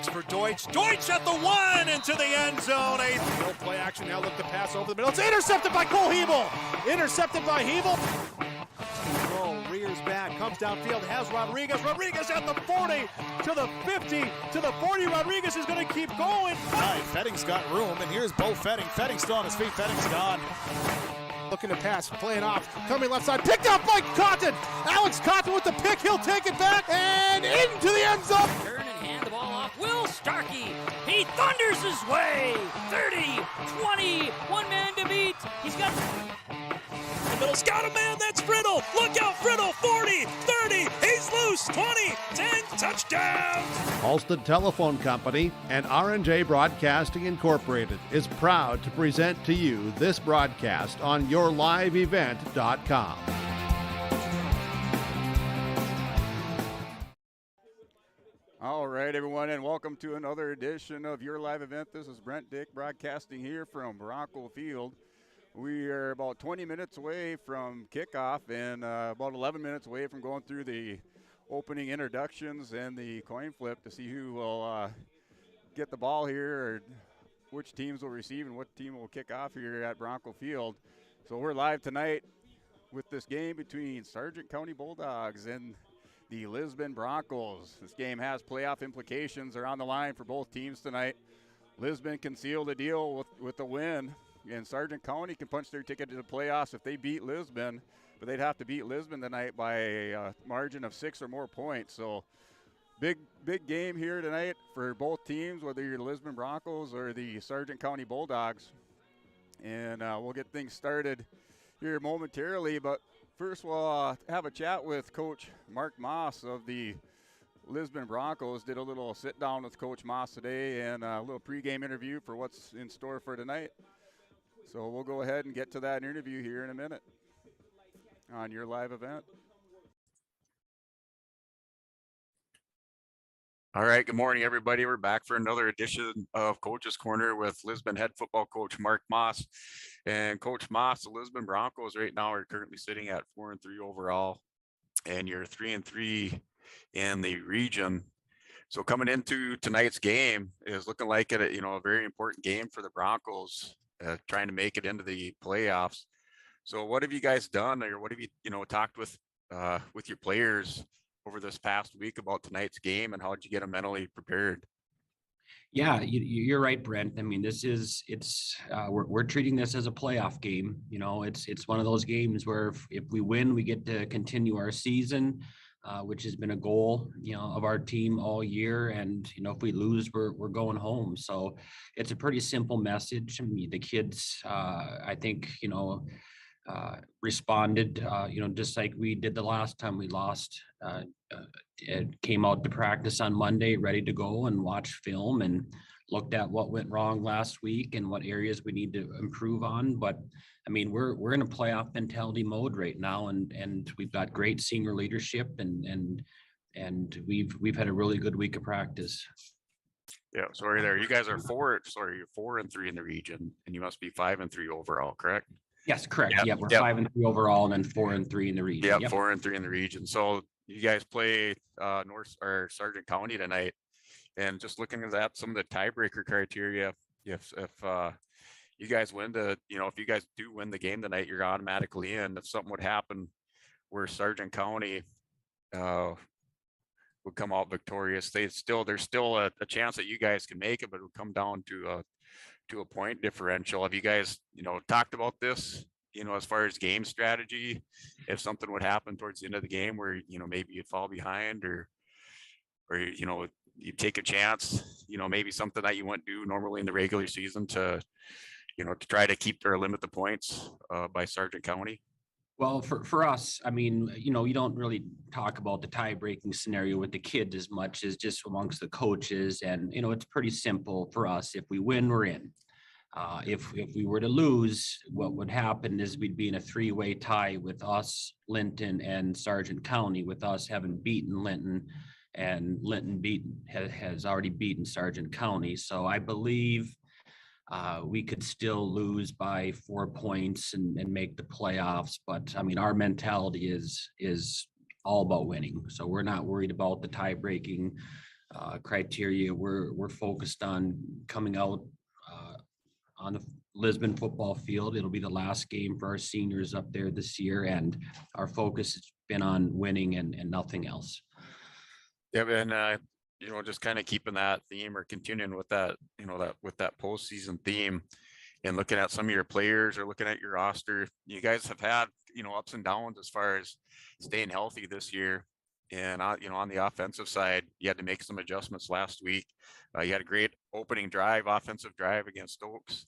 looks for Deutsch. Deutsch at the 1 into the end zone. No play action now. Look to pass over the middle. It's intercepted by Cole Hebel. Intercepted by Hebel. Rears back, comes downfield, has Rodriguez. Rodriguez at the 40 to the 50 to the 40. Rodriguez is going to keep going. Right, Fetting's got room, and here's Bo Fetting. Fetting's still on his feet. Fetting's gone. Looking to pass, playing off, coming left side, picked up by Cotton. Alex Cotton with the pick, he'll take it back and into the end zone. Turn and hand the ball off. Will Starkey, he thunders his way. 30, 20, one man to beat. He's got the middle's got a man, that's Friddle. Look out, Friddle, 40, 30, he's loose, 20, 10, touchdown. Halsted Telephone Company and R&J Broadcasting Incorporated is proud to present to you this broadcast on yourliveevent.com. All right, everyone, and welcome to another edition of Your Live Event. This is Brent Dick broadcasting here from Bronco Field. We are about 20 minutes away from kickoff and about 11 minutes away from going through the opening introductions and the coin flip to see who will get the ball here, or which teams will receive and what team will kick off here at Bronco Field. So we're live tonight with this game between Sargent County Bulldogs and the Lisbon Broncos. This game has playoff implications. They're on the line for both teams tonight. Lisbon can seal the deal with the win, and Sargent County can punch their ticket to the playoffs if they beat Lisbon, but they'd have to beat Lisbon tonight by a margin of 6 or more points. So big game here tonight for both teams, whether you're the Lisbon Broncos or the Sargent County Bulldogs. And we'll get things started here momentarily, but first we'll have a chat with Coach Mark Moss of the Lisbon Broncos. Did a little sit down with Coach Moss today and a little pregame interview for what's in store for tonight. So we'll go ahead and get to that interview here in a minute on Your Live Event. All right, good morning, everybody. We're back for another edition of Coach's Corner with Lisbon head football coach Mark Moss. And Coach Moss, the Lisbon Broncos right now are currently sitting at 4-3 overall, and you're 3-3 in the region. So coming into tonight's game is looking like a very important game for the Broncos, trying to make it into the playoffs. So what have you guys done, or what have you talked with your players over this past week about tonight's game, and how did you get them mentally prepared? Yeah, you're right, Brent. I mean, we're treating this as a playoff game. It's one of those games where if we win, we get to continue our season, which has been a goal, of our team all year. And, if we lose, we're going home. So it's a pretty simple message. I mean, the kids, I think, responded, just like we did the last time we lost. It came out to practice on Monday, ready to go and watch film, and looked at what went wrong last week and what areas we need to improve on. But I mean, we're in a playoff mentality mode right now, and we've got great senior leadership, and we've had a really good week of practice. Yeah, sorry there. You guys are you're 4-3 in the region, and you must be 5-3 overall, correct? Yes, correct. Yeah, we're 5-3 overall, and then 4-3 in the region. Yeah, 4-3 in the region. So you guys play Sargent County tonight, and just looking at some of the tiebreaker criteria, if you guys win if you guys do win the game tonight, you're automatically in. If something would happen where Sargent County would come out victorious, there's still a chance that you guys can make it, but it would come down to a point differential. Have you guys talked about this, as far as game strategy, if something would happen towards the end of the game where maybe you fall behind, or you take a chance, maybe something that you wouldn't do normally in the regular season to try to keep or limit the points by Sargent County? Well, for us, I mean, you don't really talk about the tie-breaking scenario with the kids as much as just amongst the coaches. And, it's pretty simple for us. If we win, we're in. If we were to lose, what would happen is we'd be in a 3-way tie with us, Linton, and Sargent County, with us having beaten Linton, and Linton has already beaten Sargent County. So I believe we could still lose by 4 points and make the playoffs. But I mean, our mentality is all about winning. So we're not worried about the tie breaking criteria. We're focused on coming out on the Lisbon football field. It'll be the last game for our seniors up there this year, and our focus has been on winning and nothing else. Yeah, and just kind of keeping that theme or continuing with that, with that postseason theme, and looking at some of your players or looking at your roster, you guys have had, ups and downs as far as staying healthy this year. And, on the offensive side, you had to make some adjustments last week. You had a great opening drive, offensive drive against Oaks.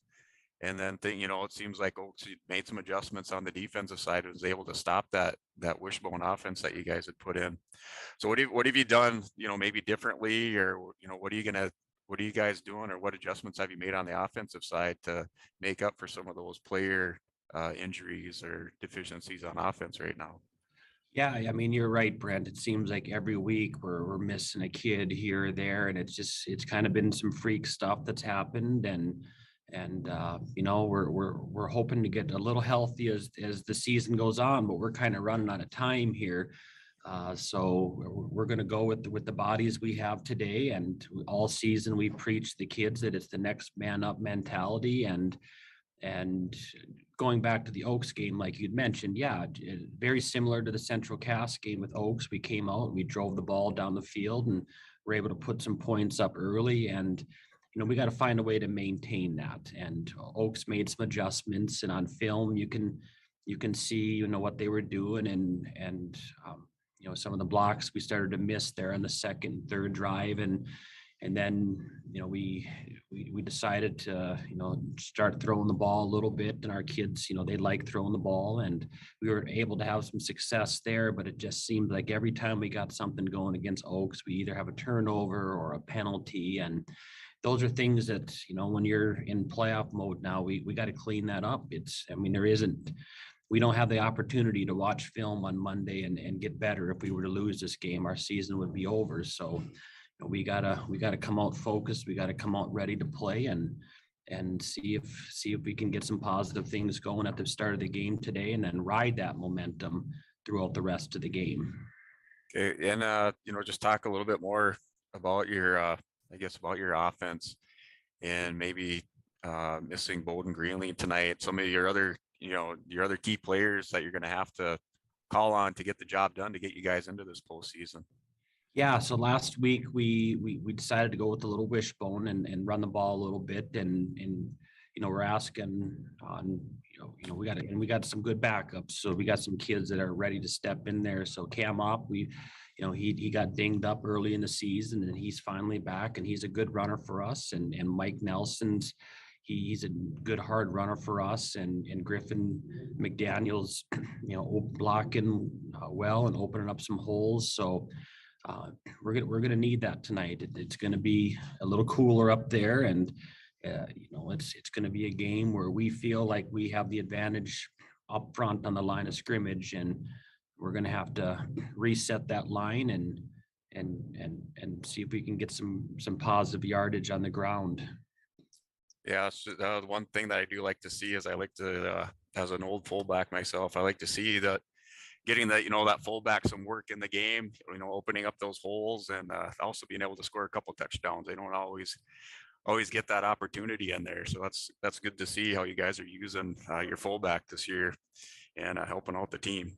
And then, it seems like Oaks made some adjustments on the defensive side and was able to stop that wishbone offense that you guys had put in. So what have you done, maybe differently, or, what are you guys doing, or what adjustments have you made on the offensive side to make up for some of those player injuries or deficiencies on offense right now? Yeah, I mean, you're right, Brent. It seems like every week we're missing a kid here or there, and it's kind of been some freak stuff that's happened, and we're hoping to get a little healthy as the season goes on, but we're kind of running out of time here. So we're going to go with the bodies we have today, and all season we preach to the kids that it's the next man up mentality, and going back to the Oaks game, like you'd mentioned, yeah, very similar to the Central Cass game with Oaks. We came out, we drove the ball down the field, and were able to put some points up early, and we got to find a way to maintain that. And Oaks made some adjustments, and on film you can see what they were doing, and some of the blocks we started to miss there on the second, third drive, and then we decided to start throwing the ball a little bit, and our kids they like throwing the ball, and we were able to have some success there. But it just seemed like every time we got something going against Oaks, we either have a turnover or a penalty, and those are things that when you're in playoff mode now, we got to clean that up. We don't have the opportunity to watch film on Monday and get better. If we were to lose this game, our season would be over. So we gotta come out focused. We gotta come out ready to play, and see if we can get some positive things going at the start of the game today, and then ride that momentum throughout the rest of the game. Okay, and just talk a little bit more about your about your offense, and maybe missing Bowden Greenlee tonight. Some of your other key players that you're going to have to call on to get the job done to get you guys into this postseason. Yeah, so last week we decided to go with the little wishbone and run the ball a little bit, and we're asking on we got some good backups, so we got some kids that are ready to step in there. So Cam Opp, he got dinged up early in the season, and he's finally back, and he's a good runner for us. And Mike Nelson's he's a good hard runner for us, and Griffin McDaniel's blocking well and opening up some holes. So we're gonna need that tonight. It's gonna be a little cooler up there, and it's gonna be a game where we feel like we have the advantage up front on the line of scrimmage, and we're gonna have to reset that line and see if we can get some positive yardage on the ground. Yeah, so, the one thing that I do like to see is I like to, as an old fullback myself, I like to see that getting that, that fullback some work in the game, opening up those holes, and also being able to score a couple touchdowns. They don't always get that opportunity in there. So that's good to see how you guys are using your fullback this year and helping out the team.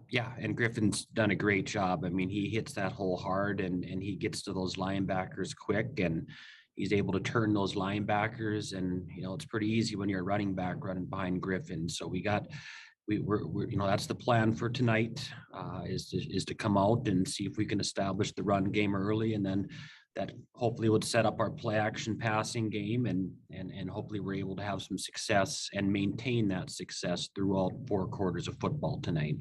Yeah, and Griffin's done a great job. I mean, he hits that hole hard, and he gets to those linebackers quick, and he's able to turn those linebackers. And it's pretty easy when you're a running back running behind Griffin. So we're that's the plan for tonight, is to come out and see if we can establish the run game early, and then that hopefully would set up our play action passing game, and hopefully we're able to have some success and maintain that success throughout 4 quarters of football tonight.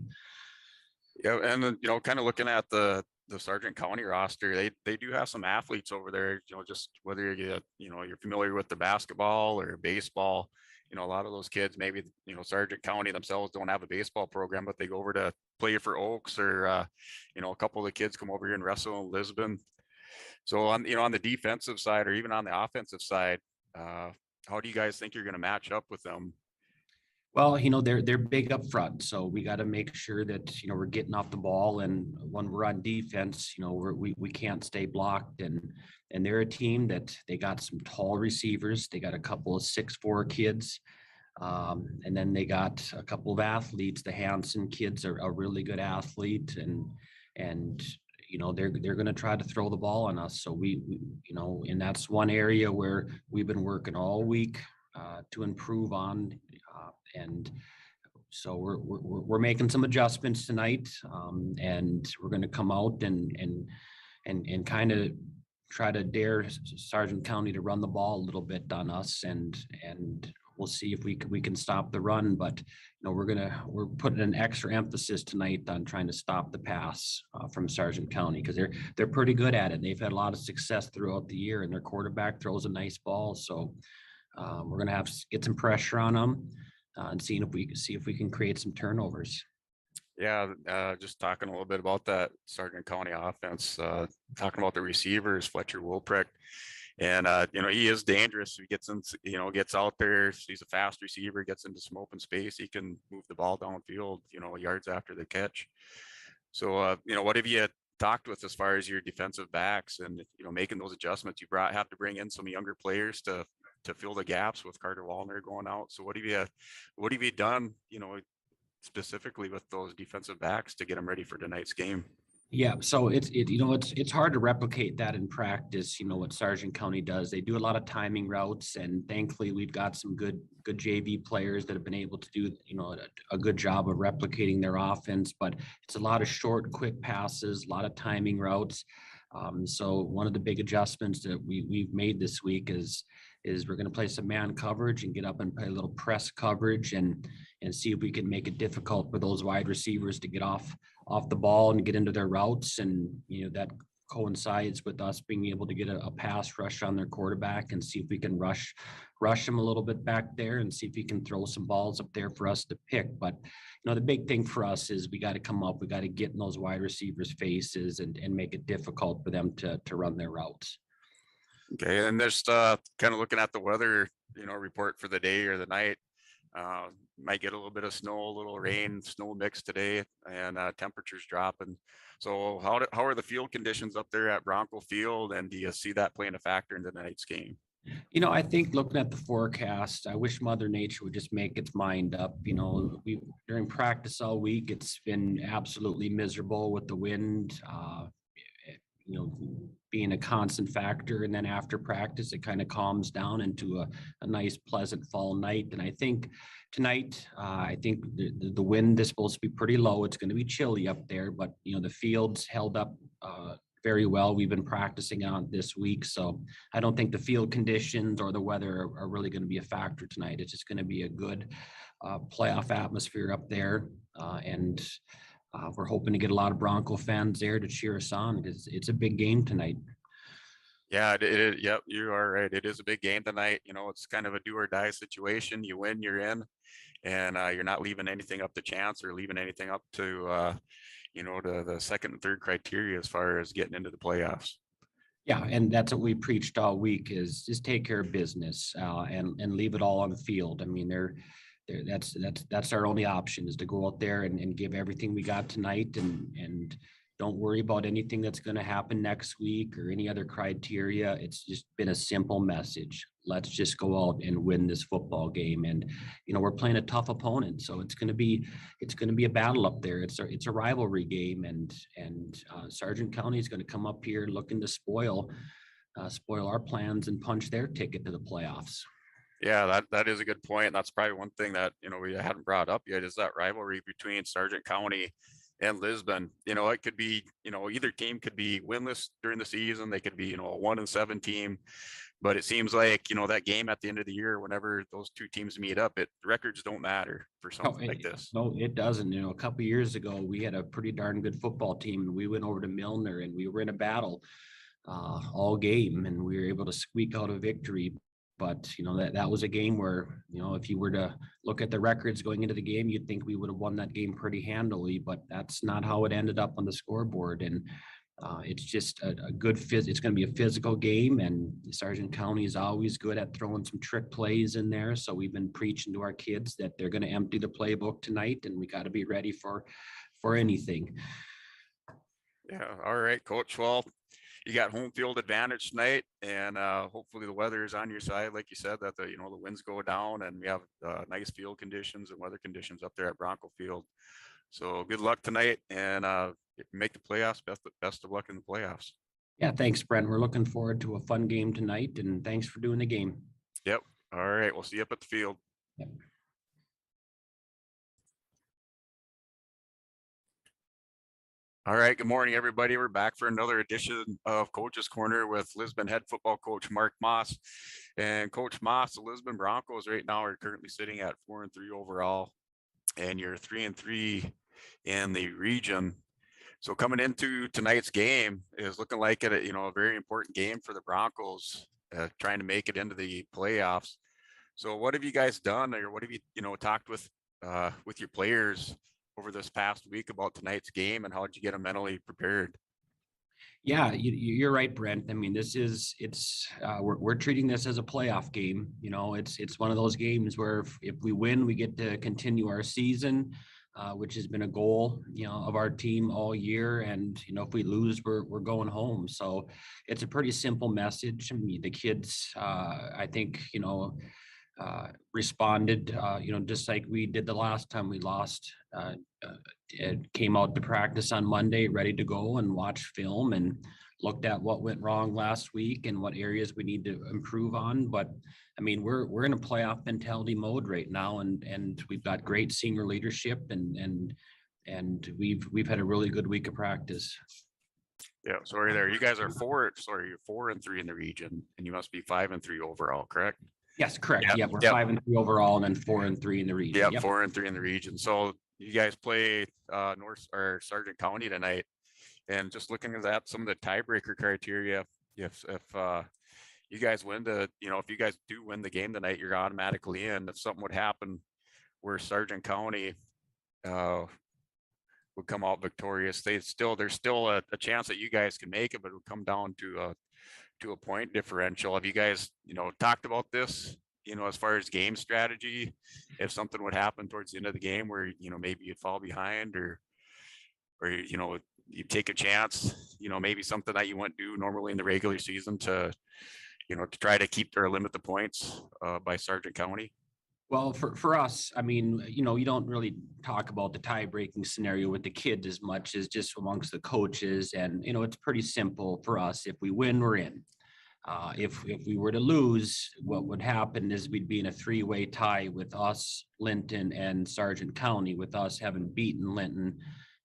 Yeah, and then, kind of looking at the Sargent County roster, they do have some athletes over there, just whether you're familiar with the basketball or baseball. A lot of those kids, maybe, Sargent County themselves don't have a baseball program, but they go over to play for Oaks, or, a couple of the kids come over here and wrestle in Lisbon. So on the defensive side, or even on the offensive side, how do you guys think you're going to match up with them? Well, they're big up front, so we got to make sure that, we're getting off the ball, and when we're on defense, we can't stay blocked, and they're a team that they got some tall receivers. They got a couple of 6'4" kids. And then they got a couple of athletes. The Hanson kids are a really good athlete, and they're going to try to throw the ball on us. So we and that's one area where we've been working all week to improve on, and so we're making some adjustments tonight, and we're going to come out and kind of try to dare Sargent County to run the ball a little bit on us, and we'll see if we can stop the run. But we're putting an extra emphasis tonight on trying to stop the pass from Sargent County, because they're pretty good at it. They've had a lot of success throughout the year, and their quarterback throws a nice ball. So we're going to have to get some pressure on them and see if we can create some turnovers. Yeah, just talking a little bit about that Sargent County offense, talking about the receivers, Fletcher Wilprecht. And, he is dangerous. He gets in, gets out there. He's a fast receiver, gets into some open space. He can move the ball downfield, yards after the catch. So, what have you talked with as far as your defensive backs and, making those adjustments? You have to bring in some younger players to fill the gaps with Carter Wallner going out. So what have you done, specifically with those defensive backs to get them ready for tonight's game? Yeah, so it's hard to replicate that in practice. What Sargent County does, they do a lot of timing routes, and thankfully we've got some good JV players that have been able to do a good job of replicating their offense. But it's a lot of short, quick passes, a lot of timing routes. So one of the big adjustments that we've made this week is we're going to play some man coverage and get up and play a little press coverage and see if we can make it difficult for those wide receivers to get off the ball and get into their routes. And, that coincides with us being able to get a pass rush on their quarterback and see if we can rush them a little bit back there and see if we can throw some balls up there for us to pick. But, the big thing for us is we got to come up, we got to get in those wide receivers' faces and make it difficult for them to run their routes. Okay, and just kind of looking at the weather, report for the day or the night. Might get a little bit of snow, a little rain, snow mix today, and temperatures dropping. So how are the field conditions up there at Bronco Field, and do you see that playing a factor in tonight's game? I think looking at the forecast, I wish Mother Nature would just make its mind up. During practice all week, it's been absolutely miserable with the wind, being a constant factor. And then after practice, it kind of calms down into a nice, pleasant fall night. And I think tonight, the wind is supposed to be pretty low. It's going to be chilly up there, but the field's held up very well. We've been practicing on this week, so I don't think the field conditions or the weather are really going to be a factor tonight. It's just going to be a good playoff atmosphere up there, and we're hoping to get a lot of Bronco fans there to cheer us on, because it's a big game tonight. Yeah, yep, you are right. It is a big game tonight. It's kind of a do or die situation. You win, you're in, and you're not leaving anything up to chance or leaving anything up to to the second and third criteria as far as getting into the playoffs. Yeah, and that's what we preached all week, is just take care of business and leave it all on the field. I mean, that's our only option, is to go out there and give everything we got tonight, and don't worry about anything that's going to happen next week or any other criteria. It's just been a simple message. Let's just go out and win this football game. And, we're playing a tough opponent, so it's going to be a battle up there. It's a rivalry game, and Sargent County is going to come up here looking to spoil our plans and punch their ticket to the playoffs. Yeah, that is a good point. That's probably one thing that, we haven't brought up yet, is that rivalry between Sargent County and Lisbon. It could be, either team could be winless during the season. They could be, a 1-7 team, but it seems like, that game at the end of the year, whenever those two teams meet up, records don't matter for something like this. No, it doesn't. A couple of years ago, we had a pretty darn good football team, and we went over to Milner and we were in a battle all game, and we were able to squeak out a victory. But, that was a game where, if you were to look at the records going into the game, you'd think we would have won that game pretty handily, but that's not how it ended up on the scoreboard. And, It's just a good it's going to be a physical game, and Sargent County is always good at throwing some trick plays in there. So we've been preaching to our kids that they're going to empty the playbook tonight, and we got to be ready for anything. Yeah. All right, Coach. Well, you got home field advantage tonight, and hopefully the weather is on your side, like you said, that the winds go down, and we have nice field conditions and weather conditions up there at Bronco Field. So good luck tonight, and if you make the playoffs, best of luck in the playoffs. Yeah, thanks, Brent. We're looking forward to a fun game tonight, and thanks for doing the game. Yep. All right. We'll see you up at the field. Yep. All right. Good morning, everybody. We're back for another edition of Coach's Corner with Lisbon head football coach Mark Moss. And Coach Moss, the Lisbon Broncos right now are currently sitting at 4-3 overall, and you're 3-3 in the region. So coming into tonight's game is looking like a very important game for the Broncos, trying to make it into the playoffs. So what have you guys done, or what have you talked with your players over this past week about tonight's game, and how did you get them mentally prepared? Yeah, you're right, Brent. I mean, we're treating this as a playoff game. It's one of those games where if we win, we get to continue our season, which has been a goal, of our team all year. And, if we lose, we're going home. So it's a pretty simple message. I mean, the kids, I think, responded, just like we did the last time we lost. It came out to practice on Monday, ready to go and watch film, and looked at what went wrong last week and what areas we need to improve on. But I mean, we're in a playoff mentality mode right now, and we've got great senior leadership, and we've had a really good week of practice. Yeah, sorry there. You guys are you're 4-3 in the region, and you must be 5-3 overall, correct? Yes, correct. Yep, Yeah, we're yep. 5-3 overall, and then 4-3 in the region. Yeah, 4-3 in the region. So you guys play North or Sargent County tonight, and just looking at some of the tiebreaker criteria, if you guys if you guys do win the game tonight, you're automatically in. If something would happen where Sargent County would come out victorious, there's still a chance that you guys can make it, but it would come down to a point differential. Have you guys talked about this, as far as game strategy, if something would happen towards the end of the game where maybe you'd fall behind, or you take a chance, maybe something that you wouldn't do normally in the regular season to try to keep or limit the points by Sargent County? Well, for us, I mean, you don't really talk about the tie-breaking scenario with the kids as much as just amongst the coaches. And, it's pretty simple for us. If we win, we're in. If we were to lose, what would happen is we'd be in a three-way tie with us, Linton, and Sargent County, with us having beaten Linton,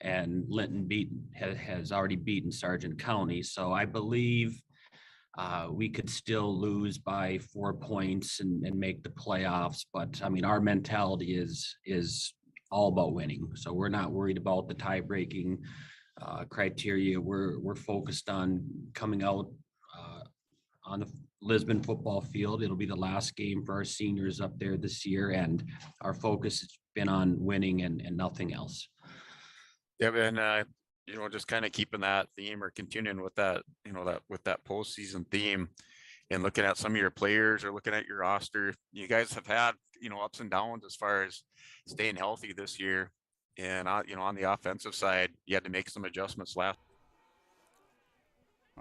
and Linton has already beaten Sargent County. So I believe we could still lose by 4 points and make the playoffs. But I mean, our mentality is all about winning. So we're not worried about the tie-breaking criteria. We're focused on coming out on the Lisbon football field. It'll be the last game for our seniors up there this year, and our focus has been on winning and nothing else. Yeah, and just kind of keeping that theme, or continuing with that, with that postseason theme, and looking at some of your players or looking at your roster. You guys have had, ups and downs as far as staying healthy this year. And, on the offensive side, you had to make some adjustments last.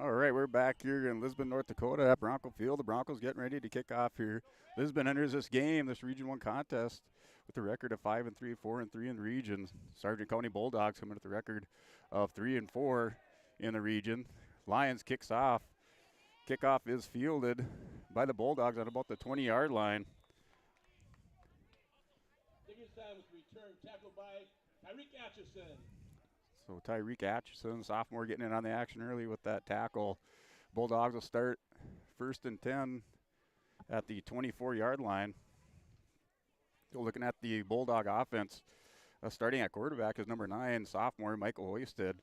All right, we're back here in Lisbon, North Dakota at Bronco Field. The Broncos getting ready to kick off here. Lisbon enters this game, this Region 1 contest, with a record of 5-3, 4-3 in the region. Sargent County Bulldogs coming with the record of 3-4 in the region. Lions kicks off. Kickoff is fielded by the Bulldogs at about the 20-yard line. Tackled by Tyreek Atchison. So Tyreek Atchison, sophomore, getting in on the action early with that tackle. Bulldogs will start 1st and 10 at the 24-yard line. So looking at the Bulldog offense, starting at quarterback is number 9, sophomore Michael Hoisted.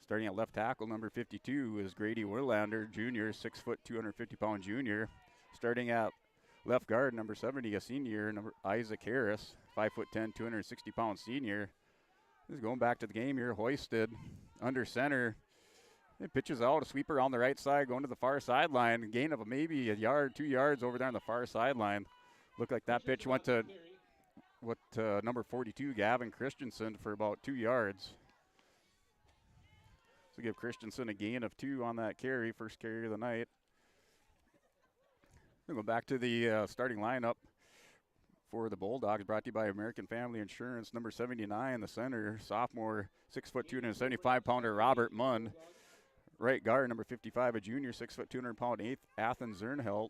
Starting at left tackle, number 52 is Grady Werlander, junior, 6 foot, 250-pound junior. Starting at left guard, number 70, a senior, number Isaac Harris, 5'10", 260-pound senior. He's going back to the game here. Hoisted under center It pitches out a sweeper on the right side, going to the far sideline. Gain of maybe a yard, 2 yards over there on the far sideline. Looked like that pitch went to number 42, Gavin Christensen, for about 2 yards. So give Christensen a gain of 2 on that carry, first carry of the night. We'll go back to the starting lineup for the Bulldogs, brought to you by American Family Insurance. Number 79, the center, sophomore, 6'2", 275-pounder Robert Munn. Right guard, number 55, a junior, 6', 200-pound Athens Zernhelt.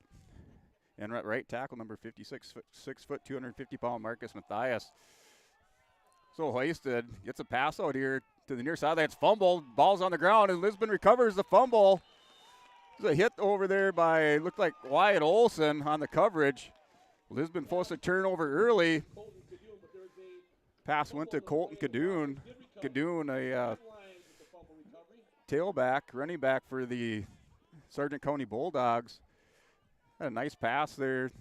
And right tackle, number 56, 6', 250-pound Marcus Mathias. So hoisted, gets a pass out here to the near side. That's fumbled, ball's on the ground, and Lisbon recovers the fumble. There's a hit over there by, looked like Wyatt Olson on the coverage. Lisbon forced a turnover early. Pass went to Colton Cadoon. Cadoon, a tailback, running back for the Sargent County Bulldogs. Had a nice pass there,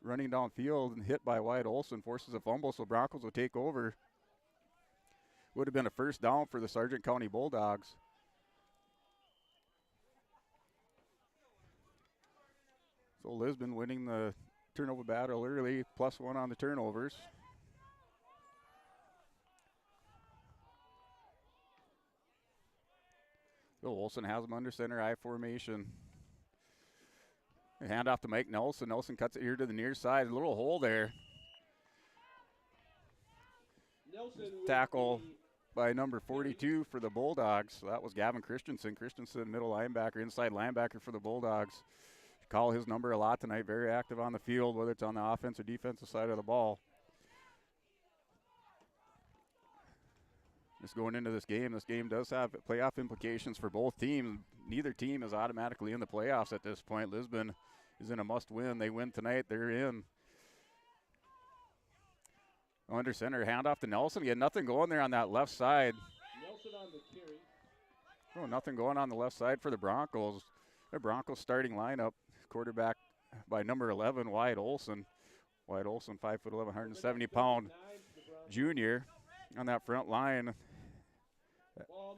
running downfield and hit by Wyatt Olson, forces a fumble, so Broncos will take over. Would have been a first down for the Sargent County Bulldogs. So Lisbon winning the turnover battle early, +1 on the turnovers. So Olson has him under center, I formation. A hand off to Mike Nelson. Nelson cuts it here to the near side. A little hole there. Tackle by number 42 for the Bulldogs. So that was Gavin Christensen. Christensen, middle linebacker, inside linebacker for the Bulldogs. Call his number a lot tonight. Very active on the field, whether it's on the offense or defensive side of the ball. Just going into this game does have playoff implications for both teams. Neither team is automatically in the playoffs at this point. Lisbon is in a must-win. They win tonight, they're in. Under center, handoff to Nelson. Again, nothing going there on that left side. Nelson on the carry. Oh, nothing going on the left side for the Broncos. The Broncos starting lineup, quarterback by number 11, Wyatt Olson. Wyatt Olson, 5'11", 170-pound junior. On that front line,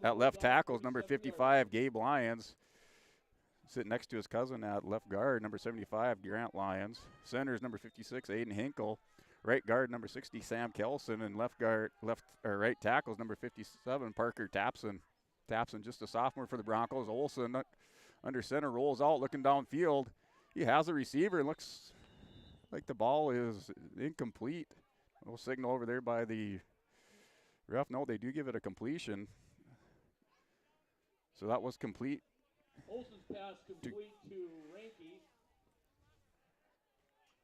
at left tackle is number 55, Gabe Lyons. Sitting next to his cousin at left guard, number 75, Grant Lyons. Center is number 56, Aiden Hinkle. Right guard, number 60, Sam Kelson. And right tackle is number 57, Parker Tapson. Tapson, just a sophomore for the Broncos. Olson under center, rolls out, looking downfield. He has a receiver and looks like the ball is incomplete. No signal over there by the ref. No, they do give it a completion. So that was complete. Olson's pass complete to Ranke.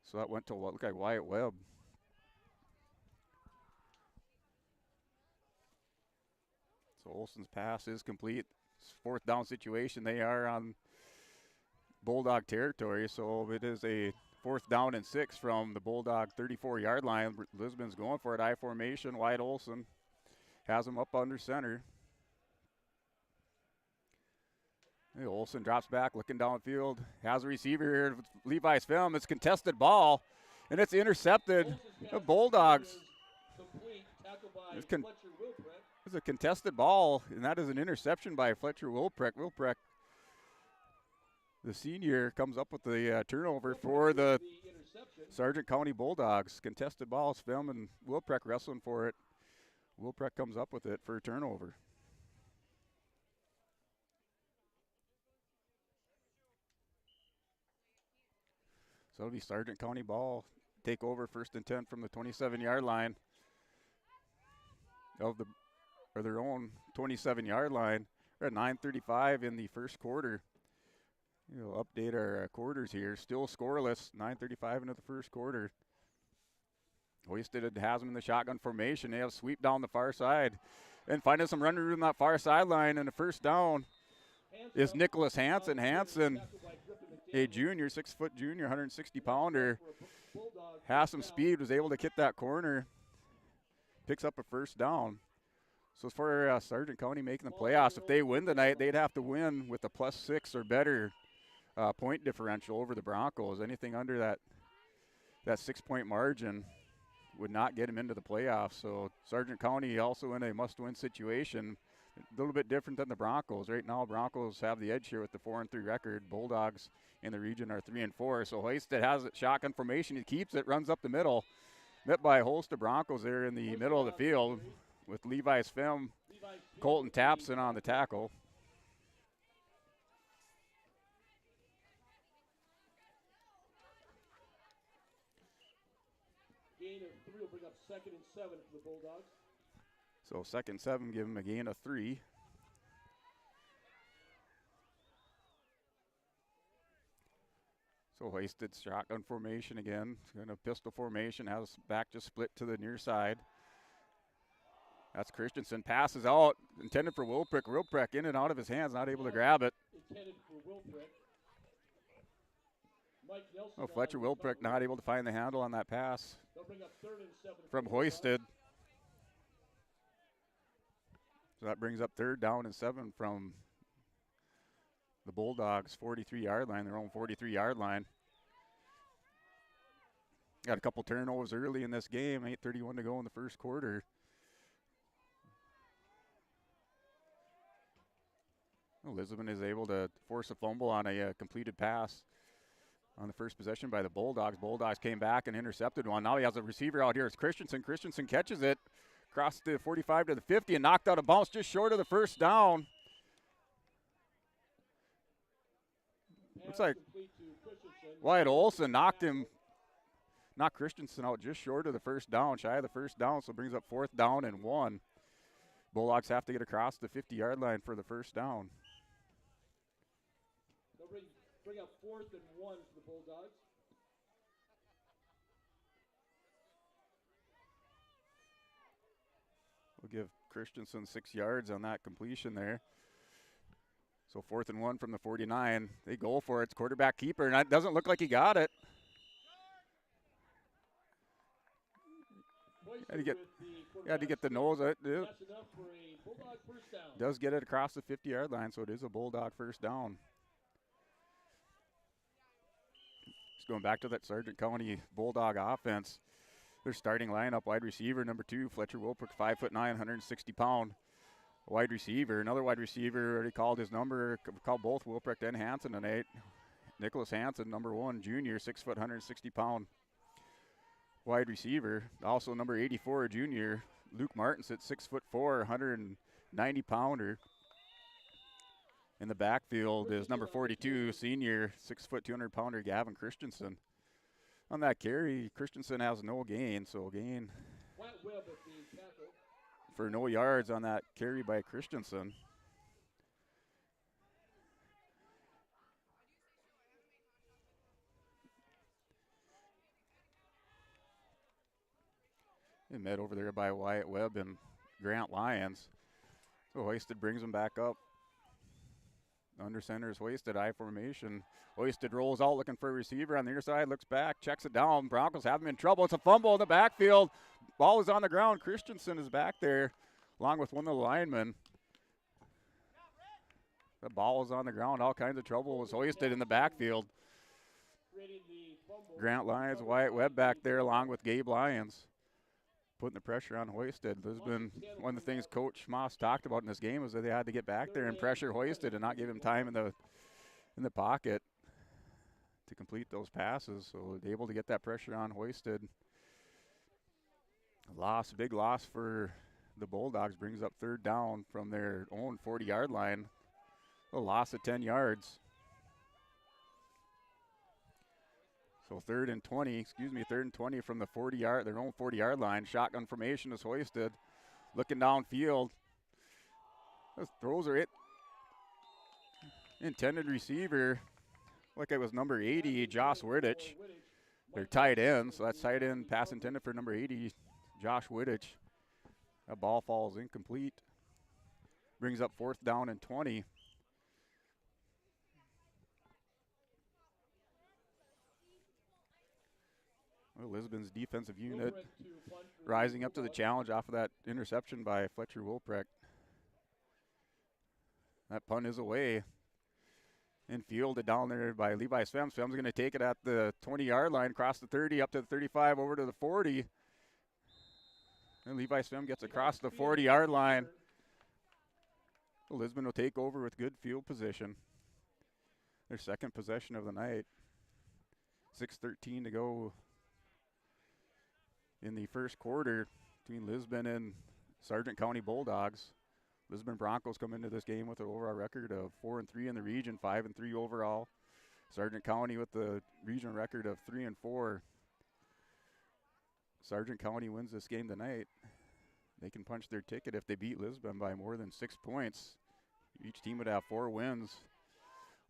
So that went to what looked like Wyatt Webb. So Olson's pass is complete. Fourth down situation. They are on Bulldog territory, so it is a 4th down and 6 from the Bulldog 34-yard line. Lisbon's going for it. I formation. Wyatt Olson has him up under center. Hey, Olson drops back, looking downfield. Has a receiver here. Levi's film. It's contested ball, and it's intercepted. The Bulldogs. It's a contested ball, and that is an interception by Fletcher Wilpreck. Wilpreck, the senior, comes up with the turnover for the Sargent County Bulldogs. Contested balls, film, and Wilpreck wrestling for it. Wilpreck comes up with it for a turnover. So it'll be Sargent County ball. Take over, 1st and 10 from the 27-yard line of their own 27-yard line. We're at 9:35 in the first quarter. We'll update our quarters here. Still scoreless, 9:35 into the first quarter. Hoisted has them in the shotgun formation. They have sweep down the far side. And finding some running room on that far sideline, and the first down is Nicholas Hansen. Hansen, a junior, 6-foot junior, 160-pounder. Has some speed, was able to hit that corner. Picks up a first down. So for Sargent County making the playoffs, if they win tonight, they'd have to win with a +6 or better point differential over the Broncos. Anything under that 6-point margin would not get them into the playoffs. So Sargent County also in a must-win situation. A little bit different than the Broncos. Right now, Broncos have the edge here with the 4-3 record. Bulldogs in the region are 3-4. So Hoisted has it, shotgun formation. He keeps it, runs up the middle. Met by a host of Broncos there in the middle of the field with Levi Svem. Colton Tapson on the tackle. Gain of 3 will bring up 2nd and 7 for the Bulldogs. So 2nd 7, give him a gain of 3. So Hoisted shotgun formation again. Going to pistol formation, has back just split to the near side. That's Christensen, passes out, intended for Wilprick. Wilprick in and out of his hands, not able to grab it. Intended for Wilprick. Mike Nelson. Oh, Fletcher Wilprick not able to find the handle on that pass They'll bring up 3rd and 7 from Hoisted. So that brings up 3rd down and 7 from the Bulldogs' 43-yard line, their own 43-yard line. Got a couple turnovers early in this game, 8:31 to go in the first quarter. Lisbon is able to force a fumble on a completed pass on the first possession by the Bulldogs. Bulldogs came back and intercepted one. Now he has a receiver out here. It's Christensen. Christensen catches it across the 45 to the 50 and knocked out of bounds just short of the first down. Looks like Wyatt Olson knocked Christensen out just short of the first down, shy of the first down, so it brings up 4th down and 1. Bulldogs have to get across the 50-yard line for the first down. They'll bring up 4th and 1 for the Bulldogs. We'll give Christensen 6 yards on that completion there. So 4th and 1 from the 49. They go for it. It's quarterback keeper, and it doesn't look like he got it. Had to get the nose. That's enough for a Bulldog first down. Does get it across the 50-yard line, so it is a Bulldog first down. Just going back to that Sargent County Bulldog offense. Their starting lineup, wide receiver number 2, Fletcher Wilprick, 5'9", 160-pound wide receiver. Another wide receiver already called his number, called both Wilprick and Hansen tonight. Nicholas Hansen, number 1, junior, 6 foot, 160-pound wide receiver. Also number 84, junior, Luke Martinson, 6'4", 190-pounder. In the backfield is number 42, senior, 6 foot, 200-pounder Gavin Christensen. On that carry, Christensen has no gain, so gain for no yards on that carry by Christensen. And met over there by Wyatt Webb and Grant Lyons. So Hoisted brings him back up. Under center is Hoisted, I formation. Hoisted rolls out looking for a receiver on the near side, looks back, checks it down. Broncos have him in trouble. It's a fumble in the backfield. Ball is on the ground. Christensen is back there along with one of the linemen. The ball is on the ground. All kinds of trouble was Hoisted in the backfield. Grant Lyons, Wyatt Webb back there along with Gabe Lyons, putting the pressure on Hoisted. This has been one of the things Coach Moss talked about in this game, is that they had to get back there and pressure Hoisted and not give him time in the pocket to complete those passes. So they're able to get that pressure on Hoisted. Big loss for the Bulldogs, brings up 3rd down from their own 40-yard line. A loss of 10 yards. So 3rd and 20 from the 40-yard, their own 40-yard line. Shotgun formation is Hoisted. Looking downfield. Those throws are it. Intended receiver, like it was number 80, Josh Wittich. They're tight end, so that's tight end pass intended for number 80, Josh Wittich. That ball falls incomplete. Brings up 4th down and 20. Well, Lisbon's defensive unit rising up to the challenge off of that interception by Fletcher Wilprick. That punt is away and fielded down there by Levi Svem. Svem's going to take it at the 20-yard line, across the 30, up to the 35, over to the 40. And Levi Svem gets across the 40-yard line. Lisbon will take over with good field position. Their second possession of the night. 6:13 to go in the first quarter between Lisbon and Sargent County Bulldogs. Lisbon Broncos come into this game with an overall record of 4-3 in the region, 5-3 overall. Sargent County with the regional record of 3-4. Sargent County wins this game tonight. They can punch their ticket if they beat Lisbon by more than 6 points. Each team would have 4 wins.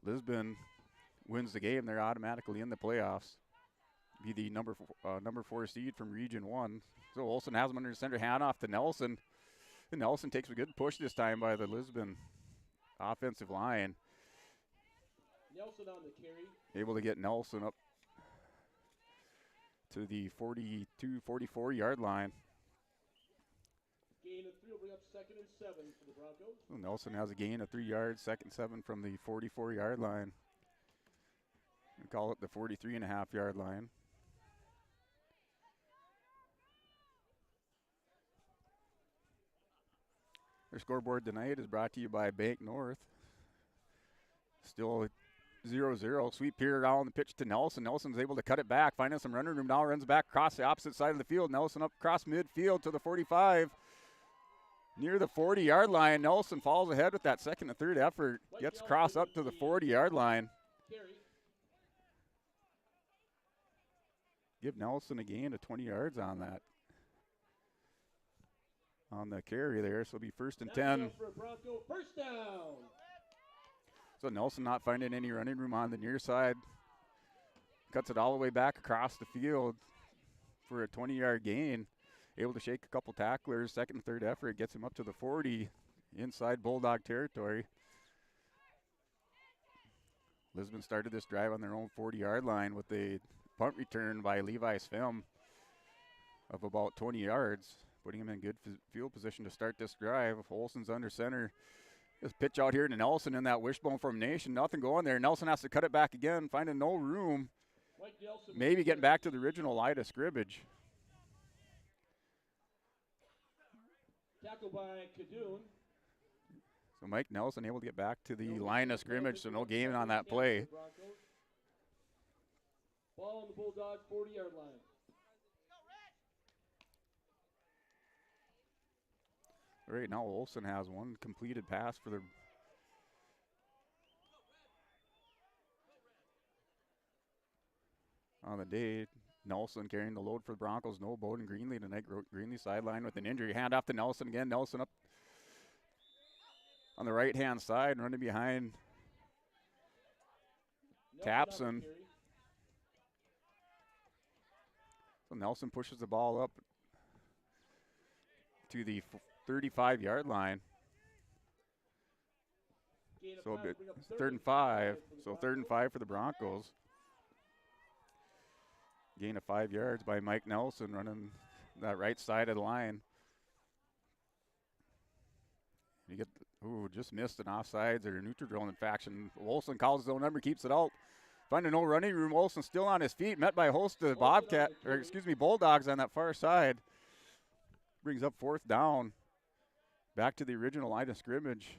Lisbon wins the game, they're automatically in the playoffs. Be the number 4 seed from Region 1. So Olsen has him under center, hand off to Nelson. And Nelson takes a good push this time by the Lisbon offensive line. Nelson on the carry. Able to get Nelson up to the 42, 44-yard line. Gain of 3 will bring up 2nd and 7 for the Broncos. So Nelson has a gain of 3 yards, 2nd 7 from the 44-yard line. We call it the 43.5-yard line. Their scoreboard tonight is brought to you by Bank North. Still 0-0. Sweep here around the pitch to Nelson. Nelson's able to cut it back, finding some running room now, runs back across the opposite side of the field. Nelson up across midfield to the 45. Near the 40-yard line, Nelson falls ahead with that second and third effort. Gets across up to the 40-yard line. Carry. Give Nelson a gain of 20 yards on that. On the carry there, so it'll be 1st and 10. For a Bronco, first down. So Nelson not finding any running room on the near side. Cuts it all the way back across the field for a 20-yard gain. Able to shake a couple tacklers. Second and third effort gets him up to the 40 inside Bulldog territory. Lisbon started this drive on their own 40-yard line with a punt return by Levi Svem of about 20 yards, putting him in good field position to start this drive. Olsen's under center. Just pitch out here to Nelson in that wishbone formation. Nothing going there. Nelson has to cut it back again, finding no room. Maybe getting back to the original line of scrimmage. Tackled by Kadoon. So Mike Nelson able to get back to the line of scrimmage, so no gain on that play. Ball on the Bulldogs 40-yard line. Right now Olsen has one completed pass for the on the day. Nelson carrying the load for the Broncos. No Bowden Greenlee tonight. Greenlee sideline with an injury. Hand off to Nelson again. Nelson up on the right-hand side, running behind Tapson. So Nelson pushes the ball up to the 35-yard line. So a bit, 3rd and 5. So 3rd and 5 for the Broncos. Gain of 5 yards by Mike Nelson running that right side of the line. You get, just missed an offsides or a neutral zone infraction. Olsen calls his own number, keeps it out. Finding no running room. Olsen still on his feet, met by a host of Bulldogs on that far side. Brings up 4th down. Back to the original line of scrimmage.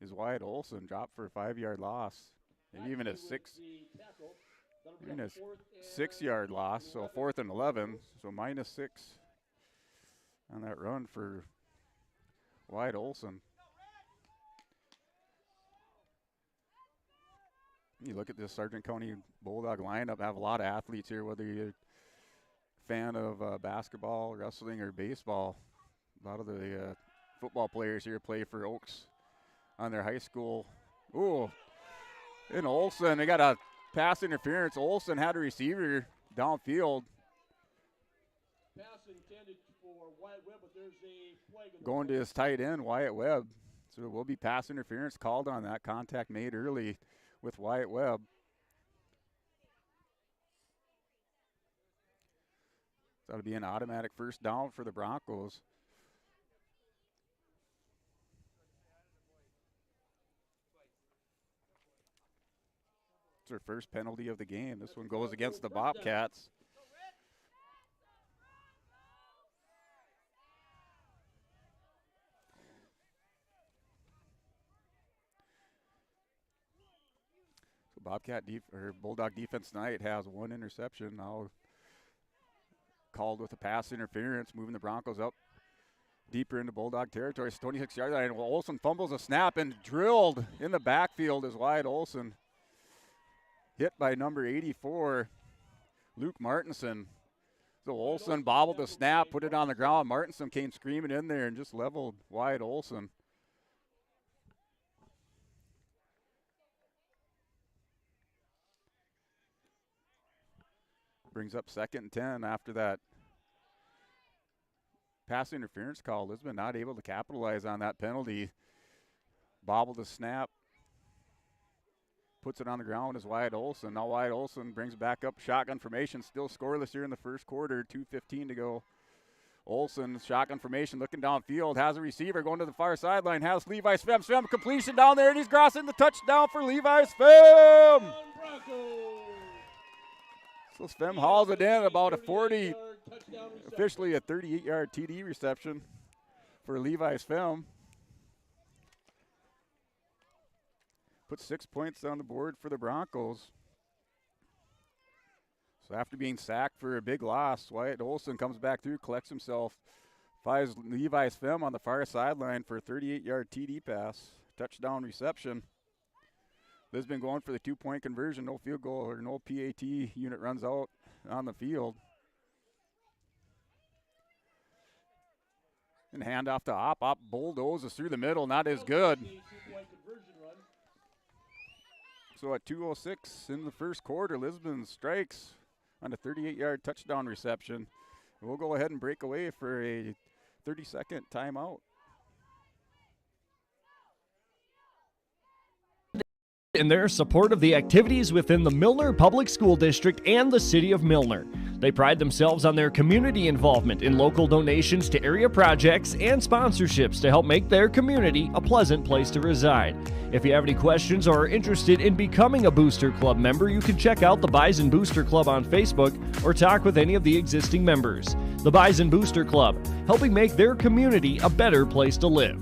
Is Wyatt Olsen, dropped for a 5-yard loss. Maybe even a 6-yard loss, so 4th and 11, so -6 on that run for Wyatt Olsen. You look at this Sargent County Bulldog lineup, have a lot of athletes here, whether you're a fan of basketball, wrestling, or baseball. A lot of the football players here play for Oaks on their high school. Ooh. And Olsen, they got a pass interference. Olsen had a receiver downfield. Pass intended for Wyatt Webb, but there's a flag. Going to his tight end, Wyatt Webb. So there will be pass interference called on that. Contact made early with Wyatt Webb. So that'll be an automatic 1st down for the Broncos. It's their first penalty of the game. This one goes against the Bobcats. Bulldog defense tonight has one interception now, called with a pass interference, moving the Broncos up deeper into Bulldog territory. 26-yard line. Well, Olsen fumbles a snap and drilled in the backfield is Wyatt Olsen. Hit by number 84, Luke Martinson. So Olsen bobbled the snap, put it on the ground. Martinson came screaming in there and just leveled Wyatt Olsen. Brings up 2nd and 10 after that pass interference call. Lisbon not able to capitalize on that penalty. Bobbled the snap. Puts it on the ground as Wyatt Olsen. Now Wyatt Olsen brings it back up. Shotgun formation. Still scoreless here in the first quarter. 2:15 to go. Olsen, shotgun formation, looking downfield. Has a receiver going to the far sideline. Has Levi Svem. Svem completion down there, and he's crossing the touchdown for Levi Svem. So Svem hauls it in about a 40, officially a 38-yard TD reception for Levi Svem. Puts 6 points on the board for the Broncos. So after being sacked for a big loss, Wyatt Olsen comes back through, collects himself, finds Levi Svem on the far sideline for a 38-yard TD pass, touchdown reception. Lisbon going for the 2-point conversion, no field goal or no PAT unit runs out on the field. And hand off to Opp. Opp bulldozes through the middle, not as good. So at 2:06 in the first quarter, Lisbon strikes on a 38-yard touchdown reception. We'll go ahead and break away for a 30-second timeout. In their support of the activities within the Milner Public School District and the City of Milner. They pride themselves on their community involvement in local donations to area projects and sponsorships to help make their community a pleasant place to reside. If you have any questions or are interested in becoming a Booster Club member, you can check out the Bison Booster Club on Facebook or talk with any of the existing members. The Bison Booster Club, helping make their community a better place to live.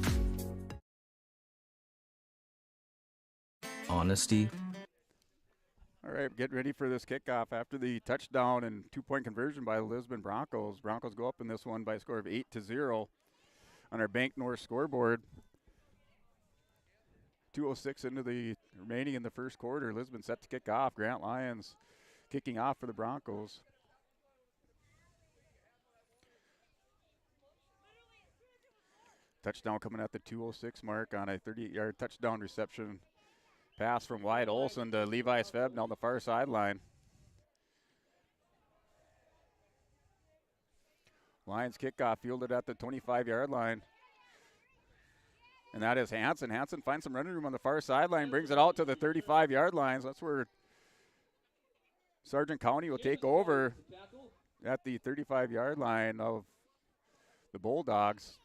Honesty. All right, get ready for this kickoff after the touchdown and 2-point conversion by the Lisbon Broncos. Broncos go up in this one by a score of 8-0 on our Bank North scoreboard. 2:06 into the remaining in the first quarter. Lisbon set to kick off. Grant Lyons kicking off for the Broncos. Touchdown coming at the 2:06 mark on a 38-yard touchdown reception. Pass from Wyatt Olsen to Levi Sveb down the far sideline. Lions kickoff fielded at the 25-yard line. And that is Hansen. Hansen finds some running room on the far sideline, brings it out to the 35-yard line. So that's where Sargent County will take over at the 35-yard line of the Bulldogs.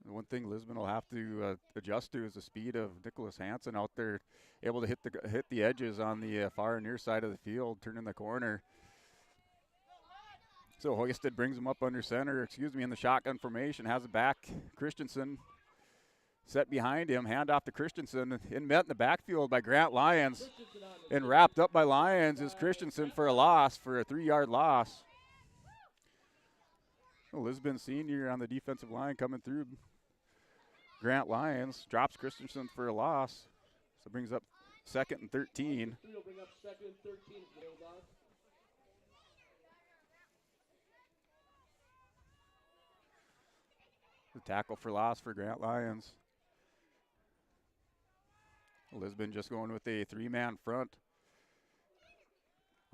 The one thing Lisbon will have to adjust to is the speed of Nicholas Hansen out there, able to hit the edges on the far near side of the field, turning the corner. So Hoisted brings him up under center, in the shotgun formation, has it back. Christensen set behind him, hand off to Christensen, met in the backfield by Grant Lyons, and wrapped up by Lyons is Christensen for a 3-yard loss. Lisbon senior on the defensive line coming through. Grant Lyons drops Christensen for a loss, so brings up 2nd and 13. The tackle for loss for Grant Lyons. Lisbon just going with a 3-man front,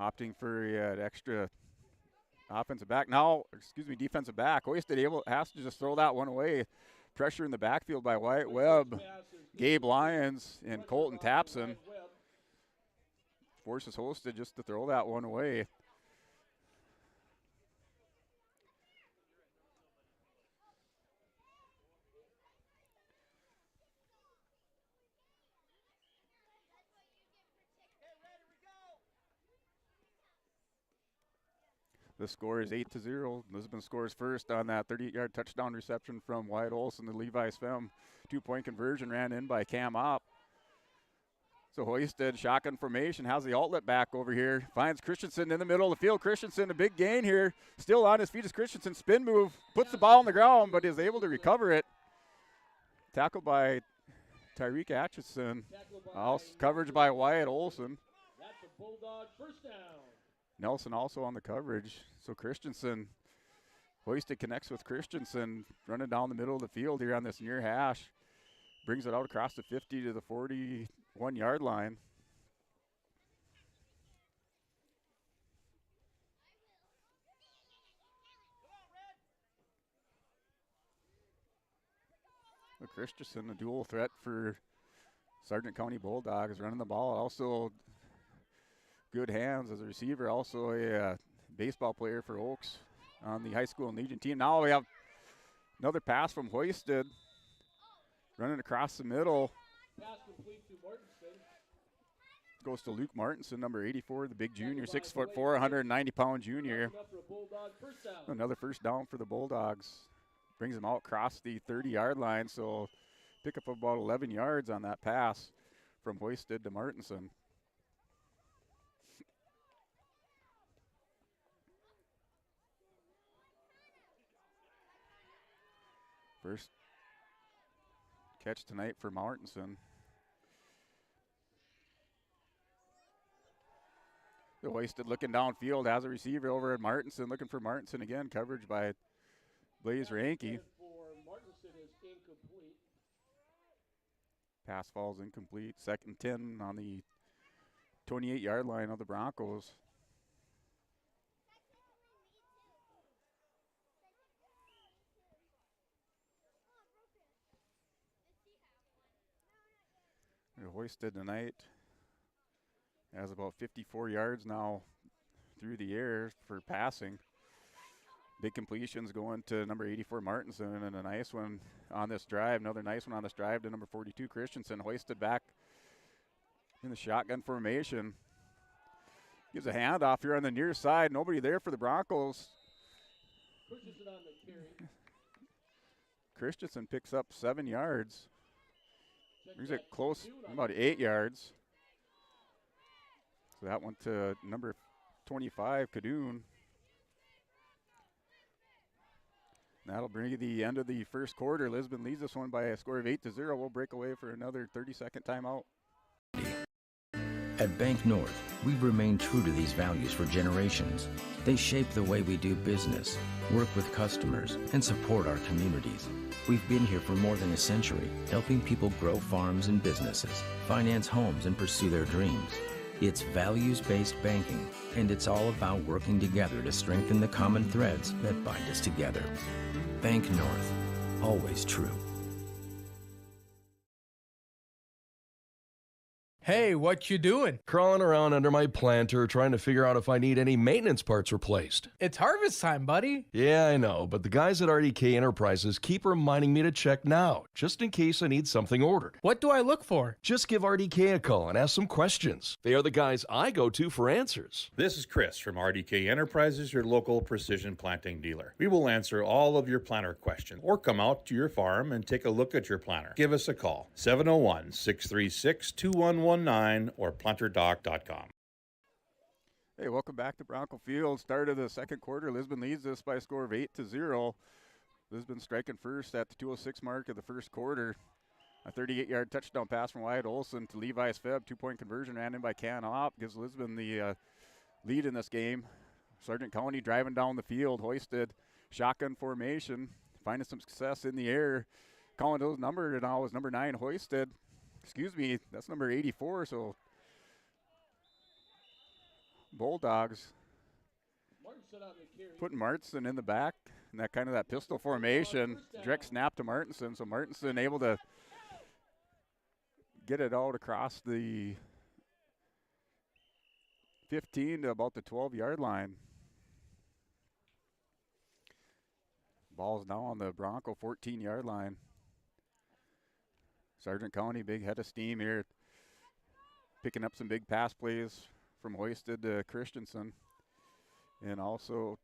opting for an extra offensive back. Defensive back. Hoisted has to just throw that one away. Pressure in the backfield by Wyatt Webb, Gabe Lyons, and Colton Tapson. Forces Hoisted just to throw that one away. The score is 8-0. Lisbon scores first on that 38-yard touchdown reception from Wyatt Olson. The Levi's Fem 2-point conversion ran in by Cam Opp. So Hoisted, shotgun formation, has the outlet back over here. Finds Christensen in the middle of the field. Christensen, a big gain here. Still on his feet is Christensen. Spin move, puts the ball on the ground, but is able to recover it. Tackled by Tyreek Atchison. Coverage by Wyatt Olson. That's a Bulldog first down. Nelson also on the coverage. So Christensen, Hoisted connects with Christensen, running down the middle of the field here on this near hash. Brings it out across the 50 to the 41-yard line. The Christensen, a dual threat for Sargent County Bulldogs, running the ball. Also good hands as a receiver, also a baseball player for Oaks on the high school and Legion team. Now we have another pass from Hoisted, running across the middle. Pass complete to Martinson. Goes to Luke Martinson, number 84, the big junior, 6'4", 190-pound junior. Enough for a Bulldog first down. Another first down for the Bulldogs. Brings them out across the 30-yard line, so pick up about 11 yards on that pass from Hoisted to Martinson. First catch tonight for Martinson. The Hoisted looking downfield, has a receiver over at Martinson, looking for Martinson again. Coverage by Blaze Ranke. For Martinson is incomplete. Pass falls incomplete. 2nd and 10 on the 28-yard line of the Broncos. They're Hoisted tonight. Has about 54 yards now through the air for passing. Big completions going to number 84 Martinson, and a nice one on this drive. Another nice one on this drive to number 42 Christensen. Hoisted back in the shotgun formation. Gives a handoff here on the near side. Nobody there for the Broncos. Christensen on the carry. Christensen picks up 7 yards. Brings it close, about 8 yards. So that went to number 25, Kadoon. That'll bring you the end of the first quarter. Lisbon leads this one by a score of 8-0. We'll break away for another 30-second timeout. At Bank North, we've remained true to these values for generations. They shape the way we do business, work with customers, and support our communities. We've been here for more than a century, helping people grow farms and businesses, finance homes, and pursue their dreams. It's values-based banking, and it's all about working together to strengthen the common threads that bind us together. Bank North, always true. Hey, what you doing? Crawling around under my planter trying to figure out if I need any maintenance parts replaced. It's harvest time, buddy. Yeah, I know, but the guys at RDK Enterprises keep reminding me to check now, just in case I need something ordered. What do I look for? Just give RDK a call and ask some questions. They are the guys I go to for answers. This is Chris from RDK Enterprises, your local precision planting dealer. We will answer all of your planter questions or come out to your farm and take a look at your planter. Give us a call, 701-636-2119 or planterdoc.com. Hey, welcome back to Bronco Field. Start of the second quarter. Lisbon leads this by a score of 8-0. Lisbon striking first at the 2:06 mark of the first quarter. A 38-yard touchdown pass from Wyatt Olson to Levi's Feb. 2-point conversion ran in by Can Opp. Gives Lisbon the lead in this game. Sargent County driving down the field. Hoisted shotgun formation. Finding some success in the air. Calling those number now is number 9 Hoisted. Excuse me, that's number 84, so Bulldogs putting Martinson in the back, and that kind of that pistol formation. Direct snap to Martinson, so Martinson able to get it out across the 15 to about the 12-yard line. Ball's now on the Bronco 14-yard line. Sargent County, big head of steam here. Picking up some big pass plays from Hoisted to Christensen. And also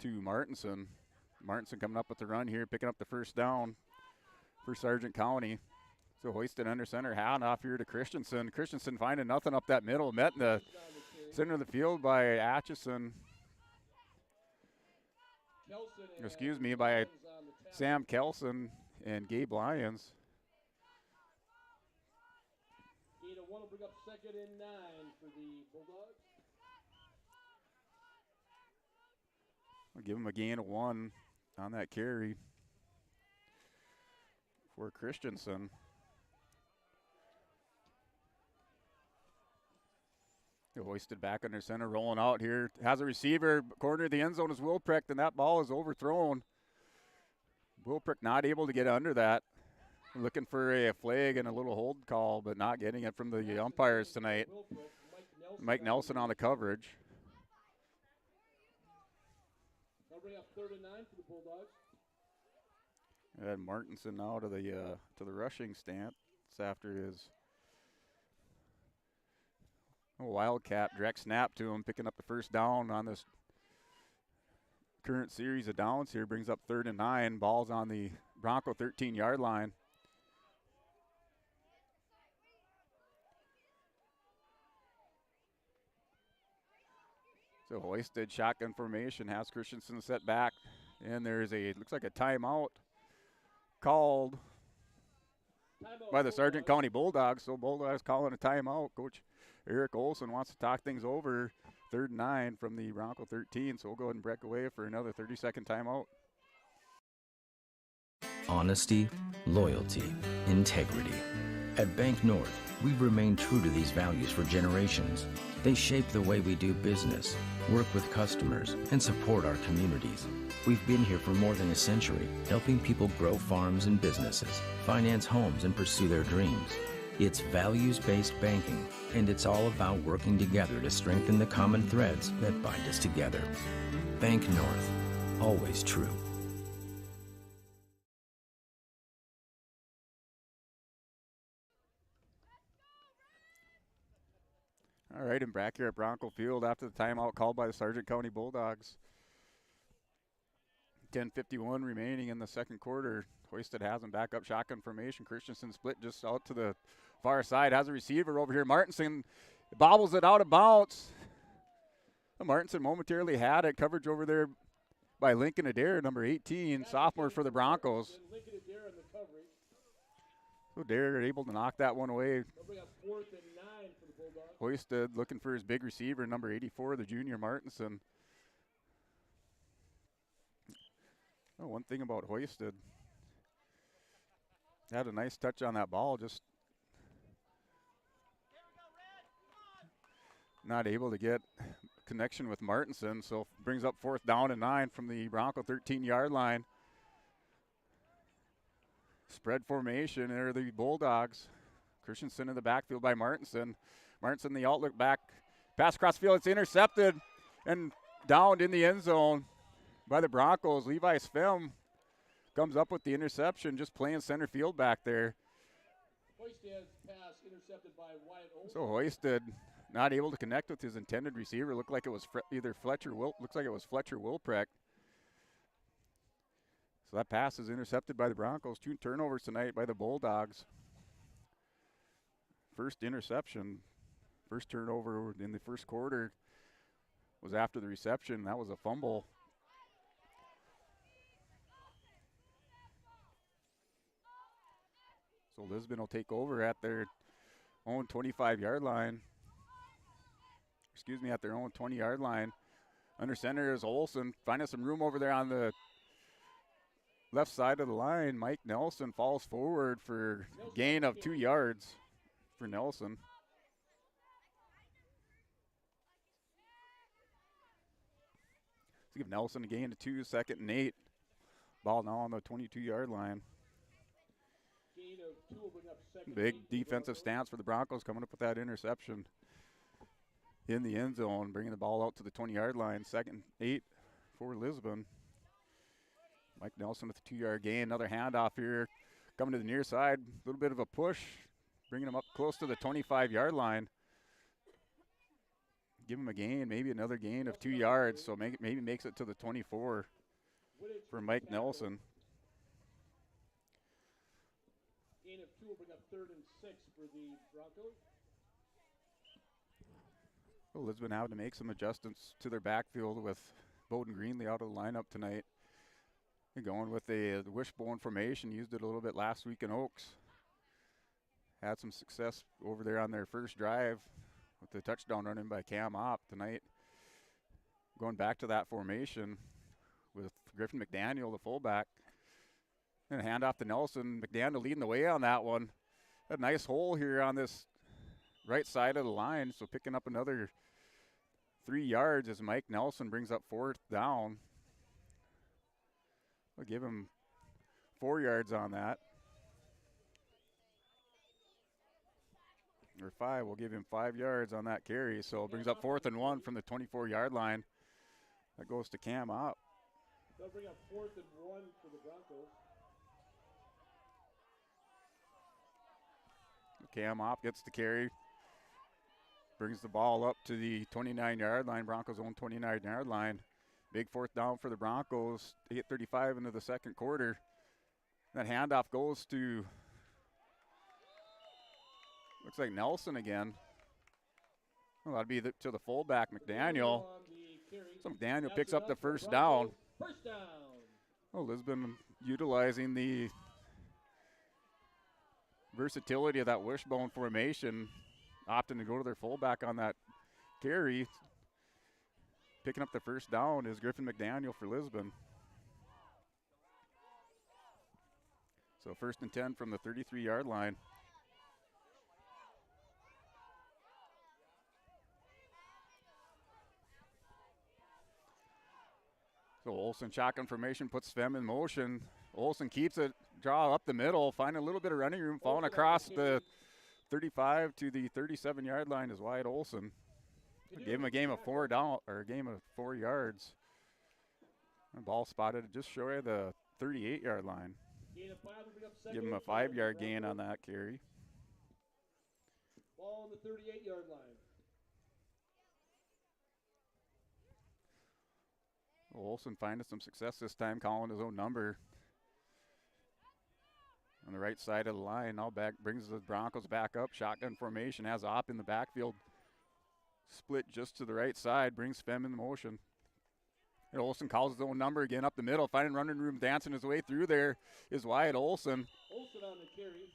to Martinson. Martinson coming up with the run here, picking up the first down for Sargent County. So hoisted under center, hand off here to Christensen. Christensen finding nothing up that middle, met in the center of the field by Atchison. Excuse me, by Sam Kelson and Gabe Lyons. Gain of 1 will bring up 2nd and 9 for the Bulldogs. I'll give him a gain of 1 on that carry for Christensen. They're hoisted back under center, rolling out here. Has a receiver, corner of the end zone is Wilprecht, and that ball is overthrown. Wilprecht not able to get under that. Looking for a flag and a little hold call, but not getting it from the umpires tonight. Mike Nelson on the coverage. They'll bring up 3rd and 9 for the Bulldogs. And Martinson now to the rushing stance after his wildcat direct snap to him, picking up the first down on this current series of downs here. Brings up 3rd and 9. Ball's on the Bronco 13-yard line. So hoisted shotgun formation, has Christensen set back, and there's looks like a timeout called by the Sargent County Bulldogs. So Bulldogs calling a timeout. Coach Eric Olson wants to talk things over. 3rd and 9 from the Bronco 13, so we'll go ahead and break away for another 30-second timeout. Honesty, loyalty, integrity. At Bank North, we've remained true to these values for generations. They shape the way we do business, work with customers, and support our communities. We've been here for more than a century, helping people grow farms and businesses, finance homes, and pursue their dreams. It's values-based banking, and it's all about working together to strengthen the common threads that bind us together. Bank North, always true. All right, and back here at Bronco Field after the timeout called by the Sargent County Bulldogs. 10:51 remaining in the second quarter. Hoisted has him back up shotgun formation. Christensen split just out to the far side. Has a receiver over here. Martinson bobbles it out of bounds. Martinson momentarily had it. Coverage over there by Lincoln Adair, number 18, sophomore for the Broncos. So Adair able to knock that one away. They'll bring up 4th and 9 for the Bulldogs. Hoisted looking for his big receiver, number 84, the junior Martinson. Oh, one thing about Hoisted, had a nice touch on that ball, just not able to get connection with Martinson, so brings up 4th down and 9 from the Bronco 13-yard line. Spread formation, there are the Bulldogs. Christensen in the backfield by Martinson. Martinson the outlook back, pass across field, it's intercepted and downed in the end zone by the Broncos. Levi Svem comes up with the interception, just playing center field back there. Hoisted's pass intercepted by Wyatt Olson. So Hoisted not able to connect with his intended receiver. Looked like it was Fletcher Wilprecht. So that pass is intercepted by the Broncos. 2 turnovers tonight by the Bulldogs. First interception, first turnover in the first quarter was after the reception. That was a fumble. So Lisbon will take over at their own 25-yard line. Excuse me, at their own 20-yard line. Under center is Olson, finding some room over there on the left side of the line. Mike Nelson falls forward for gain of 2 yards for Nelson. Let's give Nelson a gain of 2, 2nd and 8. Ball now on the 22-yard line. Gain of 2 will bring up 2nd. Big defensive stance for the Broncos, coming up with that interception in the end zone, bringing the ball out to the 20-yard line. 2nd and 8 for Lisbon. Mike Nelson with a 2-yard gain. Another handoff here, coming to the near side. A little bit of a push, bringing him up close to the 25-yard line. give him a gain, maybe another gain of 2 yards, so maybe makes it to the 24 for Mike Nelson. Gain of 2 will bring up 3rd and 6 for the Broncos. Well, Lisbon having to make some adjustments to their backfield with Bowden Greenlee out of the lineup tonight. They're going with the wishbone formation, used it a little bit last week in Oaks. Had some success over there on their first drive with the touchdown running by Cam Opp tonight. Going back to that formation with Griffin McDaniel, the fullback. And a handoff to Nelson. McDaniel leading the way on that one. A nice hole here on this right side of the line, so picking up another 3 yards as Mike Nelson brings up 4th down. We'll give him 4 yards on that. Or 5, we'll give him 5 yards on that carry, so it brings up 4th and 1 from the 24-yard line. That goes to Cam Opp. They'll bring up 4th and 1 for the Broncos. Cam Opp gets the carry. Brings the ball up to the 29-yard line, Broncos' own 29-yard line. Big 4th down for the Broncos. 8:35 into the second quarter. That handoff goes to, looks like Nelson again. Well, that'd be to the fullback, McDaniel. So McDaniel picks up the first down. First down. Well, Lisbon utilizing the versatility of that wishbone formation, opting to go to their fullback on that carry. Picking up the first down is Griffin McDaniel for Lisbon. So 1st and 10 from the 33-yard line. So Olsen shotgun formation, puts Fem in motion. Olsen keeps it, draw up the middle, find a little bit of running room, falling across the 35 to the 37-yard line is Wyatt Olsen. Gave him a game of 4 down, or a game of 4 yards. The ball spotted just short of the 38-yard line. Give him a 5-yard gain on that carry. Ball on the 38-yard line. Olsen finding some success this time, calling his own number. On the right side of the line, now back brings the Broncos back up. Shotgun formation, has Opp in the backfield. Split just to the right side, brings Fem in motion. And Olsen calls his own number again up the middle, finding running room, dancing his way through there is Wyatt Olsen. Olsen on the carry.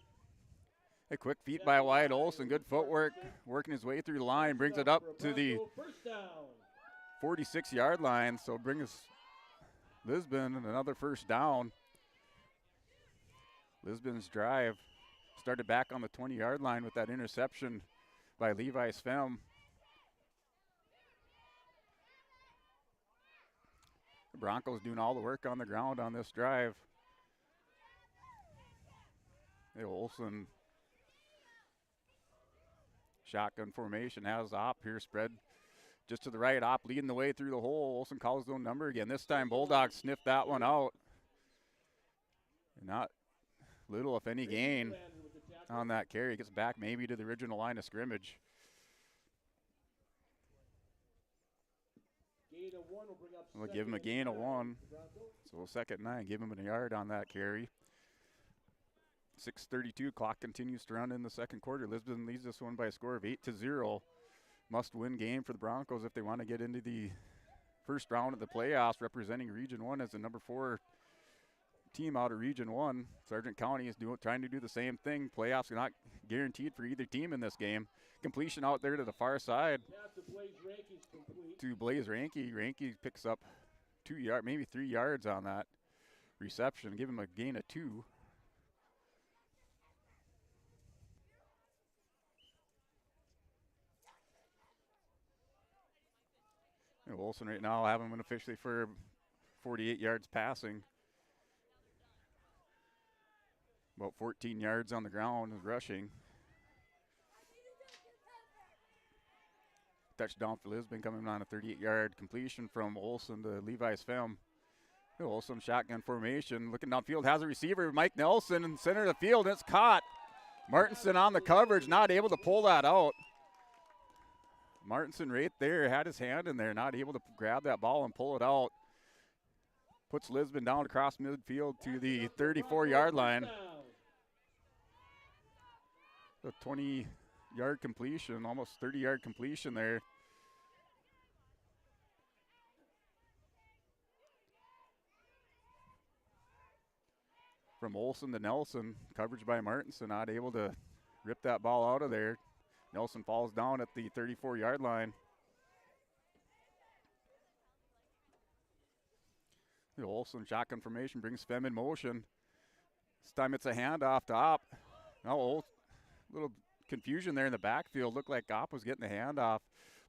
A quick feet by Wyatt Olsen, good footwork, working his way through the line, brings it up to the 46-yard line, so brings Lisbon another first down. Lisbon's drive started back on the 20-yard line with that interception by Levi Fem. The Broncos doing all the work on the ground on this drive. Hey, Olsen, shotgun formation, has Opp here spread just to the right. Opp leading the way through the hole. Olsen calls his own number again. This time Bulldogs sniffed that one out. Not little, if any, gain on that carry. Gets back maybe to the original line of scrimmage. We'll give him a gain of 1. So 2nd and 9, give him a yard on that carry. 6:32, clock continues to run in the second quarter. Lisbon leads this one by a score of 8-0. Must-win game for the Broncos if they want to get into the first round of the playoffs, representing Region 1 as the number 4 team out of Region 1. Sargent County is trying to do the same thing. Playoffs are not guaranteed for either team in this game. Completion out there to the far side to Blaze Ranke. Ranke picks up 2 yards, maybe 3 yards on that reception. Give him a gain of 2. And Wilson right now have him officially for 48 yards passing. About 14 yards on the ground is rushing. Touchdown for Lisbon coming on a 38-yard completion from Olsen to Levi's Fem. Olsen shotgun formation, looking downfield, has a receiver, Mike Nelson in the center of the field, and it's caught. Martinson on the coverage, not able to pull that out. Martinson right there had his hand in there, not able to grab that ball and pull it out. Puts Lisbon down across midfield to the 34-yard line. A 20-yard completion, almost 30-yard completion there. From Olson to Nelson, coverage by Martinson, not able to rip that ball out of there. Nelson falls down at the 34-yard line. The Olson shotgun formation brings Fem in motion. This time it's a handoff to Opp. Now a little confusion there in the backfield. Looked like Opp was getting the handoff.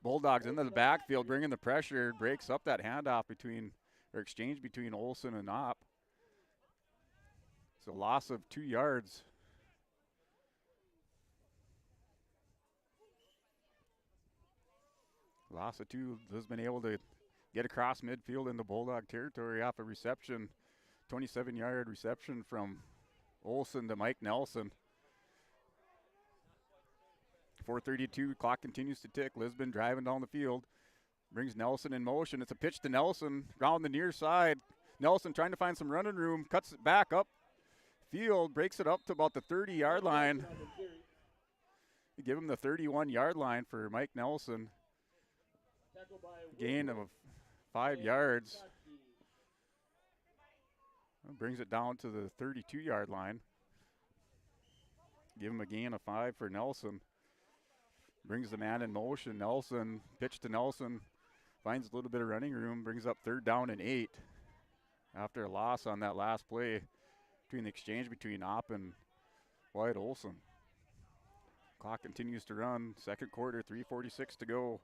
Bulldogs into the backfield, bringing the pressure, breaks up that handoff between, or exchange between Olson and Opp. It's a loss of 2 yards. Loss of 2. Lisbon able to get across midfield into Bulldog territory off a reception. 27-yard reception from Olson to Mike Nelson. 4:32, clock continues to tick. Lisbon driving down the field. Brings Nelson in motion. It's a pitch to Nelson, round the near side. Nelson trying to find some running room, cuts it back up field, breaks it up to about the 30-yard line. You give him the 31-yard line for Mike Nelson. Gain of 5 yards. Brings it down to the 32-yard line. Give him a gain of 5 for Nelson. Brings the man in motion. Nelson, pitch to Nelson. Finds a little bit of running room. Brings up 3rd down and 8. After a loss on that last play between the exchange between Opp and Wyatt Olson. Clock continues to run. Second quarter, 3:46 to go.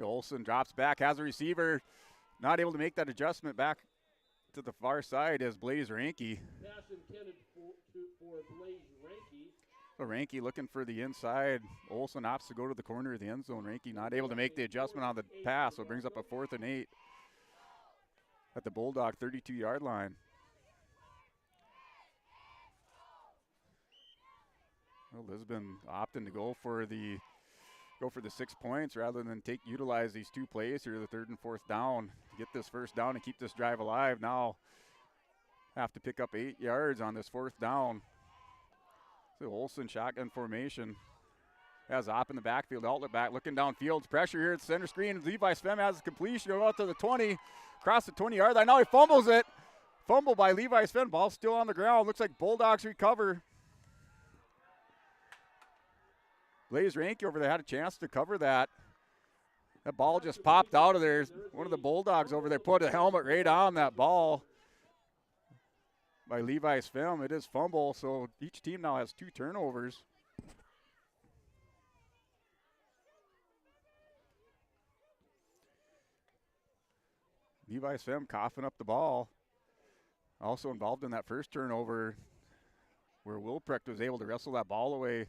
Olson drops back, has a receiver. Not able to make that adjustment back to the far side as Blaze Ranke. Pass intended for Blaze Ranke. So Ranke looking for the inside. Olson opts to go to the corner of the end zone. Ranke not able to make the adjustment on the pass, so it brings up a 4th and 8 at the Bulldog 32-yard line. Well, Lisbon opting to go for the 6 points rather than utilize these 2 plays here, the 3rd and 4th down, to get this 1st down and keep this drive alive. Now have to pick up 8 yards on this 4th down. So Olson shotgun formation. Has Opp in the backfield, outlet back, looking downfield. Pressure here at center screen. Levi Svem has a completion, go out to the 20, across the 20-yard line. Now he fumbles it. Fumble by Levi Svem. Ball still on the ground. Looks like Bulldogs recover. Blaze Ranke over there had a chance to cover that. That ball just popped out of there. One of the Bulldogs over there put a helmet right on that ball by Levi Svem. It is fumble, so each team now has 2 turnovers. Levi Svem coughing up the ball. Also involved in that first turnover where Wilprecht was able to wrestle that ball away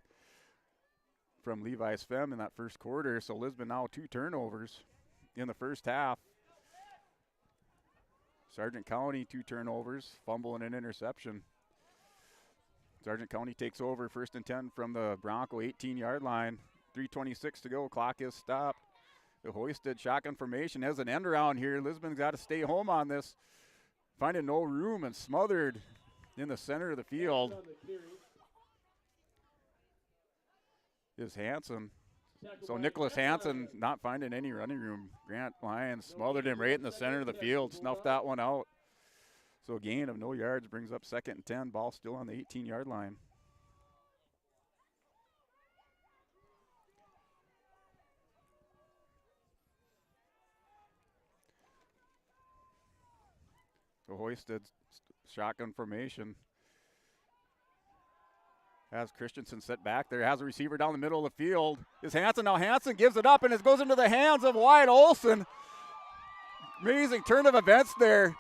from Levi Svem in that first quarter. So Lisbon now 2 turnovers in the first half. Sargent County 2 turnovers, fumble and an interception. Sargent County takes over 1st and 10 from the Bronco 18-yard line. 3:26 to go, clock is stopped. The hoisted shotgun formation has an end around here. Lisbon's got to stay home on this. Finding no room and smothered in the center of the field is Hansen. So Nicholas Hansen not finding any running room. Grant Lyons smothered him right in the center of the field, snuffed that one out. So a gain of no yards brings up 2nd and 10. Ball still on the 18-yard line. The hoisted shotgun formation. Has Christensen set back there, has a receiver down the middle of the field. Is Hansen. Now Hansen gives it up and it goes into the hands of Wyatt Olson. Amazing turn of events there.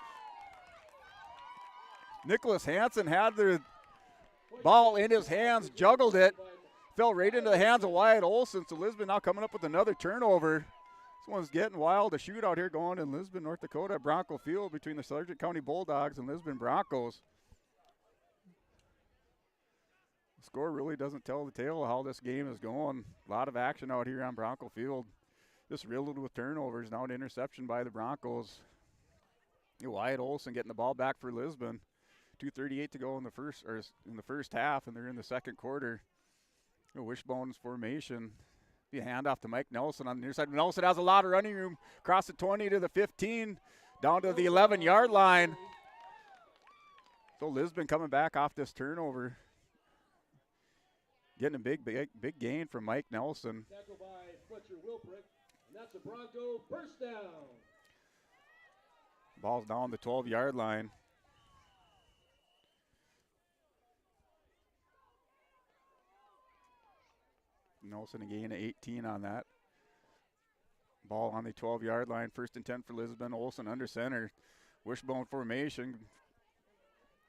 Nicholas Hansen had the ball in his hands, juggled it, fell right into the hands of Wyatt Olson. So Lisbon now coming up with another turnover. This one's getting wild. A shootout here going in Lisbon, North Dakota at Bronco Field between the Sargent County Bulldogs and Lisbon Broncos. score really doesn't tell the tale of how this game is going. A lot of action out here on Bronco Field. Just riddled with turnovers. Now an interception by the Broncos. Wyatt Olson getting the ball back for Lisbon. 2:38 to go in the first half, and they're in the second quarter. Wishbone's formation. Be a handoff to Mike Nelson on the near side. Nelson has a lot of running room. Across the 20 to the 15, down to the 11-yard line. So Lisbon coming back off this turnover. Getting a big gain from Mike Nelson. Tackle by Fletcher Wilbrick, and that's a Bronco first down. Ball's down the 12-yard line. Nelson a gain of 18 on that. Ball on the 12-yard line. First and 10 for Lisbon. Olson under center. Wishbone formation.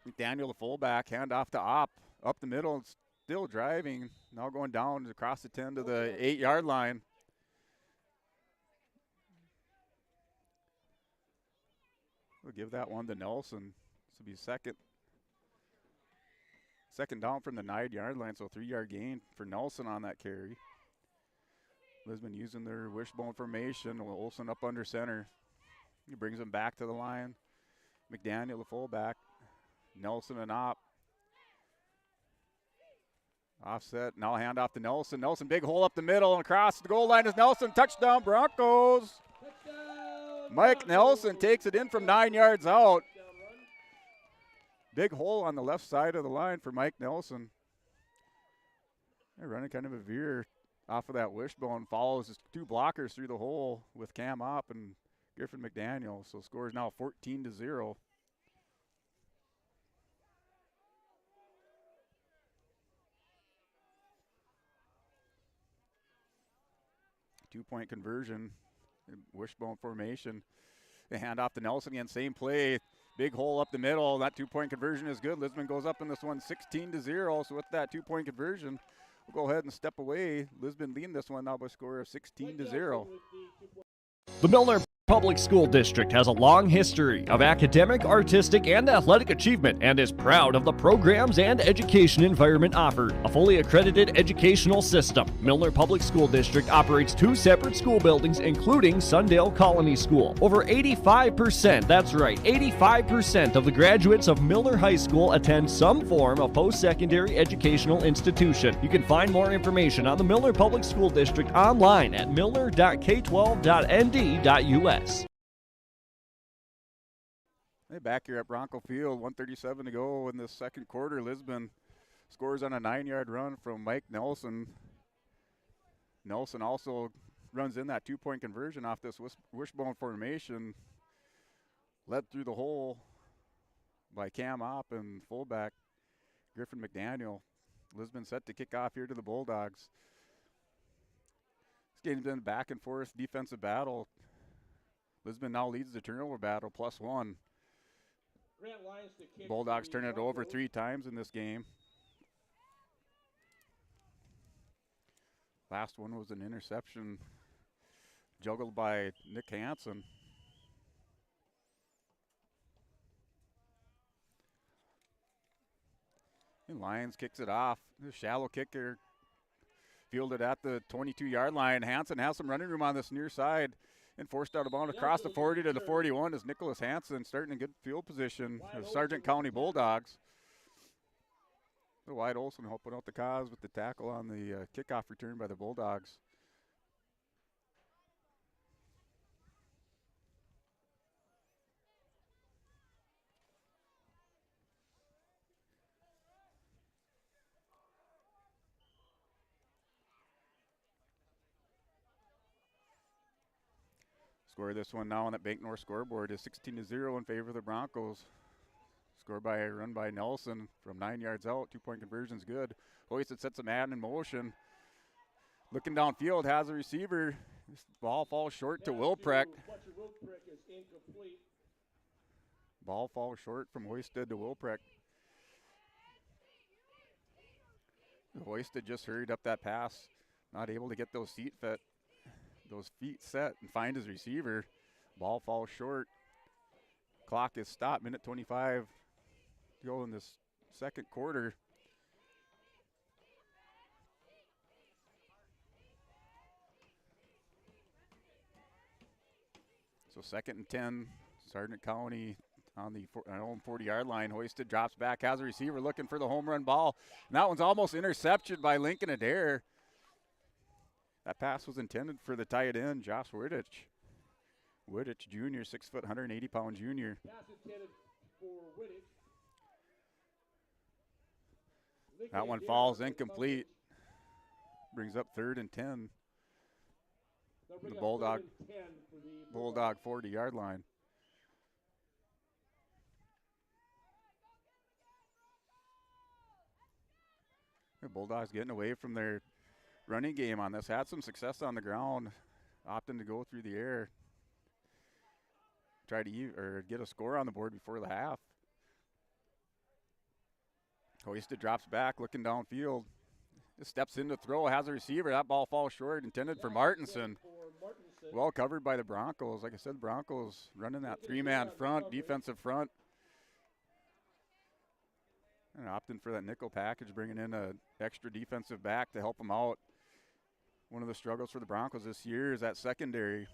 McDaniel the fullback. Hand off to Opp. Up the middle. Still driving. Now going down across the 10 to the 8-yard line. We'll give that one to Nelson. This will be second down from the 9-yard line, so 3-yard gain for Nelson on that carry. Lisbon using their wishbone formation. Olson up under center. He brings him back to the line. McDaniel the fullback. Nelson and Opp. Offset, now hand off to Nelson. Nelson, big hole up the middle, and across the goal line is Nelson. Touchdown Broncos. Touchdown, Mike Broncos. Nelson takes it in from 9 yards out. Big hole on the left side of the line for Mike Nelson. They're running kind of a veer off of that wishbone. Follows his two blockers through the hole with Cam Opp and Griffin McDaniel. So score is now 14-0. Two-point conversion, wishbone formation. They hand off to Nelson again, same play. Big hole up the middle. That two-point conversion is good. Lisbon goes up in this one 16-0. So with that two-point conversion, we'll go ahead and step away. Lisbon leading this one now by a score of 16-0. The Milner Public School District has a long history of academic, artistic, and athletic achievement and is proud of the programs and education environment offered. A fully accredited educational system, Milner Public School District operates 2 separate school buildings, including Sundale Colony School. Over 85%, that's right, 85% of the graduates of Milner High School attend some form of post-secondary educational institution. You can find more information on the Milner Public School District online at milner.k12.nd.us. Hey, back here at Bronco Field, 1:37 to go in the second quarter. Lisbon scores on a 9-yard run from Mike Nelson. Nelson also runs in that two-point conversion off this wishbone formation. Led through the hole by Cam Opp and fullback Griffin McDaniel. Lisbon set to kick off here to the Bulldogs. This game's been back and forth defensive battle. Lisbon now leads the turnover battle, +1. Grant Lyons to kick Bulldogs the turn it over Broncos. 3 times in this game. Last one was an interception juggled by Nick Hansen. And Lyons kicks it off. The shallow kicker fielded at the 22-yard line. Hansen has some running room on this near side and forced out of bounds across the 40 to the 41 is Nicholas Hansen starting in good field position of Sargent County Bulldogs. The Wyatt Olson helping out the cause with the tackle on the kickoff return by the Bulldogs. Score this one now on that Bank North scoreboard is 16-0 in favor of the Broncos. Scored by a run by Nelson from 9 yards out. Two-point conversion's good. Hoisted sets a man in motion. Looking downfield, has a receiver. This ball falls short to Wilprecht. Fletcher Wilbrick is incomplete. Ball falls short from Hoisted to Wilprecht. Hoisted just hurried up that pass. Not able to get those feet set and find his receiver. Ball falls short. Clock is stopped. Minute 25 to go in this second quarter. So 2nd and 10, Sargent County on the own 40-yard line. Hoisted, drops back, has a receiver looking for the home run ball. And that one's almost intercepted by Lincoln Adair. That pass was intended for the tight end, Josh Wittich. Wittich Jr., 6 foot, 180-pound junior. Pass intended for Wittich. That one falls incomplete. Brings up 3rd and 10. The Bulldog 40-yard line. The Bulldogs getting away from their running game on this. Had some success on the ground, opting to go through the air. Try to get a score on the board before the half. Hoisted, drops back, looking downfield. Just steps in to throw, has a receiver. That ball falls short, intended for Martinson. Well covered by the Broncos. Like I said, Broncos running that 3-man front, defensive front. And opting for that nickel package, bringing in an extra defensive back to help them out. One of the struggles for the Broncos this year is that secondary.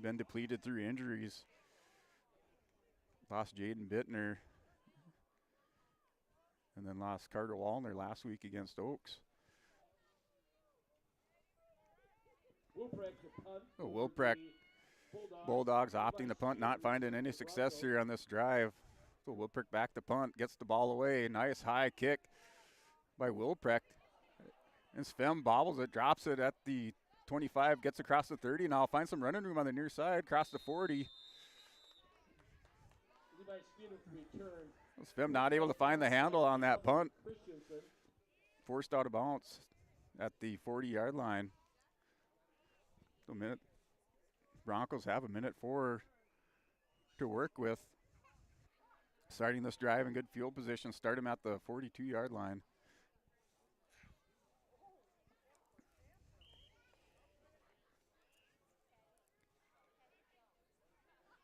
Been depleted through injuries. Lost Jaden Bittner. And then lost Carter Wallner last week against Oaks. Wilprecht Bulldogs opting to punt, not finding any success here on this drive. So Wilprecht back to punt, gets the ball away. Nice high kick by Wilprecht. And Svem bobbles it, drops it at the 25, gets across the 30 now, finds some running room on the near side, across the 40. Svem not able to find the handle on that punt. Forced out of bounds at the 40-yard line. So Broncos have a minute 4 to work with. Starting this drive in good field position, start him at the 42-yard line.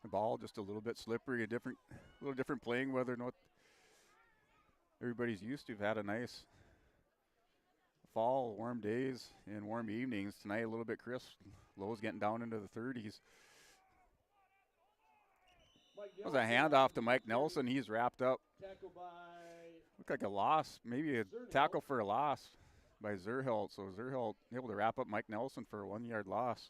The ball just a little bit slippery, a little different playing weather than what everybody's used to. We've had a nice fall, warm days and warm evenings. Tonight a little bit crisp. Lows getting down into the 30s. That was a handoff to Mike Nelson. He's wrapped up. Looked like a loss, maybe a tackle for a loss by Zerhelt. So Zerhelt able to wrap up Mike Nelson for a 1-yard loss.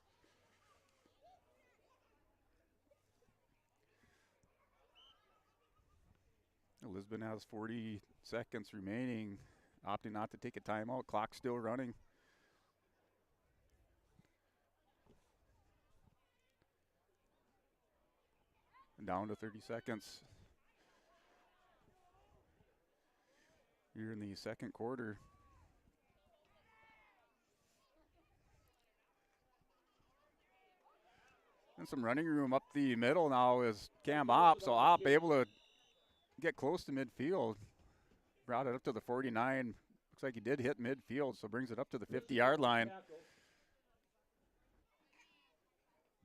Lisbon has 40 seconds remaining, opting not to take a timeout. Clock still running. Down to 30 seconds. Here in the second quarter. And some running room up the middle now is Cam Opp. So Opp able to get close to midfield. Brought it up to the 49. Looks like he did hit midfield, so brings it up to the 50-yard line.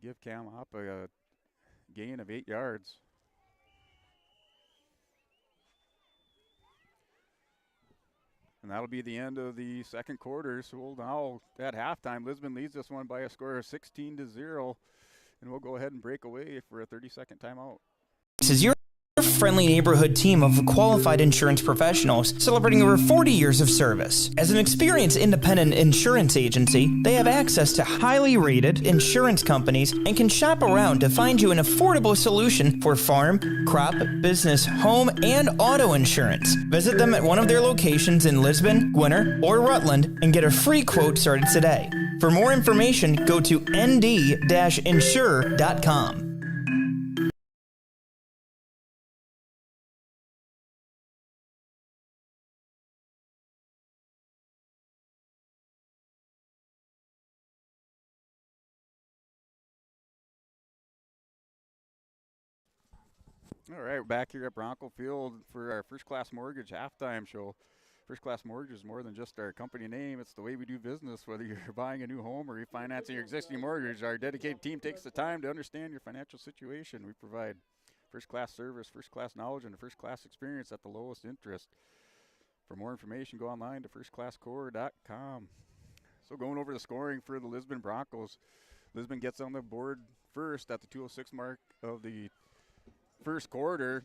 Give Cam Opp a gain of 8 yards. And that'll be the end of the second quarter. So we'll now at halftime, Lisbon leads this one by a score of 16-0. And we'll go ahead and break away for a 30-second timeout. This is your friendly neighborhood team of qualified insurance professionals celebrating over 40 years of service. As an experienced independent insurance agency, they have access to highly rated insurance companies and can shop around to find you an affordable solution for farm, crop, business, home, and auto insurance. Visit them at one of their locations in Lisbon, Gwinner, or Rutland and get a free quote started today. For more information, go to nd-insure.com. All right, we're back here at Bronco Field for our First Class Mortgage halftime show. First Class Mortgage is more than just our company name. It's the way we do business, whether you're buying a new home or refinancing your existing mortgage. Our dedicated team takes the time to understand your financial situation. We provide first-class service, first-class knowledge, and a first-class experience at the lowest interest. For more information, go online to firstclasscore.com. So going over the scoring for the Lisbon Broncos. Lisbon gets on the board first at the 2:06 mark of the first quarter.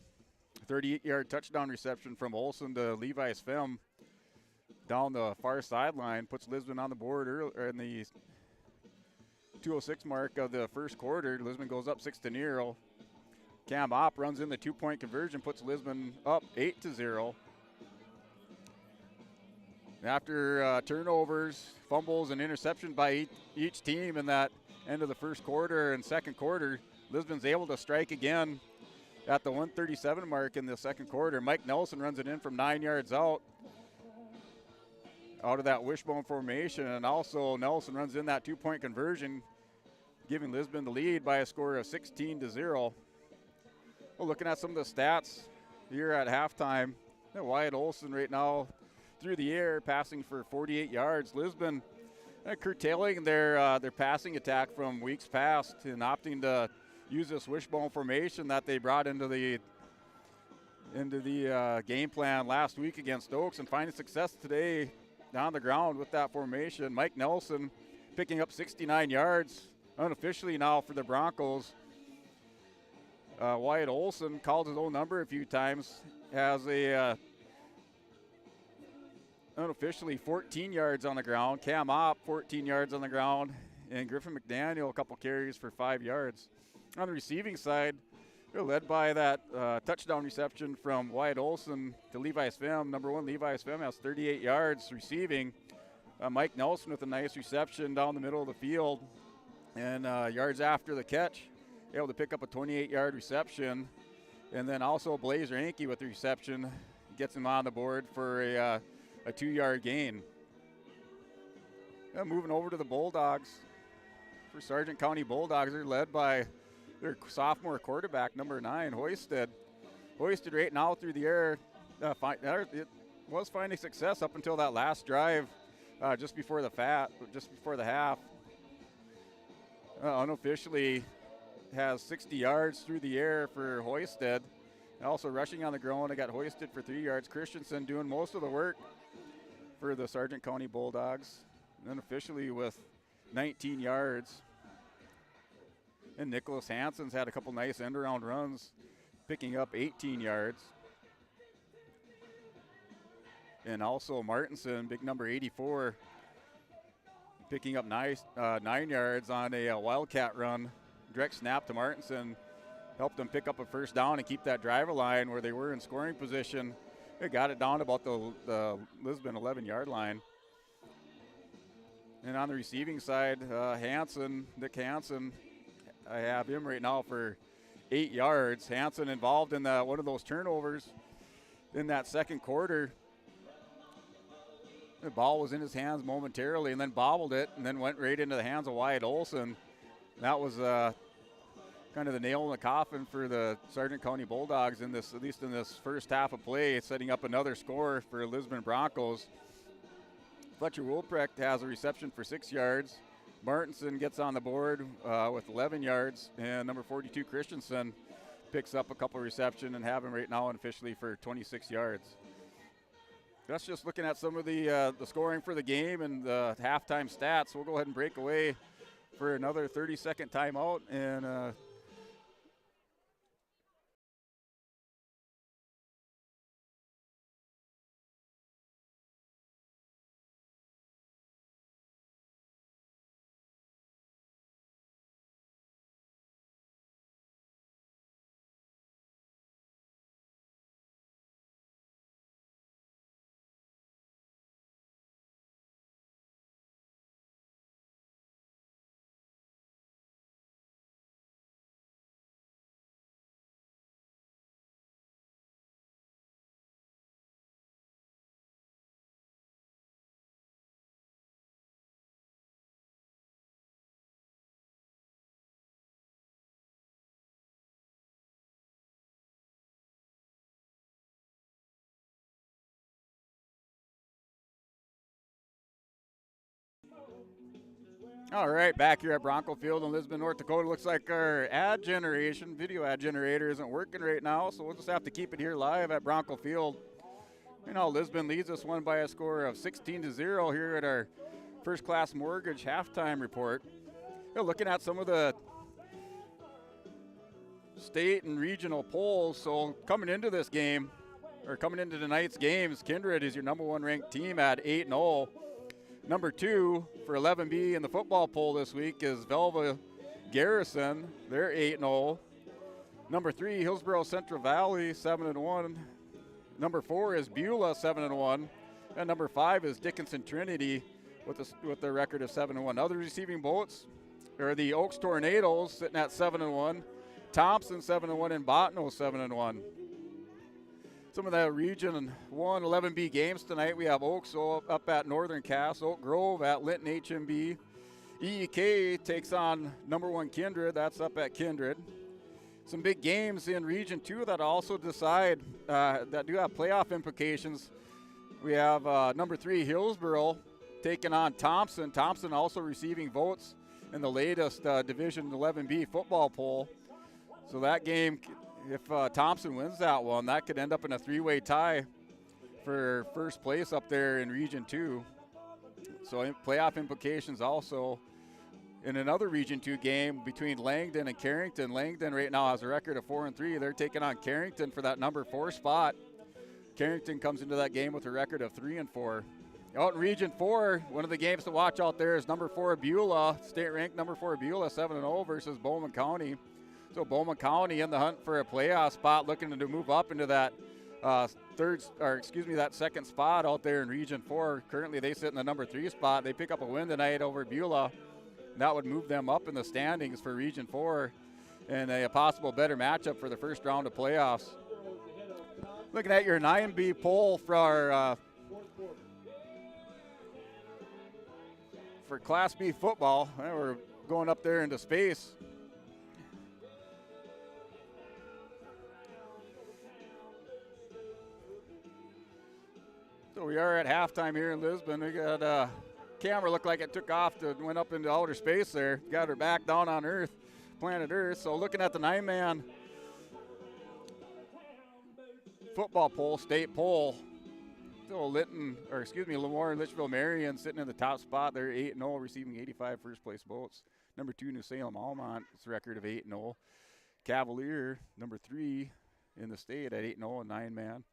38-yard touchdown reception from Olsen to Levi's Fem down the far sideline, puts Lisbon on the board early in the 2:06 mark of the first quarter. Lisbon goes up 6-0. Cam Opp runs in the 2-point conversion, puts Lisbon up 8-0. After turnovers, fumbles, and interception by each team in that end of the first quarter and second quarter, Lisbon's able to strike again at the 1:37 mark in the second quarter. Mike Nelson runs it in from 9 yards out of that wishbone formation, and also Nelson runs in that 2-point conversion, giving Lisbon the lead by a score of 16-0. Well, looking at some of the stats here at halftime, Wyatt Olsen right now through the air passing for 48 yards. Lisbon curtailing their passing attack from weeks past and opting to use this wishbone formation that they brought into the game plan last week against Oaks, and finding success today down the ground with that formation. Mike Nelson picking up 69 yards unofficially now for the Broncos. Wyatt Olsen called his own number a few times, has a unofficially 14 yards on the ground. Cam Opp 14 yards on the ground, and Griffin McDaniel a couple carries for 5 yards. On the receiving side, they're led by that touchdown reception from Wyatt Olsen to Levi's Fem. Number 1, Levi's Fem has 38 yards receiving. Mike Nelson with a nice reception down the middle of the field, and yards after the catch, able to pick up a 28-yard reception. And then also Blaze Ranke with the reception gets him on the board for a 2-yard gain. Moving over to the Bulldogs. For Sargent County Bulldogs, they're led by their sophomore quarterback, number 9, Hoisted. Hoisted right now through the air. It was finding success up until that last drive, just before the half. Unofficially has 60 yards through the air for Hoisted. And also rushing on the ground, I got Hoisted for 3 yards. Christensen doing most of the work for the Sargent County Bulldogs. And then officially with 19 yards. And Nicholas Hansen's had a couple nice end-around runs, picking up 18 yards. And also Martinson, big number 84, picking up 9 yards on a Wildcat run. Direct snap to Martinson helped them pick up a first down and keep that driver line where they were in scoring position. They got it down about the Lisbon 11-yard line. And on the receiving side, Nick Hansen, I have him right now for 8 yards. Hansen involved in one of those turnovers in that second quarter. The ball was in his hands momentarily and then bobbled it and then went right into the hands of Wyatt Olsen. That was kind of the nail in the coffin for the Sargent County Bulldogs at least in this first half of play, setting up another score for Lisbon Broncos. Fletcher Woolprecht has a reception for 6 yards. Martinson gets on the board with 11 yards, and number 42 Christensen picks up a couple reception and have him right now unofficially for 26 yards. That's just looking at some of the scoring for the game and the halftime stats. We'll go ahead and break away for another 30-second timeout, and all right, back here at Bronco Field in Lisbon, North Dakota. Looks like our video ad generator isn't working right now, so we'll just have to keep it here live at Bronco Field. You know, Lisbon leads us one by a score of 16-0 here at our First Class Mortgage halftime report. Looking at some of the state and regional polls. So coming into this game, or coming into tonight's games, Kindred is your number 1 ranked team at 8-0. Number 2 for 11B in the football poll this week is Velva Garrison. They're 8-0. Number 3, Hillsborough Central Valley, 7-1. Number 4 is Beulah, 7-1. And number 5 is Dickinson Trinity with a record of 7-1. Other receiving votes are the Oaks Tornadoes sitting at 7-1. Thompson 7-1 and Botno 7-1. Some of the Region 1 11B games tonight. We have Oaks up at Northern Cass, Oak Grove at Linton HMB. EEK takes on number 1 Kindred. That's up at Kindred. Some big games in Region 2 that also decide that do have playoff implications. We have number 3 Hillsborough taking on Thompson. Thompson also receiving votes in the latest Division 11B football poll. So that game, if Thompson wins that one, that could end up in a 3-way tie for first place up there in Region 2. So playoff implications also. In another Region 2 game between Langdon and Carrington, Langdon right now has a record of 4-3. They're taking on Carrington for that number 4 spot. Carrington comes into that game with a record of 3-4. Out in Region 4, one of the games to watch out there is number 4 Beulah, state-ranked number 4 Beulah, 7-0 versus Bowman County. So Bowman County in the hunt for a playoff spot, looking to move up into that that second spot out there in Region 4. Currently, they sit in the number 3 spot. They pick up a win tonight over Beulah. That would move them up in the standings for Region 4 and a possible better matchup for the first round of playoffs. Looking at your 9B poll for Class B football. We're going up there into space. So we are at halftime here in Lisbon. We got camera looked like it took off went up into outer space there. Got her back down on Earth, planet Earth. So looking at the 9-man football poll, state poll. So Lemoore and Litchfield Marion sitting in the top spot. They're 8-0, receiving 85 first place votes. Number 2, New Salem Almont, it's a record of 8-0. Cavalier, number 3 in the state at 8-0 and 9-man.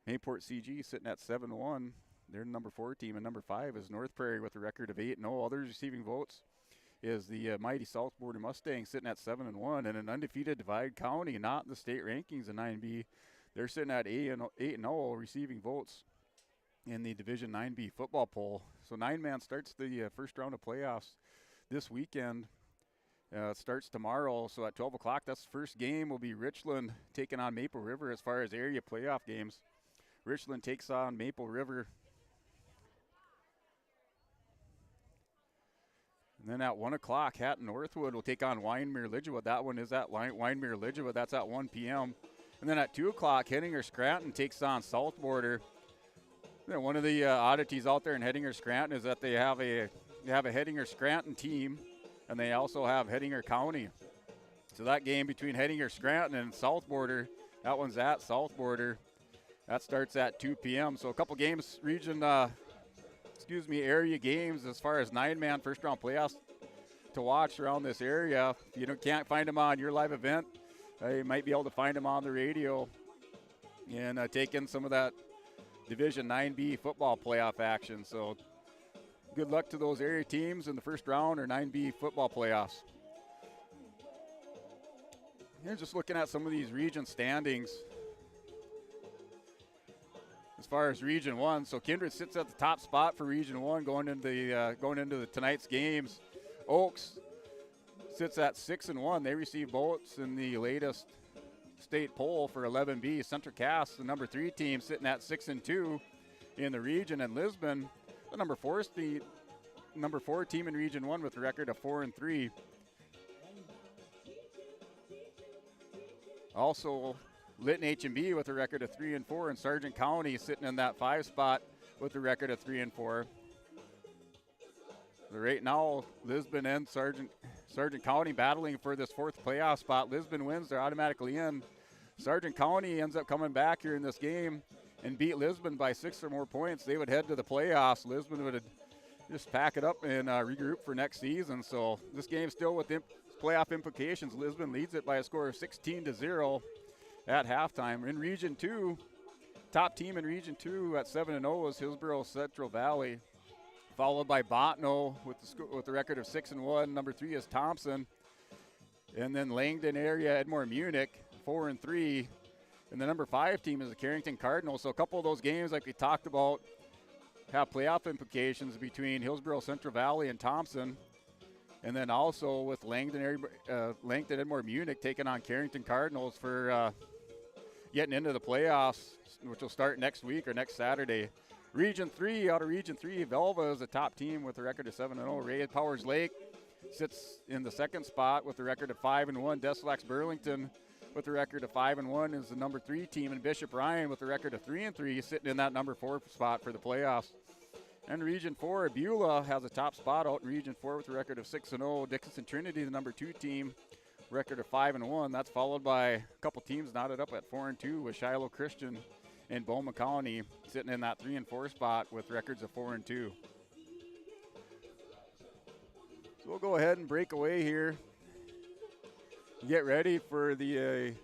Mayport CG sitting at 7-1. They're the number 4 team, and number 5 is North Prairie with a record of 8-0. Others receiving votes is the mighty South Border Mustangs sitting at 7-1, and an undefeated Divide County, not in the state rankings in 9B. They're sitting at 8-0, receiving votes in the Division 9B football poll. So 9-man starts the first round of playoffs this weekend. It starts tomorrow, so at 12 o'clock, that's the first game. Will be Richland taking on Maple River as far as area playoff games. Richland takes on Maple River. And then at 1 o'clock, Hatton Northwood will take on Wyndmere Lidgewood. That one is at Wyndmere Lidgewood. That's at 1 p.m. And then at 2 o'clock, Hettinger Scranton takes on South Border. One of the oddities out there in Hettinger Scranton is that they have a Hettinger Scranton team, and they also have Hettinger County. So that game between Hettinger Scranton and South Border, that one's at South Border. That starts at 2 p.m. So a couple games, area games as far as 9-man first-round playoffs to watch around this area. If you can't find them on your live event, you might be able to find them on the radio and take in some of that Division 9B football playoff action. So good luck to those area teams in the first round or 9B football playoffs. Here's just looking at some of these region standings. As far as Region 1, so Kindred sits at the top spot for Region 1 going into tonight's games. Oaks sits at 6-1. They receive votes in the latest state poll for 11B. Central Cass, the number 3 team, sitting at 6-2 in the region. And Lisbon, the number 4 team in Region 1 with a record of 4-3. Also, Lytton H&B with a record of 3-4, and Sargent County sitting in that 5 spot with a record of 3-4. So right now, Lisbon and Sargent County battling for this 4th playoff spot. Lisbon wins, they're automatically in. Sargent County ends up coming back here in this game and beat Lisbon by 6 or more points. They would head to the playoffs. Lisbon would just pack it up and regroup for next season. So this game still with playoff implications. Lisbon leads it by a score of 16-0 at halftime. In Region 2, top team in Region 2 at 7-0 is Hillsborough Central Valley, followed by Botno with the record of 6-1. Number 3 is Thompson. And then Langdon area, Edmore Munich, 4-3. And the number 5 team is the Carrington Cardinals. So a couple of those games, like we talked about, have playoff implications between Hillsborough Central Valley and Thompson. And then also with Langdon Edmore Munich taking on Carrington Cardinals for getting into the playoffs, which will start next week or next Saturday. Region 3, out of Region 3, Velva is the top team with a record of 7-0. Ray Powers Lake sits in the second spot with a record of 5-1. Deslax Burlington with a record of 5-1 is the number 3 team, and Bishop Ryan with a record of 3-3 sitting in that number 4 spot for the playoffs. And Region 4, Beulah has a top spot out in Region 4 with a record of 6-0. Dickinson Trinity, the number 2 team, record of 5-1. That's followed by a couple teams knotted up at 4-2 with Shiloh Christian and Bowman County sitting in that 3 and 4 spot with records of 4-2. So we'll go ahead and break away here. Get ready for the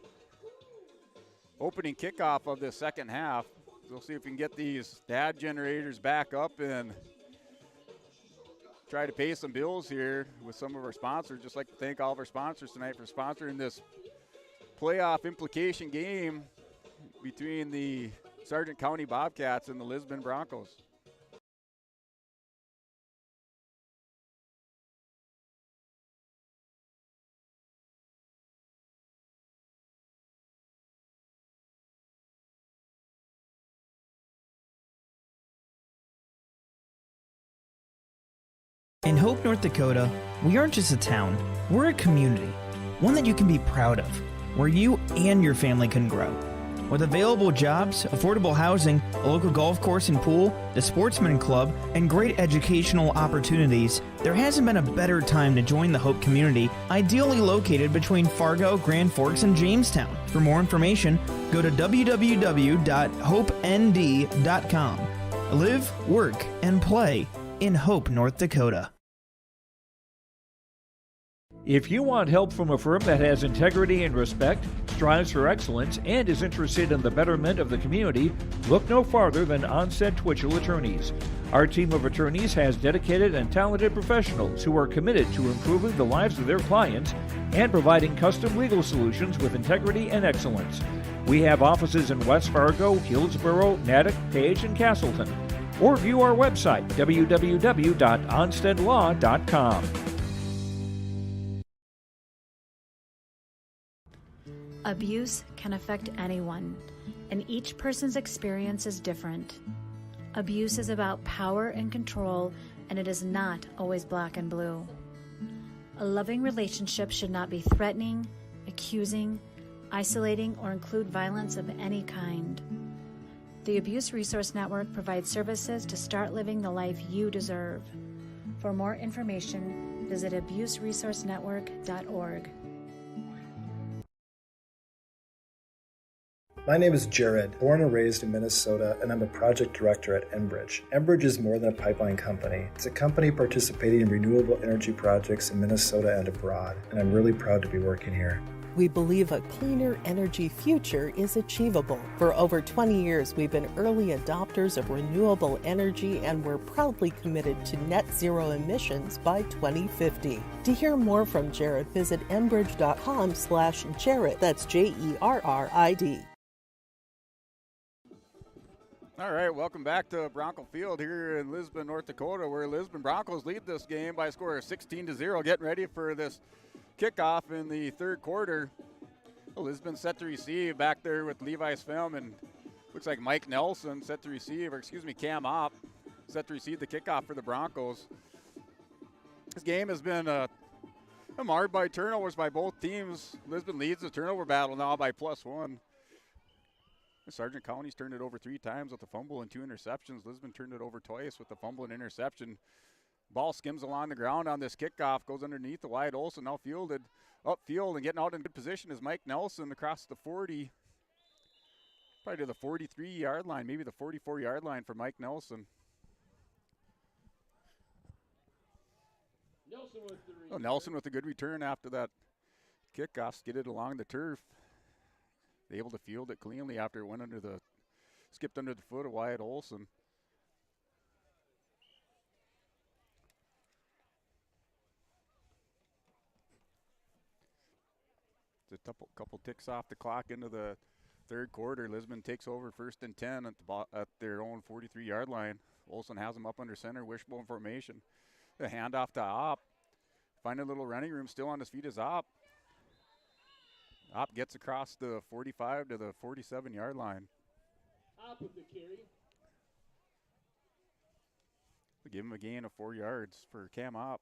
opening kickoff of the second half. We'll see if we can get these dad generators back up and try to pay some bills here with some of our sponsors. Just like to thank all of our sponsors tonight for sponsoring this playoff implication game between the Sargent County Bobcats and the Lisbon Broncos. In Hope, North Dakota, we aren't just a town, we're a community, one that you can be proud of, where you and your family can grow. With available jobs, affordable housing, a local golf course and pool, the Sportsman Club, and great educational opportunities, there hasn't been a better time to join the Hope community, ideally located between Fargo, Grand Forks, and Jamestown. For more information, go to www.hopend.com. Live, work, and play in Hope, North Dakota. If you want help from a firm that has integrity and respect, strives for excellence, and is interested in the betterment of the community, look no farther than Onstead Twitchell Attorneys. Our team of attorneys has dedicated and talented professionals who are committed to improving the lives of their clients and providing custom legal solutions with integrity and excellence. We have offices in West Fargo, Hillsborough, Natick, Page, and Castleton. Or view our website, www.onsteadlaw.com. Abuse can affect anyone, and each person's experience is different. Abuse is about power and control, and it is not always black and blue. A loving relationship should not be threatening, accusing, isolating, or include violence of any kind. The Abuse Resource Network provides services to start living the life you deserve. For more information, visit abuseresourcenetwork.org. My name is Jared, born and raised in Minnesota, and I'm a project director at Enbridge. Enbridge is more than a pipeline company. It's a company participating in renewable energy projects in Minnesota and abroad, and I'm really proud to be working here. We believe a cleaner energy future is achievable. For over 20 years, we've been early adopters of renewable energy, and we're proudly committed to net zero emissions by 2050. To hear more from Jared, visit enbridge.com/Jared. That's JERRID. All right, welcome back to Bronco Field here in Lisbon, North Dakota, where Lisbon Broncos lead this game by a score of 16-0, getting ready for this kickoff in the third quarter. Lisbon set to receive back there with Levi Svelm, and looks like Mike Nelson set to receive, or excuse me, Cam Opp set to receive the kickoff for the Broncos. This game has been marred by turnovers by both teams. Lisbon leads the turnover battle now by +1. Sargent County's turned it over 3 times with a fumble and 2 interceptions. Lisbon turned it over twice with a fumble and interception. Ball skims along the ground on this kickoff, goes underneath the Wyatt Olson, now fielded upfield, and getting out in good position is Mike Nelson across the 40, probably to the 43-yard line, maybe the 44-yard line for Mike Nelson. Nelson with the Oh, Nelson with a good return after that kickoff, skidded along the turf. Able to field it cleanly after it went skipped under the foot of Wyatt Olson. It's a couple ticks off the clock into the third quarter. Lisbon takes over 1st and 10 at their own 43-yard line. Olson has them up under center, wishbone formation. The handoff to Opp. Find a little running room, still on his feet is Opp. Opp gets across the 45 to the 47-yard line. Opp with the carry. They give him a gain of 4 yards for Cam Opp.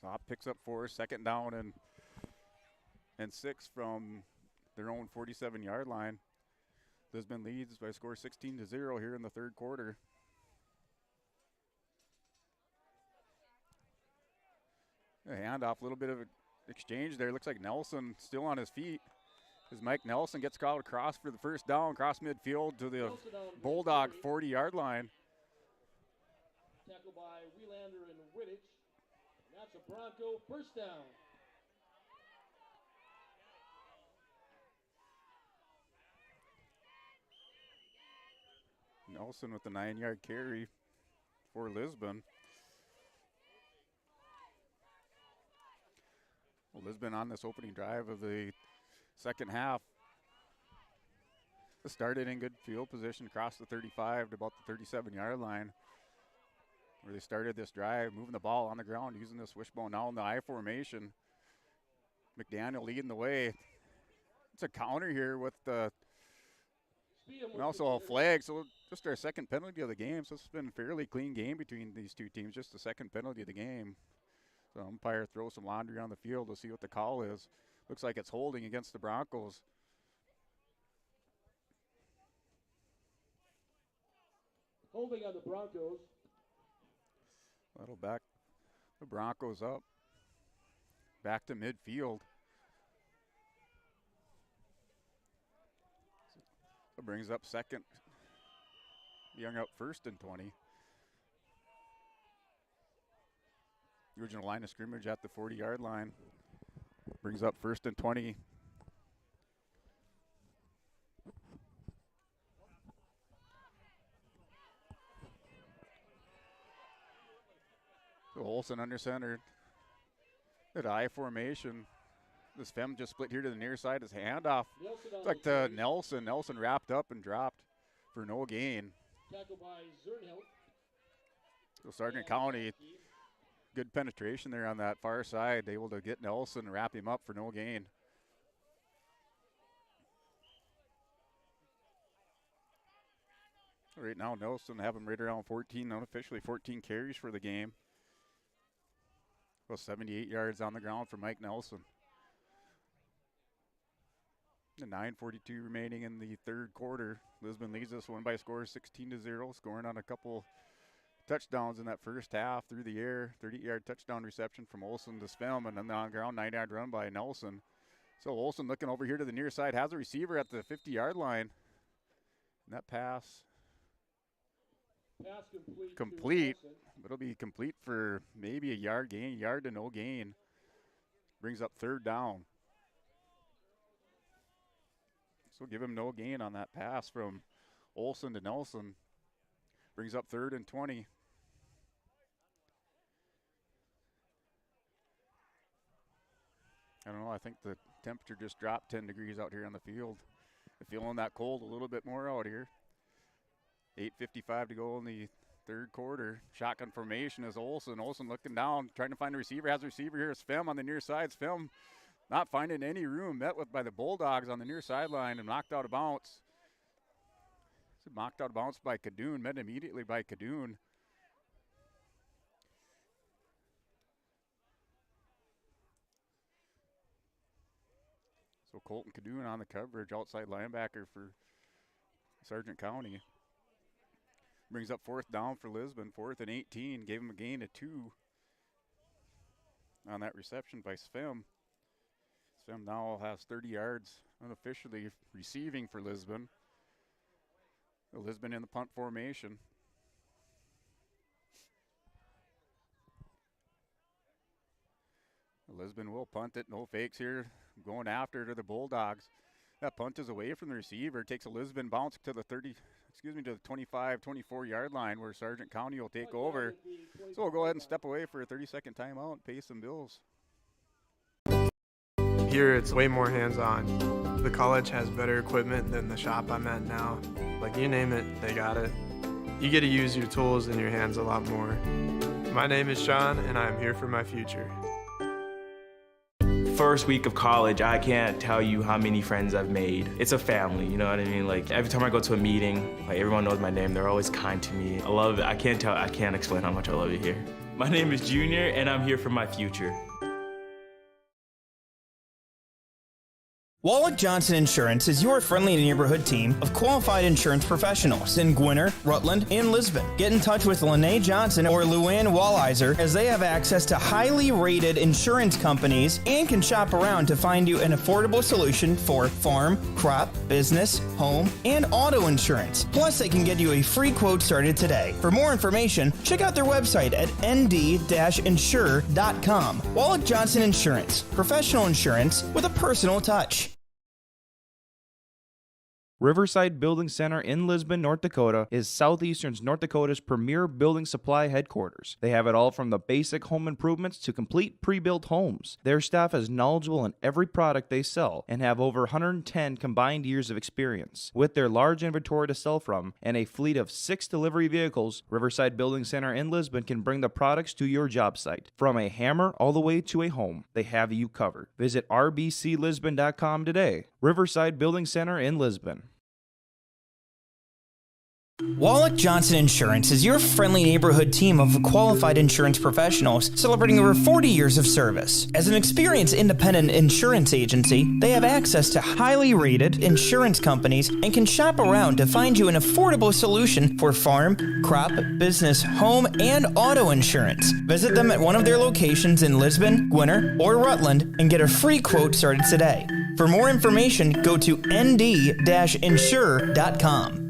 So Opp picks up 4, 2nd down and 6 from their own 47-yard line. Lisbon leads by a score 16-0 here in the third quarter. A handoff, a little bit of an exchange there. Looks like Nelson still on his feet. As Mike Nelson gets called across for the first down, cross midfield to the Bulldog 40-yard line. Tackled by Wielander and Wittich. And that's a Bronco first down. Nelson with the 9-yard carry for Lisbon. Well, Lisbon on this opening drive of the second half started in good field position across the 35 to about the 37-yard line, where they started this drive, moving the ball on the ground, using this wishbone now in the I formation. McDaniel leading the way. It's a counter here with the and also a flag, so just our second penalty of the game. So it's been a fairly clean game between these two teams, just the second penalty of the game. So umpire throws some laundry on the field to see what the call is. Looks like it's holding against the Broncos. Holding on the Broncos. That'll back the Broncos up. Back to midfield. So brings up second. Young up 1st and 20. The original line of scrimmage at the 40-yard line. Brings up 1st and 20. So Olson under center. At I formation. This Fem just split here to the near side. His handoff. It's like to Nelson. Nelson wrapped up and dropped for no gain. Tackled by Zernhilt. So Sargent County, good penetration there on that far side. Able to get Nelson and wrap him up for no gain. Right now, Nelson have him right around 14, unofficially 14 carries for the game. Well, 78 yards on the ground for Mike Nelson. The 9:42 remaining in the third quarter. Lisbon leads this one by a score of 16-0, scoring on a couple touchdowns in that first half through the air. 38-yard touchdown reception from Olson to Spelm, and then the on-ground 9-yard run by Nelson. So Olson looking over here to the near side, has a receiver at the 50-yard line. And that pass complete, but it'll be complete for maybe a yard gain, yard to no gain. Brings up 3rd down. So give him no gain on that pass from Olson to Nelson. Brings up 3rd and 20. I don't know, I think the temperature just dropped 10 degrees out here on the field. I'm feeling that cold a little bit more out here. 8:55 to go in the third quarter. Shotgun formation is Olson. Olson looking down, trying to find a receiver. Has a receiver here. It's Fem on the near side. Fem not finding any room. Met with by the Bulldogs on the near sideline and knocked out of bounds. So knocked out of bounds by Cadoon. Met immediately by Cadoon. So Colton Cadoon on the coverage, outside linebacker for Sargent County. Brings up 4th down for Lisbon, 4th and 18. Gave him a gain of 2 on that reception by Svem. Svem now has 30 yards unofficially receiving for Lisbon. Lisbon in the punt formation. Lisbon will punt it, no fakes here. Going after to the Bulldogs. That punt is away from the receiver. Takes a Lisbon bounce to the 25, 24-yard line where Sargent County will take over. So we'll go ahead and step away for a 30-second timeout and pay some bills. Here it's way more hands-on. The college has better equipment than the shop I'm at now. Like you name it, they got it. You get to use your tools and your hands a lot more. My name is Sean and I'm here for my future. First week of college, I can't tell you how many friends I've made. It's a family, you know what I mean? Like every time I go to a meeting, like everyone knows my name. They're always kind to me. I love it. I can't explain how much I love it here. My name is Junior and I'm here for my future. Wallach Johnson Insurance is your friendly neighborhood team of qualified insurance professionals in Gwinner, Rutland, and Lisbon. Get in touch with Lene Johnson or Luann Walliser as they have access to highly rated insurance companies and can shop around to find you an affordable solution for farm, crop, business, home, and auto insurance. Plus, they can get you a free quote started today. For more information, check out their website at nd-insure.com. Wallach Johnson Insurance, professional insurance with a personal touch. Riverside Building Center in Lisbon, North Dakota is Southeastern North Dakota's premier building supply headquarters. They have it all from the basic home improvements to complete pre-built homes. Their staff is knowledgeable in every product they sell and have over 110 combined years of experience. With their large inventory to sell from and a fleet of 6 delivery vehicles, Riverside Building Center in Lisbon can bring the products to your job site. From a hammer all the way to a home, they have you covered. Visit rbclisbon.com today. Riverside Building Center in Lisbon. Wallach Johnson Insurance is your friendly neighborhood team of qualified insurance professionals celebrating over 40 years of service. As an experienced independent insurance agency, they have access to highly rated insurance companies and can shop around to find you an affordable solution for farm, crop, business, home, and auto insurance. Visit them at one of their locations in Lisbon, Gwinner, or Rutland and get a free quote started today. For more information, go to nd-insure.com.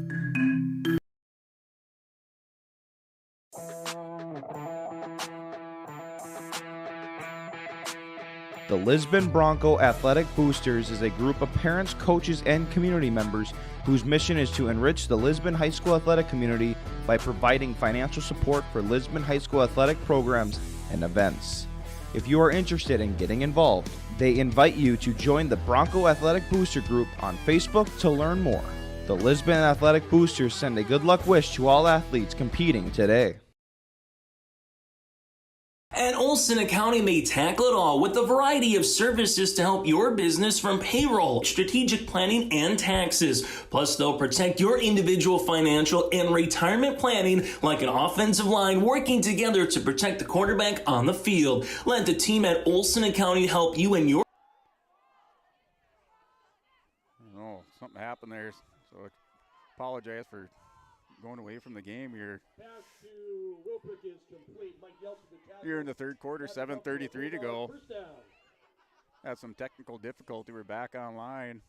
The Lisbon Bronco Athletic Boosters is a group of parents, coaches, and community members whose mission is to enrich the Lisbon High School athletic community by providing financial support for Lisbon High School athletic programs and events. If you are interested in getting involved, they invite you to join the Bronco Athletic Booster Group on Facebook to learn more. The Lisbon Athletic Boosters send a good luck wish to all athletes competing today. At Olson Accounting, they tackle it all with a variety of services to help your business, from payroll, strategic planning, and taxes. Plus, they'll protect your individual financial and retirement planning like an offensive line working together to protect the quarterback on the field. Let the team at Olson Accounting help you and your... Oh, something happened there, so I apologize for going away from the game here. Here in the third quarter, 7:33 to go. Had some technical difficulty. We're back online.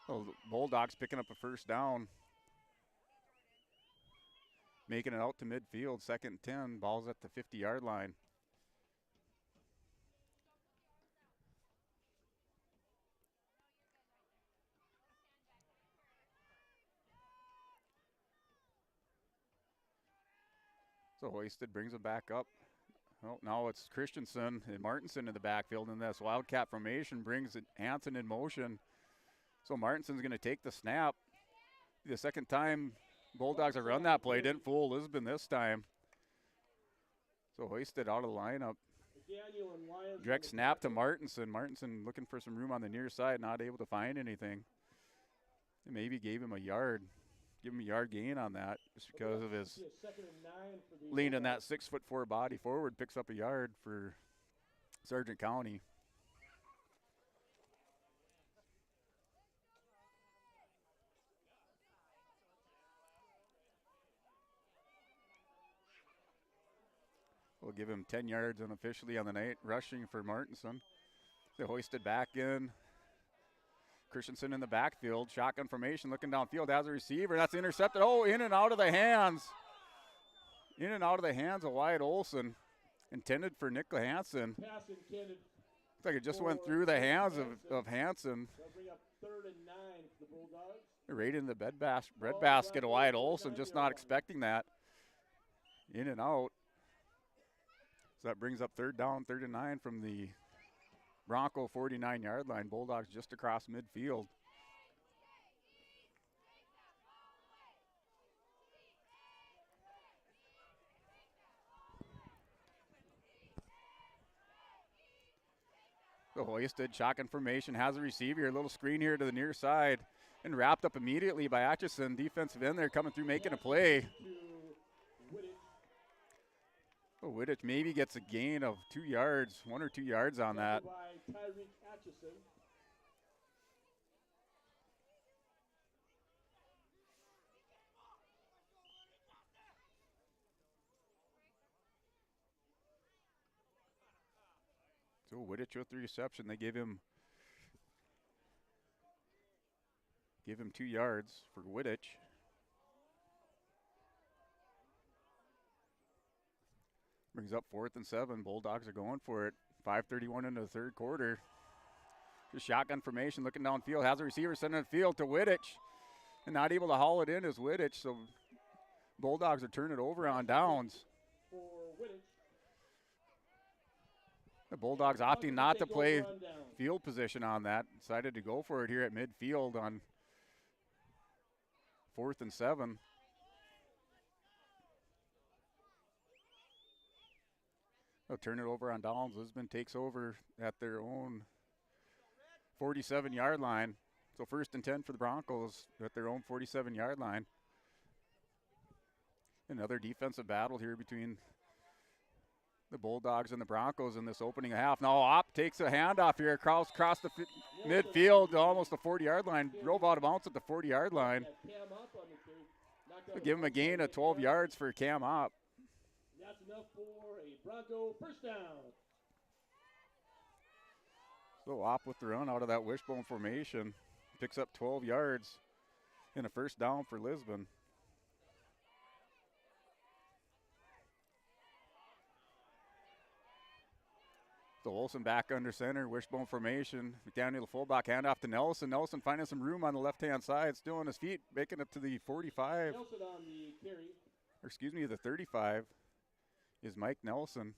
Oh, the Bulldogs picking up a first down. Making it out to midfield, 2nd and 10. Ball's at the 50-yard line. So hoisted, brings it back up. Well, now it's Christensen and Martinson in the backfield in this wildcat formation, brings it Hansen in motion. So Martinson's going to take the snap. The second time Bulldogs have run that play, didn't fool Lisbon this time. So hoisted out of the lineup. Direct snap to Martinson. Martinson looking for some room on the near side, not able to find anything. Maybe gave him a yard. Give him a yard gain on that just because of his leaning that 6'4" body forward, picks up a yard for Sargent County. We'll give him 10 yards unofficially on the night, rushing for Martinson. They hoisted back in. Christensen in the backfield. Shotgun formation, looking downfield, has a receiver. That's intercepted. Oh, in and out of the hands. In and out of the hands of Wyatt Olson. Intended for Nick Hansen. Pass intended. Looks like it just went through the hands of Hansen. They'll bring up 3rd and 9 for the Bulldogs. Right in the breadbasket of Wyatt Olson, just not expecting that. In and out. So that brings up 3rd down, 3rd and 9 from the Bronco 49-yard line. Bulldogs just across midfield. The hoisted shotgun formation has a receiver. A little screen here to the near side and wrapped up immediately by Atchison. Defensive end there coming through making a play. Oh, Wittich maybe gets a gain of 2 yards, 1 or 2 yards on that. By Tyreek Atchison. So Wittich with the reception. They gave him 2 yards for Wittich. Brings up 4th and 7. Bulldogs are going for it. 5:31 into the 3rd quarter. Just shotgun formation, looking downfield. Has a receiver sending it field to Wittich. And not able to haul it in is Wittich. So Bulldogs are turning it over on downs. For Wittich. The Bulldogs opting not to play field position on that. Decided to go for it here at midfield on 4th and 7. They'll turn it over on downs. Lisbon takes over at their own 47-yard line. So 1st and 10 for the Broncos at their own 47-yard line. Another defensive battle here between the Bulldogs and the Broncos in this opening half. Now Opp takes a handoff here across the midfield to almost the 40-yard line. Drove out of bounds at the 40-yard line. They'll give him a gain of 12 yards for Cam Opp. That's enough for a Bronco 1st down. So Opp with the run out of that wishbone formation. Picks up 12 yards in a 1st down for Lisbon. So Olsen back under center, wishbone formation. McDaniel the fullback, handoff to Nelson. Nelson finding some room on the left-hand side, still on his feet, making it to the 45. Nelson on the carry. Or excuse me, the 35 is Mike Nelson.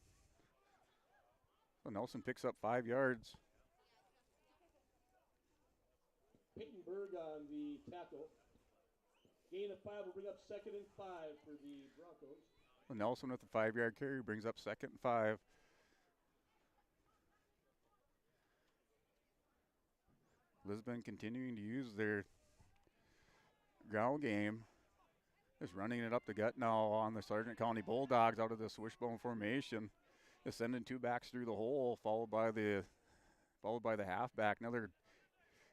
So Nelson picks up 5 yards. Pittenberg on the tackle. Gain of 5 will bring up 2nd and 5 for the Broncos. So Nelson with the 5-yard carry brings up 2nd and 5. Lisbon continuing to use their ground game. Just running it up the gut now on the Sargent County Bulldogs out of this wishbone formation. Just sending 2 backs through the hole, followed by the halfback. Another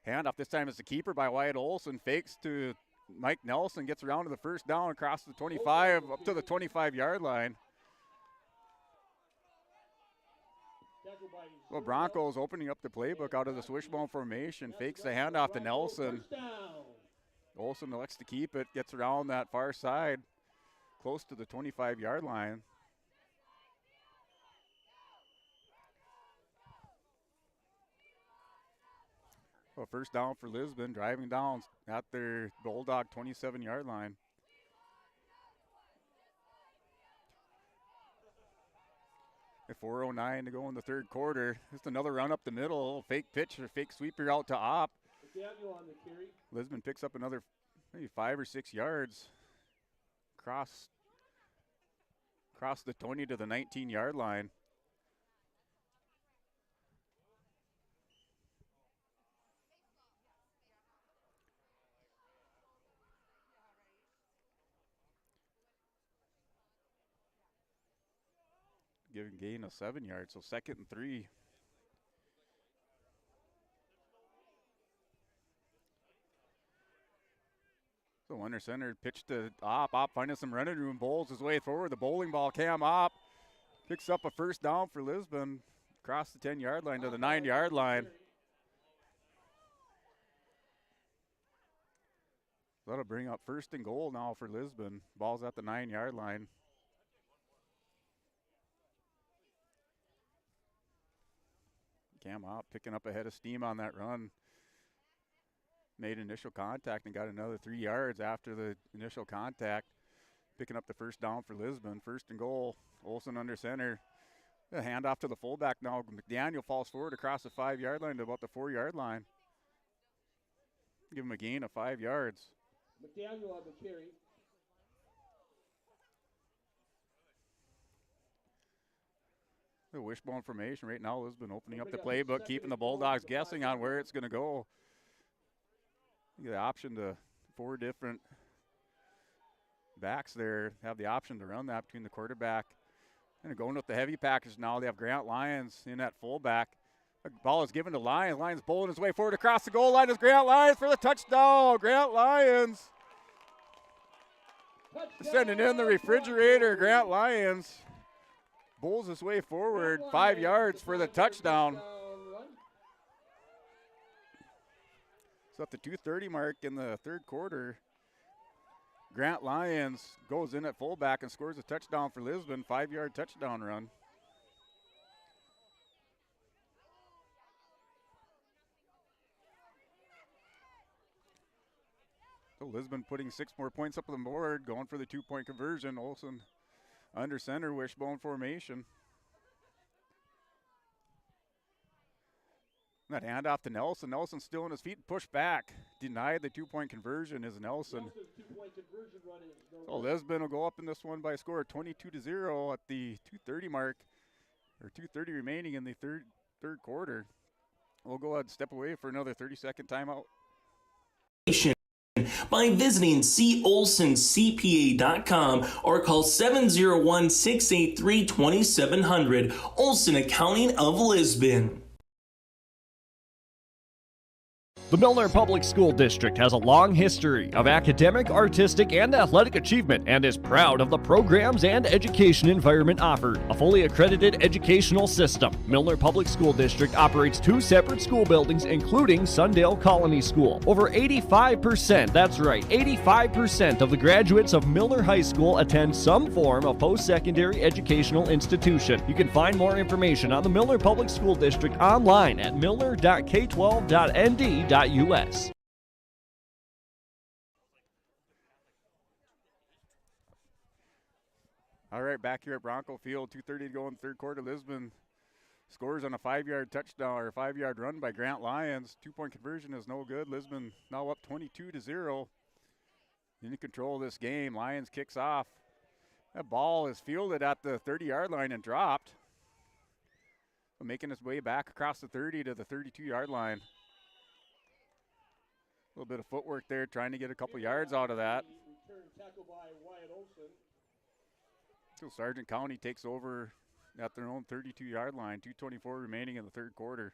handoff. This time it's the keeper by Wyatt Olson. Fakes to Mike Nelson. Gets around to the 1st down across the 25 up to the 25-yard line. Well, Broncos opening up the playbook out of this wishbone formation. Fakes the handoff to Nelson. Olson elects to keep it. Gets around that far side, close to the 25-yard line. Well, 1st down for Lisbon, driving down at their Bulldog 27-yard line. At 4:09 to go in the 3rd quarter. Just another run up the middle. Fake pitch or fake sweeper out to Opp. On the carry. Lisbon picks up another maybe 5 or 6 yards. Cross the 20 to the 19-yard line. Giving gain of 7 yards, so 2nd and 3. So under center, pitch to Opp. Opp finding some running room, bowls his way forward. The bowling ball, Cam Opp picks up a 1st down for Lisbon. Across the 10-yard line to the 9-yard line. That'll bring up 1st and goal now for Lisbon. Ball's at the 9-yard line. Cam Hopp picking up a head of steam on that run. Made initial contact and got another 3 yards after the initial contact. Picking up the 1st down for Lisbon. 1st and goal. Olsen under center. A handoff to the fullback now. McDaniel falls forward across the 5-yard line to about the 4-yard line. Give him a gain of 5 yards. McDaniel on the carry. The wishbone formation right now. Lisbon opening up the playbook, keeping the Bulldogs guessing on where it's going to go. You get the option to 4 different backs there. Have the option to run that between the quarterback. And going with the heavy package now. They have Grant Lyons in at fullback. The ball is given to Lyons. Lyons bowling his way forward across the goal line. Is Grant Lyons for the touchdown. Grant Lyons sending in the refrigerator. Grant Lyons bowls his way forward 5 yards for the touchdown. So at the 2:30 mark in the 3rd quarter, Grant Lyons goes in at fullback and scores a touchdown for Lisbon, 5-yard touchdown run. So Lisbon putting 6 more points up on the board, going for the 2-point conversion. Olsen under center, wishbone formation. That handoff to Nelson. Nelson still on his feet, pushed back. Denied the 2-point conversion is Nelson. So Lisbon will go up in this one by a score of 22-0 at the 2:30 mark, or 2:30 remaining in the third quarter. We'll go ahead and step away for another 30-second timeout. By visiting colsoncpa.com or call 701-683-2700. Olsen Accounting of Lisbon. The Milner Public School District has a long history of academic, artistic, and athletic achievement and is proud of the programs and education environment offered. A fully accredited educational system, Milner Public School District operates 2 separate school buildings, including Sundale Colony School. Over 85%, that's right, 85% of the graduates of Milner High School attend some form of post-secondary educational institution. You can find more information on the Milner Public School District online at milner.k12.nd.us. All right, back here at Bronco Field, 2:30 to go in the 3rd quarter. Lisbon scores on a 5-yard touchdown or a 5-yard run by Grant Lyons. 2-point conversion is no good. Lisbon now up 22-0. In control of this game. Lyons kicks off. That ball is fielded at the 30-yard line and dropped. Making its way back across the 30 to the 32-yard line. A little bit of footwork there, trying to get a couple yards out of that. So Sargent County takes over at their own 32-yard line. 2:24 remaining in the 3rd quarter.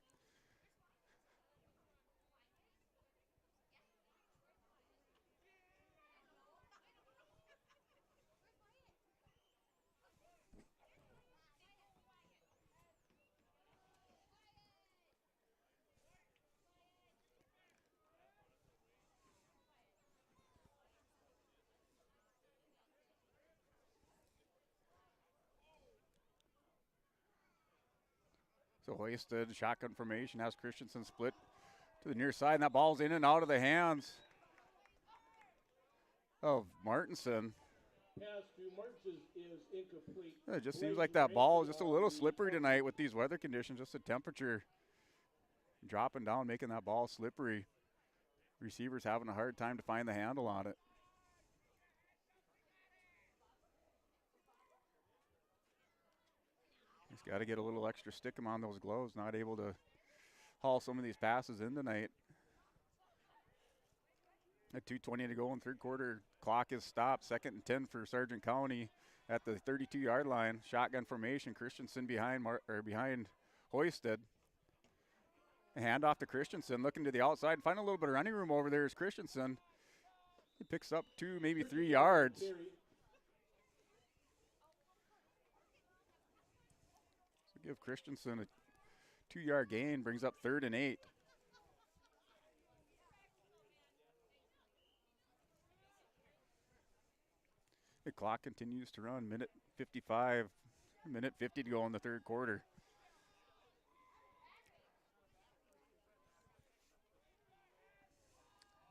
So hoisted, shotgun formation, has Christensen split to the near side, and that ball's in and out of the hands of Martinson. Pass to Martinson is incomplete. It just seems like that ball is just a little slippery tonight with these weather conditions, just the temperature dropping down, making that ball slippery. Receivers having a hard time to find the handle on it. He's got to get a little extra stick him on those gloves, not able to haul some of these passes in tonight. At 2:20 to go in 3rd quarter, clock is stopped. 2nd and 10 for Sargent County at the 32-yard line. Shotgun formation, Christensen behind Hoisted. A handoff to Christensen, looking to the outside and find a little bit of running room over there is Christensen. He picks up 2, maybe 3 yards. Give Christensen a 2-yard gain, brings up 3rd and 8. The clock continues to run. Minute 55, minute 50 to go in the third quarter.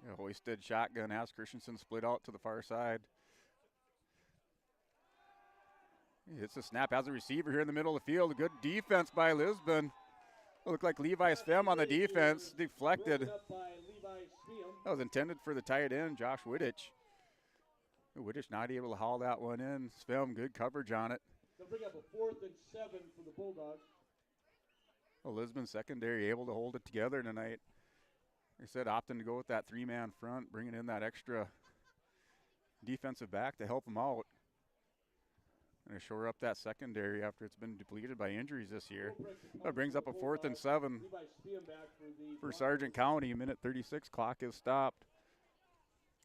Yeah, hoisted shotgun has Christensen split out to the far side. He hits the snap, has a receiver here in the middle of the field. A good defense by Lisbon. Looked like Levi Svem on the defense, deflected. That was intended for the tight end, Josh Wittich. Wittich not able to haul that one in. Svem, good coverage on it. They'll bring up a 4th and 7 for the Bulldogs. Well, Lisbon secondary able to hold it together tonight. Like I said, opting to go with that 3-man front, bringing in that extra defensive back to help them out. And to shore up that secondary after it's been depleted by injuries this year. That brings up a 4th and 7 for Sargent County. Minute 36 clock is stopped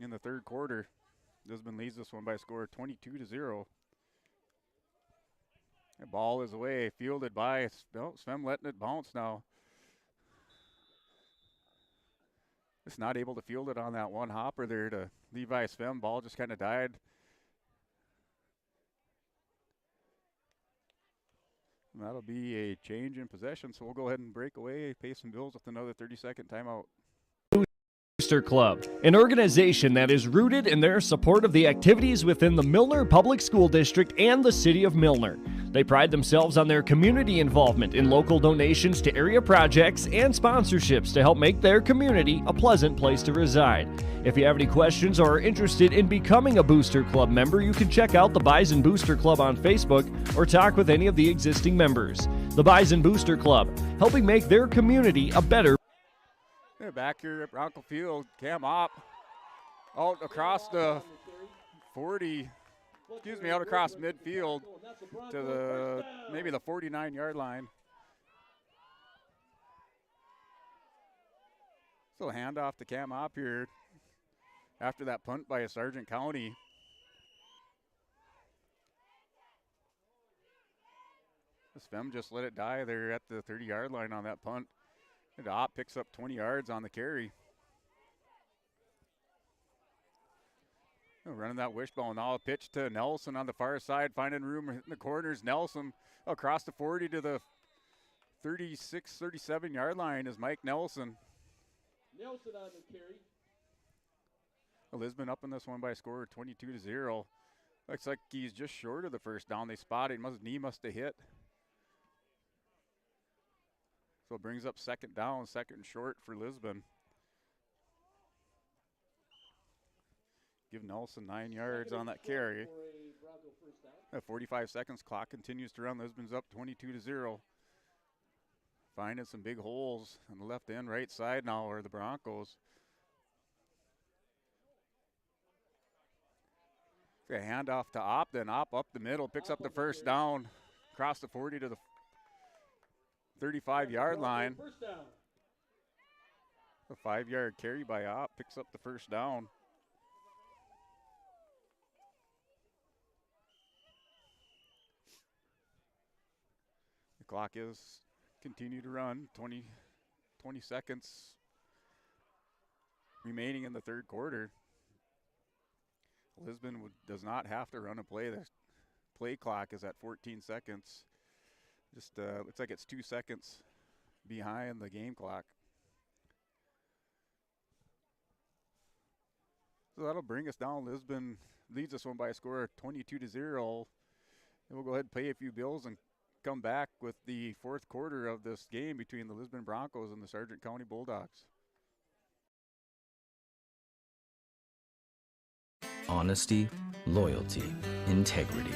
in the third quarter. Lisbon leads this one by a score of 22-0. The ball is away, fielded by Svem, letting it bounce now. Just not able to field it on that one hopper there to Levi Svem. Ball just kind of died. And that'll be a change in possession, so we'll go ahead and break away, pay some bills with another 30-second timeout. Booster Club, an organization that is rooted in their support of the activities within the Milner Public School District and the City of Milner. They pride themselves on their community involvement in local donations to area projects and sponsorships to help make their community a pleasant place to reside. If you have any questions or are interested in becoming a Booster Club member, you can check out the Bison Booster Club on Facebook or talk with any of the existing members. The Bison Booster Club, helping make their community a better. They're back here at Bronco Field. Cam Opp out across the 40, out across midfield to maybe the 49-yard line. So handoff to Cam Opp here after that punt by Sargent County. Svem just let it die there at the 30-yard line on that punt. And Opp picks up 20 yards on the carry. Running that wishbone. Now a pitch to Nelson on the far side, finding room in the corners. Nelson across the 40 to the 36, 37-yard line is Mike Nelson. Nelson on the carry. Lisbon up in this one by a score of 22-0. Looks like he's just short of the first down. They spotted him. His knee must have hit. So it brings up second down, second and short for Lisbon. Give Nelson 9 yards on that carry. At 45 seconds, clock continues to run. Lisbon's up 22-0. Finding some big holes on the left end, right side now are the Broncos. A handoff to Opp, then Opp up the middle, picks up the first down, across the 40 to the 35-yard line. A 5-yard carry by Opp picks up the first down. The clock is continue to run, 20 seconds remaining in the third quarter. Lisbon does not have to run a play. The play clock is at 14 seconds. Just looks like it's 2 seconds behind the game clock. So that'll bring us down. Lisbon leads this one by a score of 22-0. And we'll go ahead and pay a few bills and come back with the fourth quarter of this game between the Lisbon Broncos and the Sargent County Bulldogs. Honesty, loyalty, integrity.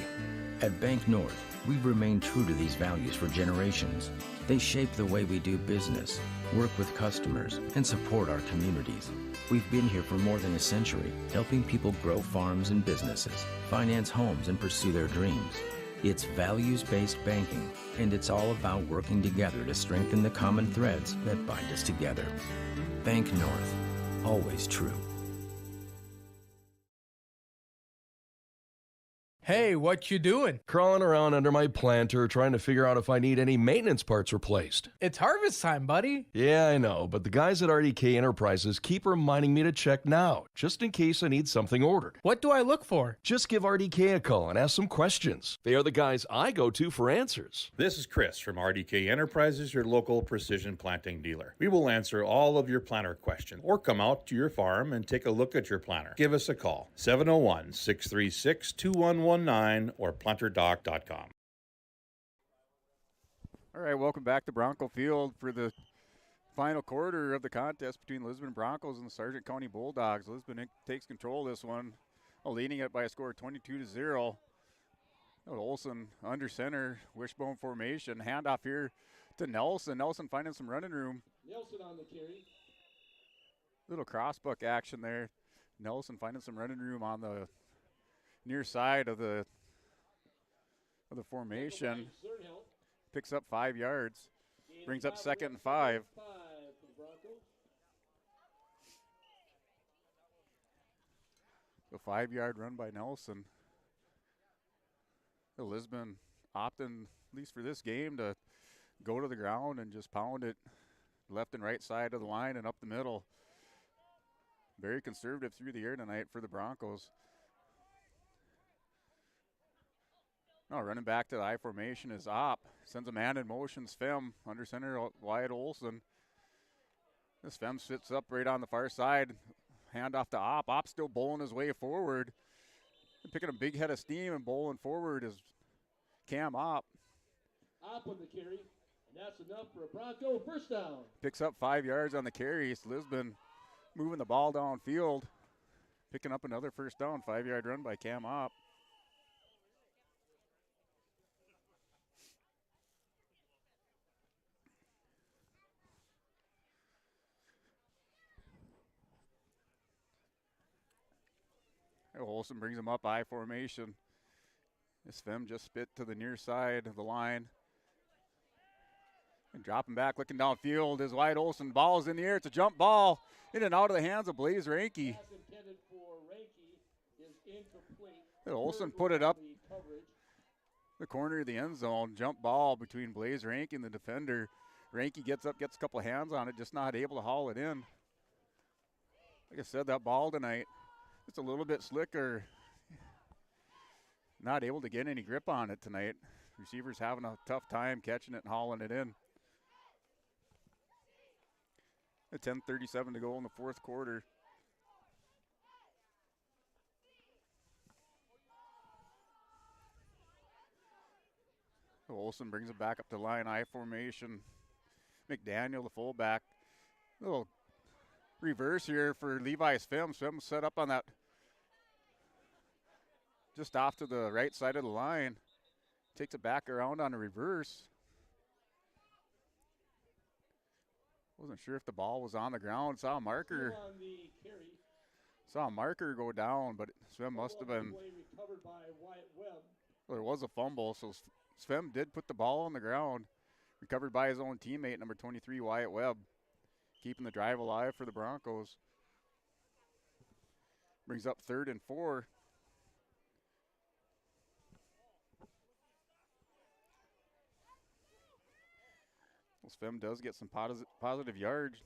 At Bank North, we've remained true to these values for generations. They shape the way we do business, work with customers, and support our communities. We've been here for more than a century, helping people grow farms and businesses, finance homes, and pursue their dreams. It's values-based banking, and it's all about working together to strengthen the common threads that bind us together. Bank North, always true. Hey, what you doing? Crawling around under my planter trying to figure out if I need any maintenance parts replaced. It's harvest time, buddy. Yeah, I know, but the guys at RDK Enterprises keep reminding me to check now, just in case I need something ordered. What do I look for? Just give RDK a call and ask some questions. They are the guys I go to for answers. This is Chris from RDK Enterprises, your local precision planting dealer. We will answer all of your planter questions or come out to your farm and take a look at your planter. Give us a call, 701-636-2119 or planterdoc.com. All right, welcome back to Bronco Field for the final quarter of the contest between Lisbon Broncos and the Sargent County Bulldogs. Lisbon takes control of this one, leading it by a score of 22-0. Olsen under center, wishbone formation, handoff here to Nelson. Nelson finding some running room. Nelson on the carry. Little crossbuck action there. Nelson finding some running room on the near side of the formation. Picks up 5 yards. Brings up 2nd and 5. So 5-yard run by Nelson. Lisbon opting, at least for this game, to go to the ground and just pound it left and right side of the line and up the middle. Very conservative through the air tonight for the Broncos. Now running back to the I formation is Opp. Sends a man in motion, Svem, under center, Wyatt Olson. This Svem sits up right on the far side. Hand off to Opp. Opp still bowling his way forward. Picking a big head of steam and bowling forward is Cam Opp. Opp on the carry, and that's enough for a Bronco first down. Picks up 5 yards on the carry. It's Lisbon moving the ball downfield. Picking up another first down, 5-yard run by Cam Opp. Olsen brings him up I formation. This Svem just spit to the near side of the line. And dropping back, looking downfield is Wyatt Olson. Ball is in the air. It's a jump ball. In and out of the hands of Blaze Ranke. Olson put it up the corner of the end zone. Jump ball between Blaze Ranke and the defender. Ranke gets up, gets a couple of hands on it, just not able to haul it in. Like I said, that ball tonight, it's a little bit slicker. Not able to get any grip on it tonight. Receivers having a tough time catching it and hauling it in. 10:37 to go in the fourth quarter. Olsen brings it back up to line I formation. McDaniel, the fullback. Little reverse here for Levi Svem. Svem set up on that just off to the right side of the line. Takes it back around on a reverse. Wasn't sure if the ball was on the ground. Saw a marker. Saw a marker go down, but Svem must have been. Well, there was a fumble, so Svem did put the ball on the ground. Recovered by his own teammate, number 23, Wyatt Webb. Keeping the drive alive for the Broncos. Brings up 3rd and 4. Well, Svem does get some positive yards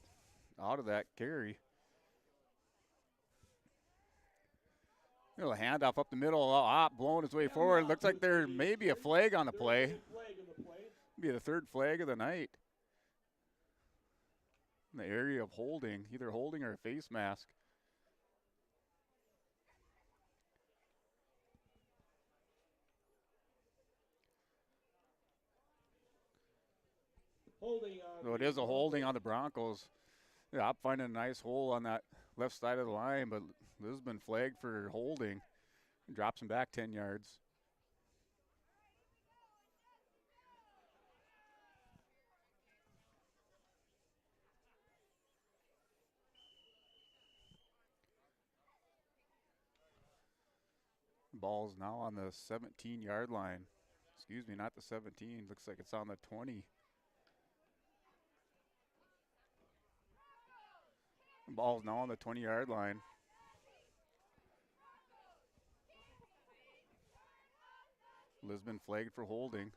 out of that carry. A handoff up the middle. Opp blowing his way forward. Looks like there may be a flag on the play. Be the 3rd flag of the night. In the area of holding, either holding or a face mask. So it is a holding on the Broncos. Yeah, I'm finding a nice hole on that left side of the line, but Lisbon flagged for holding. Drops him back 10 yards. Ball's now on the 17-yard line. Excuse me, not the 17. Looks like it's on the 20. Ball's now on the 20-yard line. Lisbon flagged for holding.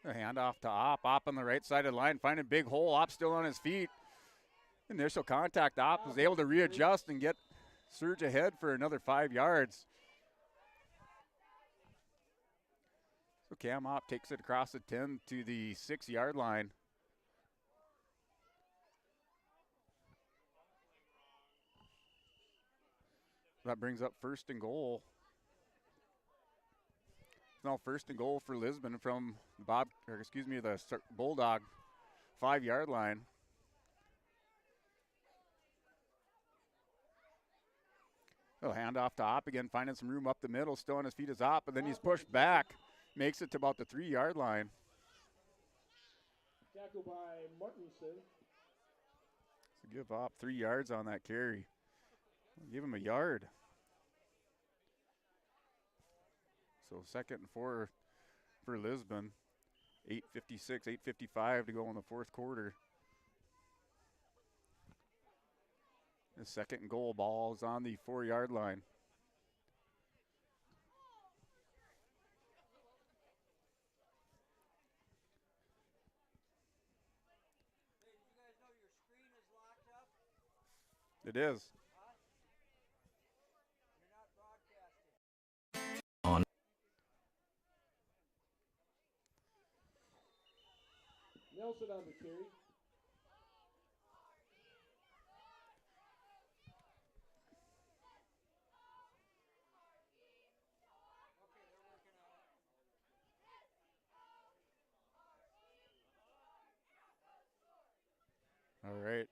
A handoff to Opp. Opp on the right side of the line, finding a big hole. Opp still on his feet. Initial contact. Opp was able to readjust and surge ahead for another 5 yards. So Cam Opp takes it across the 10 to the 6-yard line. That brings up first and goal. It's now first and goal for Lisbon from the Bulldog 5-yard line. So handoff to Opp again, finding some room up the middle, still on his feet is Opp, but then he's pushed back, makes it to about the 3-yard line. Tackle by Martinson. So give Opp 3 yards on that carry. Give him a yard. So 2nd and 4 for Lisbon. 8:56, 8:55 to go in the 4th quarter. The 2nd and goal, ball is on the 4-yard line. It is. On Nelson on the carry. All right.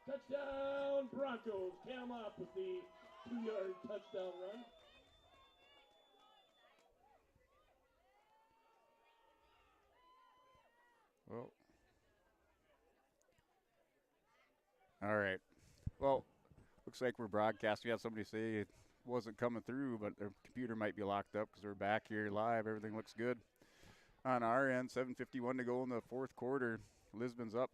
Touchdown Broncos. Cam Opp with the 2-yard touchdown run. Well. All right. Well, looks like we're broadcasting. We had somebody say it wasn't coming through, but their computer might be locked up because we're back here live. Everything looks good. On our end, 7:51 to go in the 4th quarter. Lisbon's up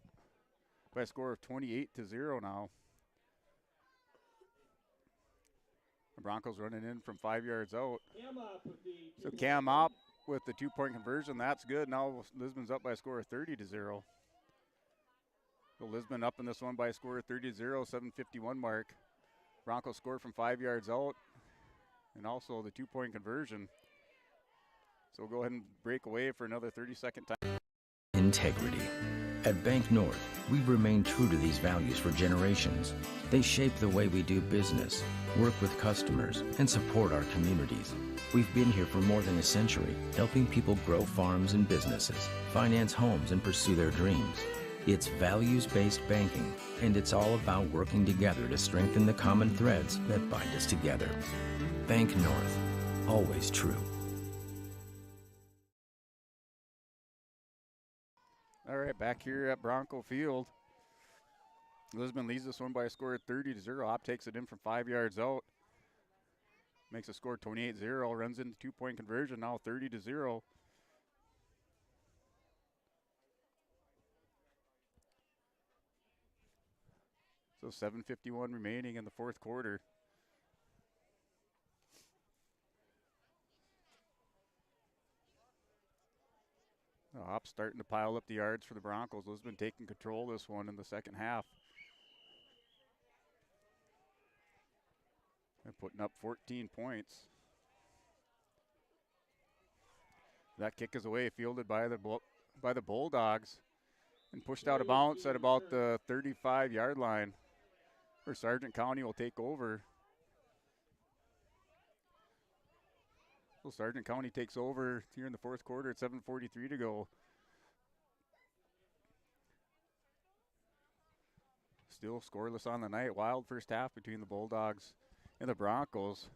by a score of 28-0 now. The Broncos running in from 5 yards out. So Cam Opp with the 2-point conversion. That's good. Now Lisbon's up by a score of 30-0. So Lisbon up in this one by a score of 30-0, 7:51 mark. Broncos scored from 5 yards out, and also the 2-point conversion. So we'll go ahead and break away for another 30-second time. integrity. At Bank North, we've remained true to these values for generations. They shape the way we do business, work with customers, and support our communities. We've been here for more than a century, helping people grow farms and businesses, finance homes, and pursue their dreams. It's values-based banking, and it's all about working together to strengthen the common threads that bind us together. Bank North, always true. All right, back here at Bronco Field. Lisbon leads this one by a score of 30-0. Opp takes it in from 5 yards out. Makes a score 28-0, runs into 2-point conversion, now 30-0. So 7:51 remaining in the 4th quarter. Opp starting to pile up the yards for the Broncos. Lisbon taking control this one in the second half. And putting up 14 points. That kick is away, fielded by the Bulldogs, and pushed out of bounds at about the 35-yard line, where Sargent County will take over. So Sargent County takes over here in the 4th quarter at 7:43 to go. Still scoreless on the night. Wild first half between the Bulldogs and the Broncos.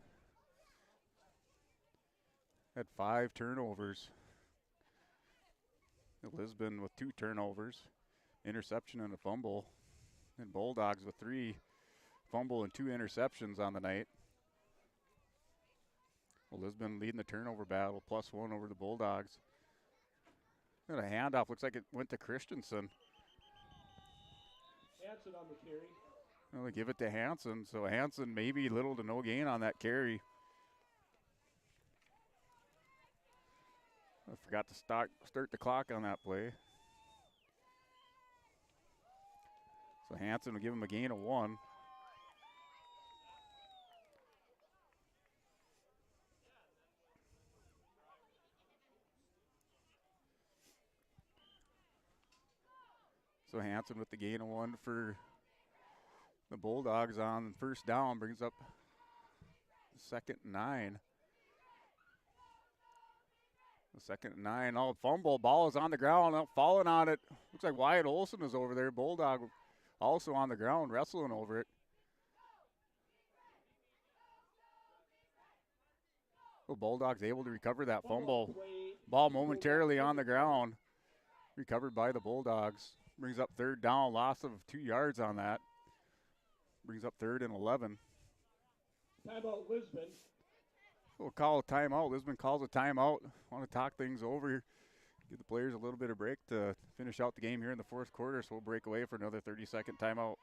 Had 5 turnovers. Lisbon with 2 turnovers, interception and a fumble. And Bulldogs with 3 fumble and 2 interceptions on the night. Lisbon leading the turnover battle, +1 over the Bulldogs. And a handoff, looks like it went to Christensen. Hanson on the carry. Well, they give it to Hanson, so Hanson maybe little to no gain on that carry. I forgot to start the clock on that play. So Hanson will give him a gain of 1. So Hanson with the gain of 1 for the Bulldogs on first down, brings up 2nd and 9. The 2nd and 9, fumble, ball is on the ground, falling on it. Looks like Wyatt Olson is over there. Bulldog also on the ground, wrestling over it. Well, Bulldogs able to recover that fumble. Ball momentarily on the ground, recovered by the Bulldogs. Brings up 3rd down, loss of 2 yards on that. Brings up 3rd and 11. Timeout Lisbon. We'll call a timeout. Lisbon calls a timeout. Want to talk things over, give the players a little bit of break to finish out the game here in the 4th quarter, so we'll break away for another 30-second timeout.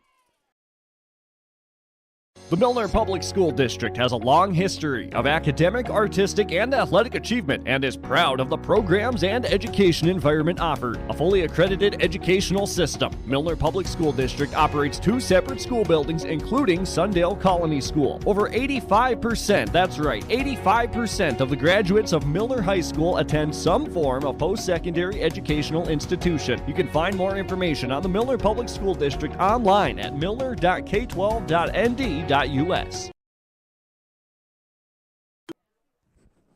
The Milner Public School District has a long history of academic, artistic, and athletic achievement and is proud of the programs and education environment offered. A fully accredited educational system, Milner Public School District operates 2 separate school buildings, including Sundale Colony School. Over 85%, that's right, 85% of the graduates of Milner High School attend some form of post-secondary educational institution. You can find more information on the Milner Public School District online at milner.k12.nd.us.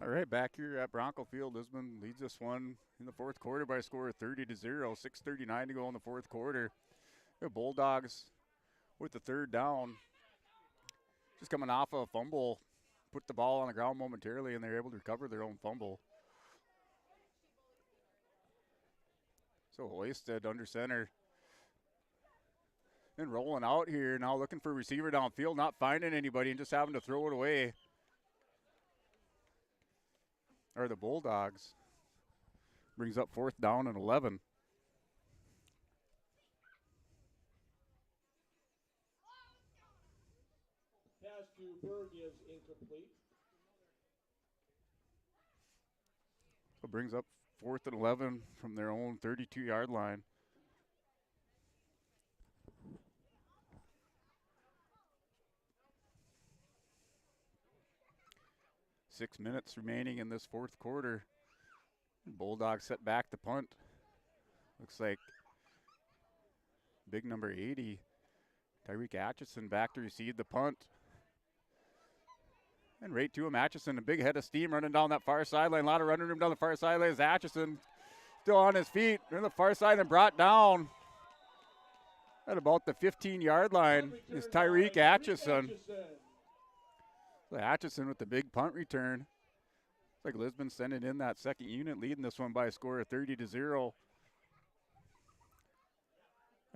All right, back here at Bronco Field, Lisbon leads this one in the 4th quarter by a score of 30-0. 6:39 to go in the 4th quarter. The Bulldogs with the 3rd down, just coming off a fumble, put the ball on the ground momentarily, and they're able to recover their own fumble. So Hoisted under center. And rolling out here, now looking for a receiver downfield, not finding anybody and just having to throw it away. Are the Bulldogs. Brings up 4th down and 11. Pass to Berg is incomplete. So brings up 4th and 11 from their own 32-yard line. Six minutes remaining in this 4th quarter. Bulldogs set back to punt. Looks like big number 80, Tyreek Atchison, back to receive the punt. And right to him, Atchison, a big head of steam running down that far sideline. A lot of running room down the far sideline as Atchison still on his feet. On the far side and brought down at about the 15-yard line is Tyreek Atchison. Atchison with the big punt return. It's like Lisbon sending in that 2nd unit, leading this one by a score of 30-0.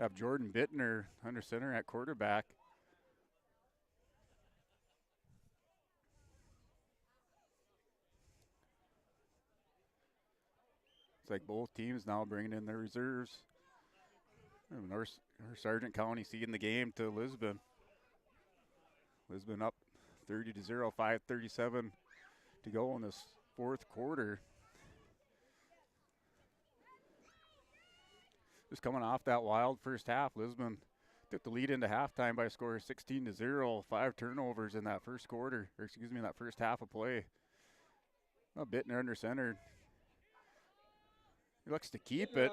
Have Jordan Bittner under center at quarterback. It's like both teams now bringing in their reserves. North Sargent County seeing the game to Lisbon. Lisbon up 30-0, 5:37 to go in this 4th quarter. Just coming off that wild first half, Lisbon took the lead into halftime by a score of 16-0, 5 turnovers in that first quarter, or excuse me, in that first half of play. Well, Bittner under center. He looks to keep it.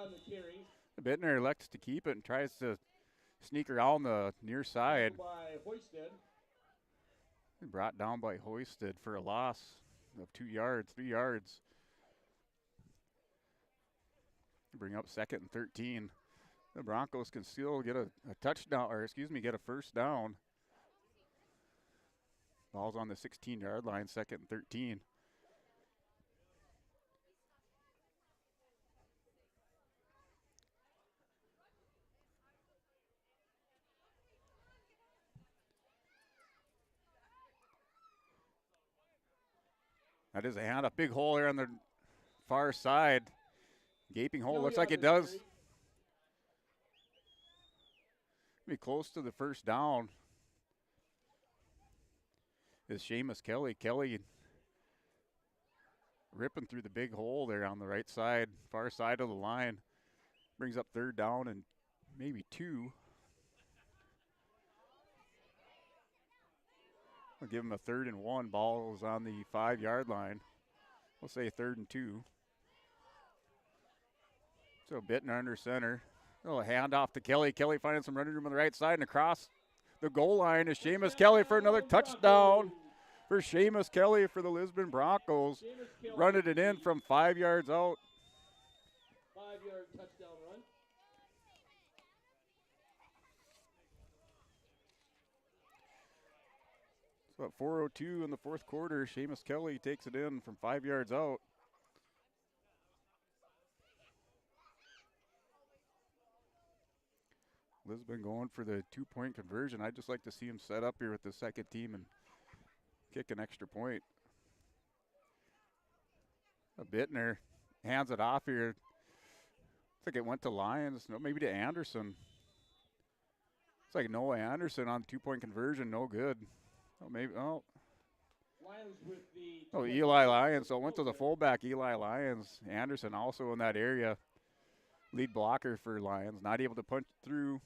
Bittner elects to keep it and tries to sneak around the near side. Brought down by Hoisted for a loss of 2 yards, 3 yards. Bring up 2nd and 13. The Broncos can still get a touchdown, or excuse me, get a first down. Ball's on the 16-yard line, 2nd and 13. That is a hand, a big hole there on the far side. Gaping hole, looks like it does. Be close to the first down. Is Seamus Kelly. Kelly ripping through the big hole there on the right side, far side of the line. Brings up third down and maybe 2. We'll give him a 3rd and 1. Ball is on the 5-yard line. We'll say 3rd and 2. So Bittner under center. Oh, hand off to Kelly. Kelly finding some running room on the right side and across the goal line is Seamus Kelly for another touchdown. For Seamus Kelly for the Lisbon Broncos. Running it in from 5 yards out. 5-yard touchdown run. So at 4:02 in the fourth quarter, Seamus Kelly takes it in from 5 yards out. Lisbon going for the 2-point conversion. I'd just like to see him set up here with the second team and kick an extra point. Bittner hands it off here. Looks like it went to Lyons. No, maybe to Anderson. It's like Noah Anderson on 2-point conversion. No good. Oh, maybe. Oh. Lyons with the Oh, Eli Lyons. So it went to the fullback, Eli Lyons. Anderson also in that area. Lead blocker for Lyons. Not able to punch through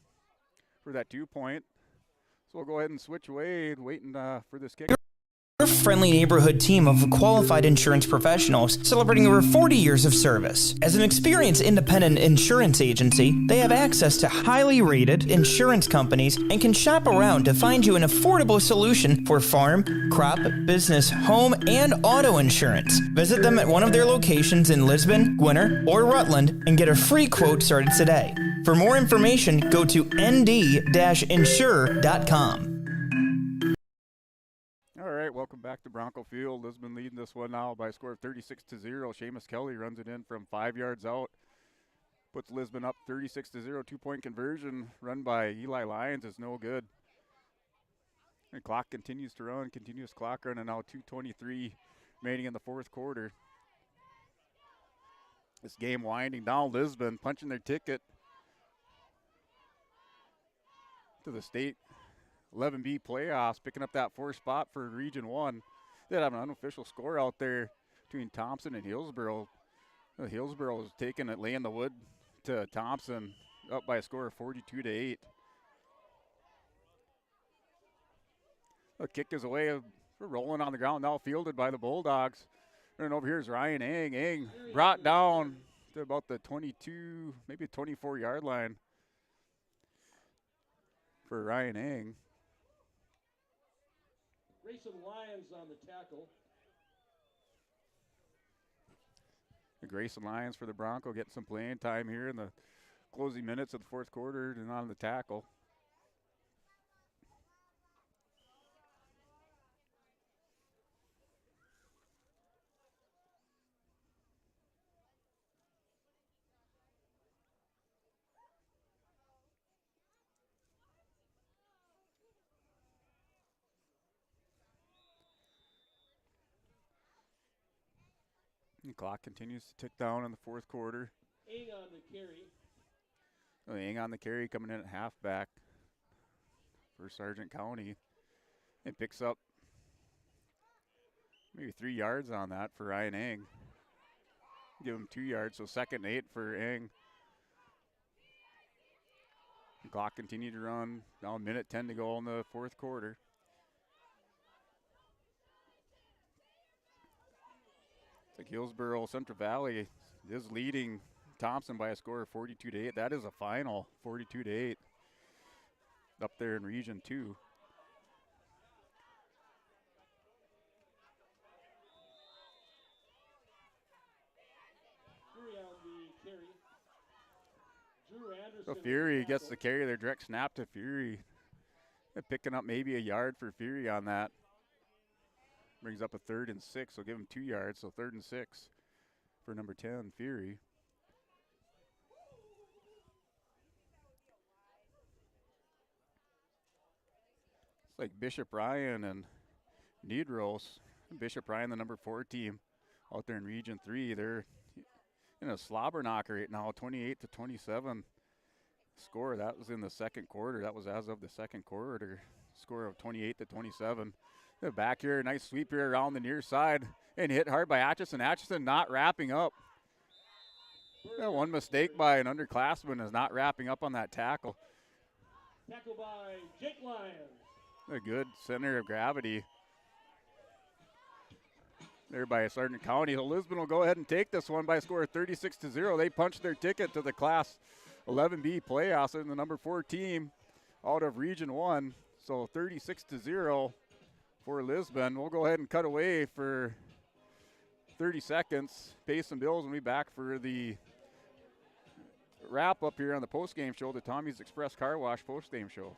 for that 2-point. So we'll go ahead and switch away, waiting for this kick. Your friendly neighborhood team of qualified insurance professionals celebrating over 40 years of service. As an experienced independent insurance agency, they have access to highly rated insurance companies and can shop around to find you an affordable solution for farm, crop, business, home, and auto insurance. Visit them at one of their locations in Lisbon, Gwinner, or Rutland and get a free quote started today. For more information, go to nd-insure.com. All right, welcome back to Bronco Field. Lisbon leading this one now by a score of 36-0. Seamus Kelly runs it in from 5 yards out. Puts Lisbon up 36-0. 2-point conversion run by Eli Lyons is no good. The clock continues to run, continuous clock run, and now 2:23 remaining in the fourth quarter. This game winding down. Lisbon punching their ticket to the state 11B playoffs, picking up that 4th spot for Region 1. They have an unofficial score out there between Thompson and Hillsboro. Hillsboro is taking it, laying the wood to Thompson, up by a score of 42-8. The kick is away, rolling on the ground now, fielded by the Bulldogs. And over here is Ryan Eng. Eng brought down to about the 22, maybe 24-yard line for Ryan Eng. Grayson Lyons on the tackle. Grayson Lyons for the Bronco getting some playing time here in the closing minutes of the fourth quarter and on the tackle. The clock continues to tick down in the fourth quarter. Eng on the carry. Eng on the carry coming in at halfback for Sargent County. It picks up maybe 3 yards on that for Ryan Eng. Give him 2 yards, so 2nd and 8 for Eng. The clock continued to run. Now a minute 10 to go in the fourth quarter. It's like Hillsboro Central Valley is leading Thompson by a score of 42-8. That is a final, 42-8, up there in Region 2. Fury on the carry. Drew Anderson. So Fury gets the carry, their direct snap to Fury. They're picking up maybe a yard for Fury on that. Brings up a 3rd and 6, so give him 2 yards, so 3rd and 6 for number 10, Fury. It's like Bishop Ryan and Nedros Bishop Ryan, the number 4 team out there in Region 3. They're in a slobber knocker right now, 28-27 score. That was in the second quarter. That was as of the second quarter. Score of 28-27. Back here, nice sweep here around the near side and hit hard by Atchison. Atchison not wrapping up. One mistake by an underclassman is not wrapping up on that tackle. Tackle by Jake Lyons. A good center of gravity there by Sargent County. Lisbon will go ahead and take this one by a score of 36-0. They punched their ticket to the Class 11B playoffs in the number 4 team out of Region 1. So 36-0 for Lisbon. We'll go ahead and cut away for 30 seconds. Pay some bills and we'll be back for the wrap up here on the post-game show, the Tommy's Express Car Wash post-game show.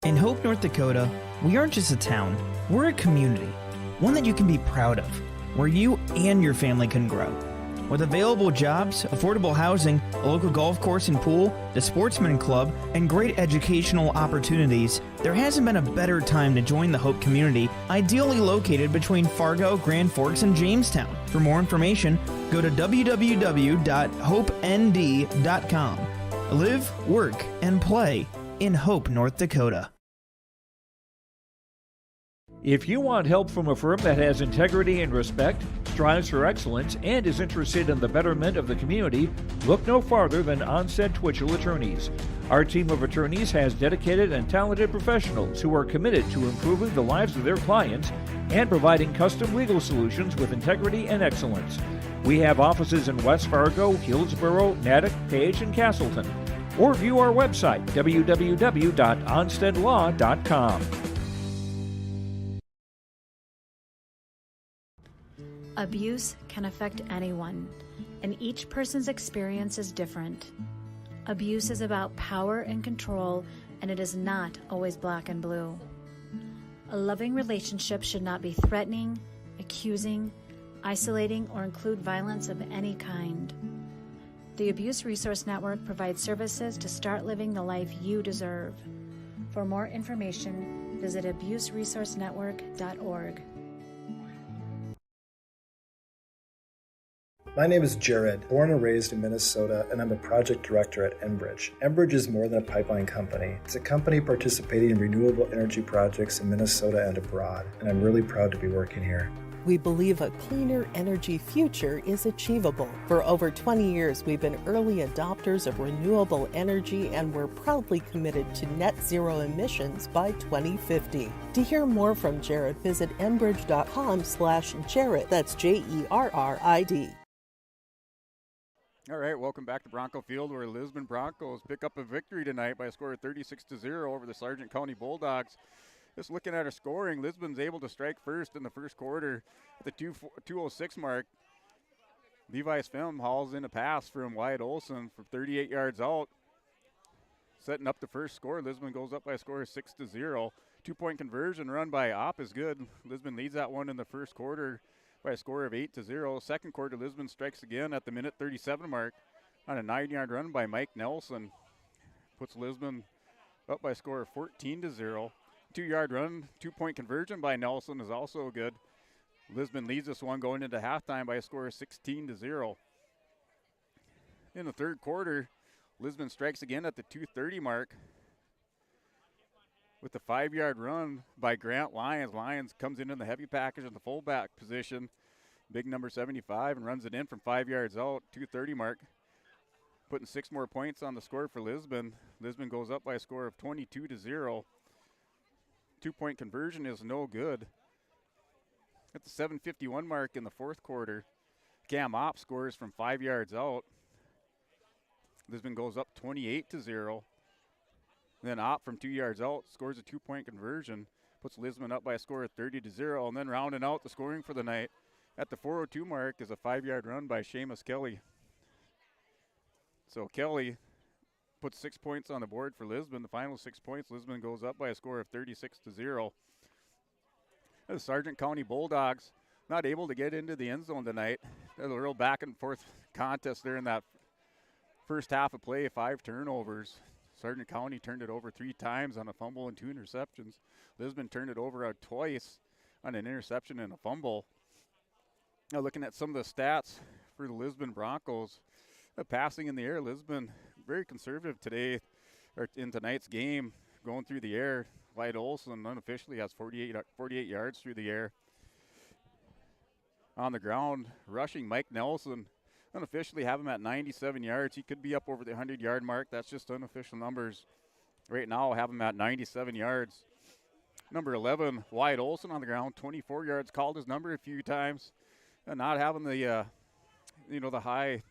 In Hope, North Dakota, we aren't just a town, we're a community, one that you can be proud of, where you and your family can grow. With available jobs, affordable housing, a local golf course and pool, the Sportsman Club, and great educational opportunities, there hasn't been a better time to join the Hope community, ideally located between Fargo, Grand Forks, and Jamestown. For more information, go to www.hopend.com. Live, work, and play in Hope, North Dakota. If you want help from a firm that has integrity and respect, strives for excellence, and is interested in the betterment of the community, look no farther than Onstead Twitchell Attorneys. Our team of attorneys has dedicated and talented professionals who are committed to improving the lives of their clients and providing custom legal solutions with integrity and excellence. We have offices in West Fargo, Hillsboro, Natick, Page, and Castleton. Or view our website, www.onsteadlaw.com. Abuse can affect anyone, and each person's experience is different. Abuse is about power and control, and it is not always black and blue. A loving relationship should not be threatening, accusing, isolating, or include violence of any kind. The Abuse Resource Network provides services to start living the life you deserve. For more information, visit abuseresourcenetwork.org. My name is Jared, born and raised in Minnesota, and I'm a project director at Enbridge. Enbridge is more than a pipeline company. It's a company participating in renewable energy projects in Minnesota and abroad, and I'm really proud to be working here. We believe a cleaner energy future is achievable. For over 20 years, we've been early adopters of renewable energy, and we're proudly committed to net zero emissions by 2050. To hear more from Jared, visit enbridge.com/Jared. That's JERRID. All right, welcome back to Bronco Field, where Lisbon Broncos pick up a victory tonight by a score of 36-0 over the Sargent County Bulldogs. Just looking at our scoring, Lisbon's able to strike first in the first quarter at the 2:06 mark. Levi's Film hauls in a pass from Wyatt Olson from 38 yards out. Setting up the first score, Lisbon goes up by a score of 6-0. 2-point conversion run by Opp is good. Lisbon leads that one in the first quarter by a score of 8-0. Second quarter, Lisbon strikes again at the minute 37 mark on a 9-yard run by Mike Nelson. Puts Lisbon up by a score of 14-0. 2-yard run, 2-point conversion by Nelson is also good. Lisbon leads this one going into halftime by a score of 16-0. In the third quarter, Lisbon strikes again at the 2:30 mark with the 5-yard run by Grant Lyons. Lyons comes in the heavy package in the fullback position, big number 75, and runs it in from 5 yards out, 2:30 mark, putting 6 more points on the score for Lisbon. Lisbon goes up by a score of 22-0. 2-point conversion is no good. At the 7:51 mark in the fourth quarter, Cam Opp scores from 5 yards out. Lisbon goes up 28-0. Then Opp from 2 yards out scores a 2-point conversion, puts Lisbon up by a score of 30-0, and then rounding out the scoring for the night at the 4:02 mark is a 5-yard run by Seamus Kelly. So Kelly puts 6 points on the board for Lisbon. The final 6 points, Lisbon goes up by a score of 36-0. The Sargent County Bulldogs not able to get into the end zone tonight. There's a real back and forth contest there in that first half of play, 5 turnovers. Sargent County turned it over 3 times on a fumble and 2 interceptions. Lisbon turned it over twice on an interception and a fumble. Now looking at some of the stats for the Lisbon Broncos, passing in the air, Lisbon very conservative today, or in tonight's game, going through the air. Wyatt Olson unofficially has 48 yards through the air. On the ground, rushing, Mike Nelson unofficially have him at 97 yards. He could be up over the 100-yard mark. That's just unofficial numbers. Right now, have him at 97 yards. Number 11, Wyatt Olson on the ground, 24 yards, called his number a few times. And not having the, the high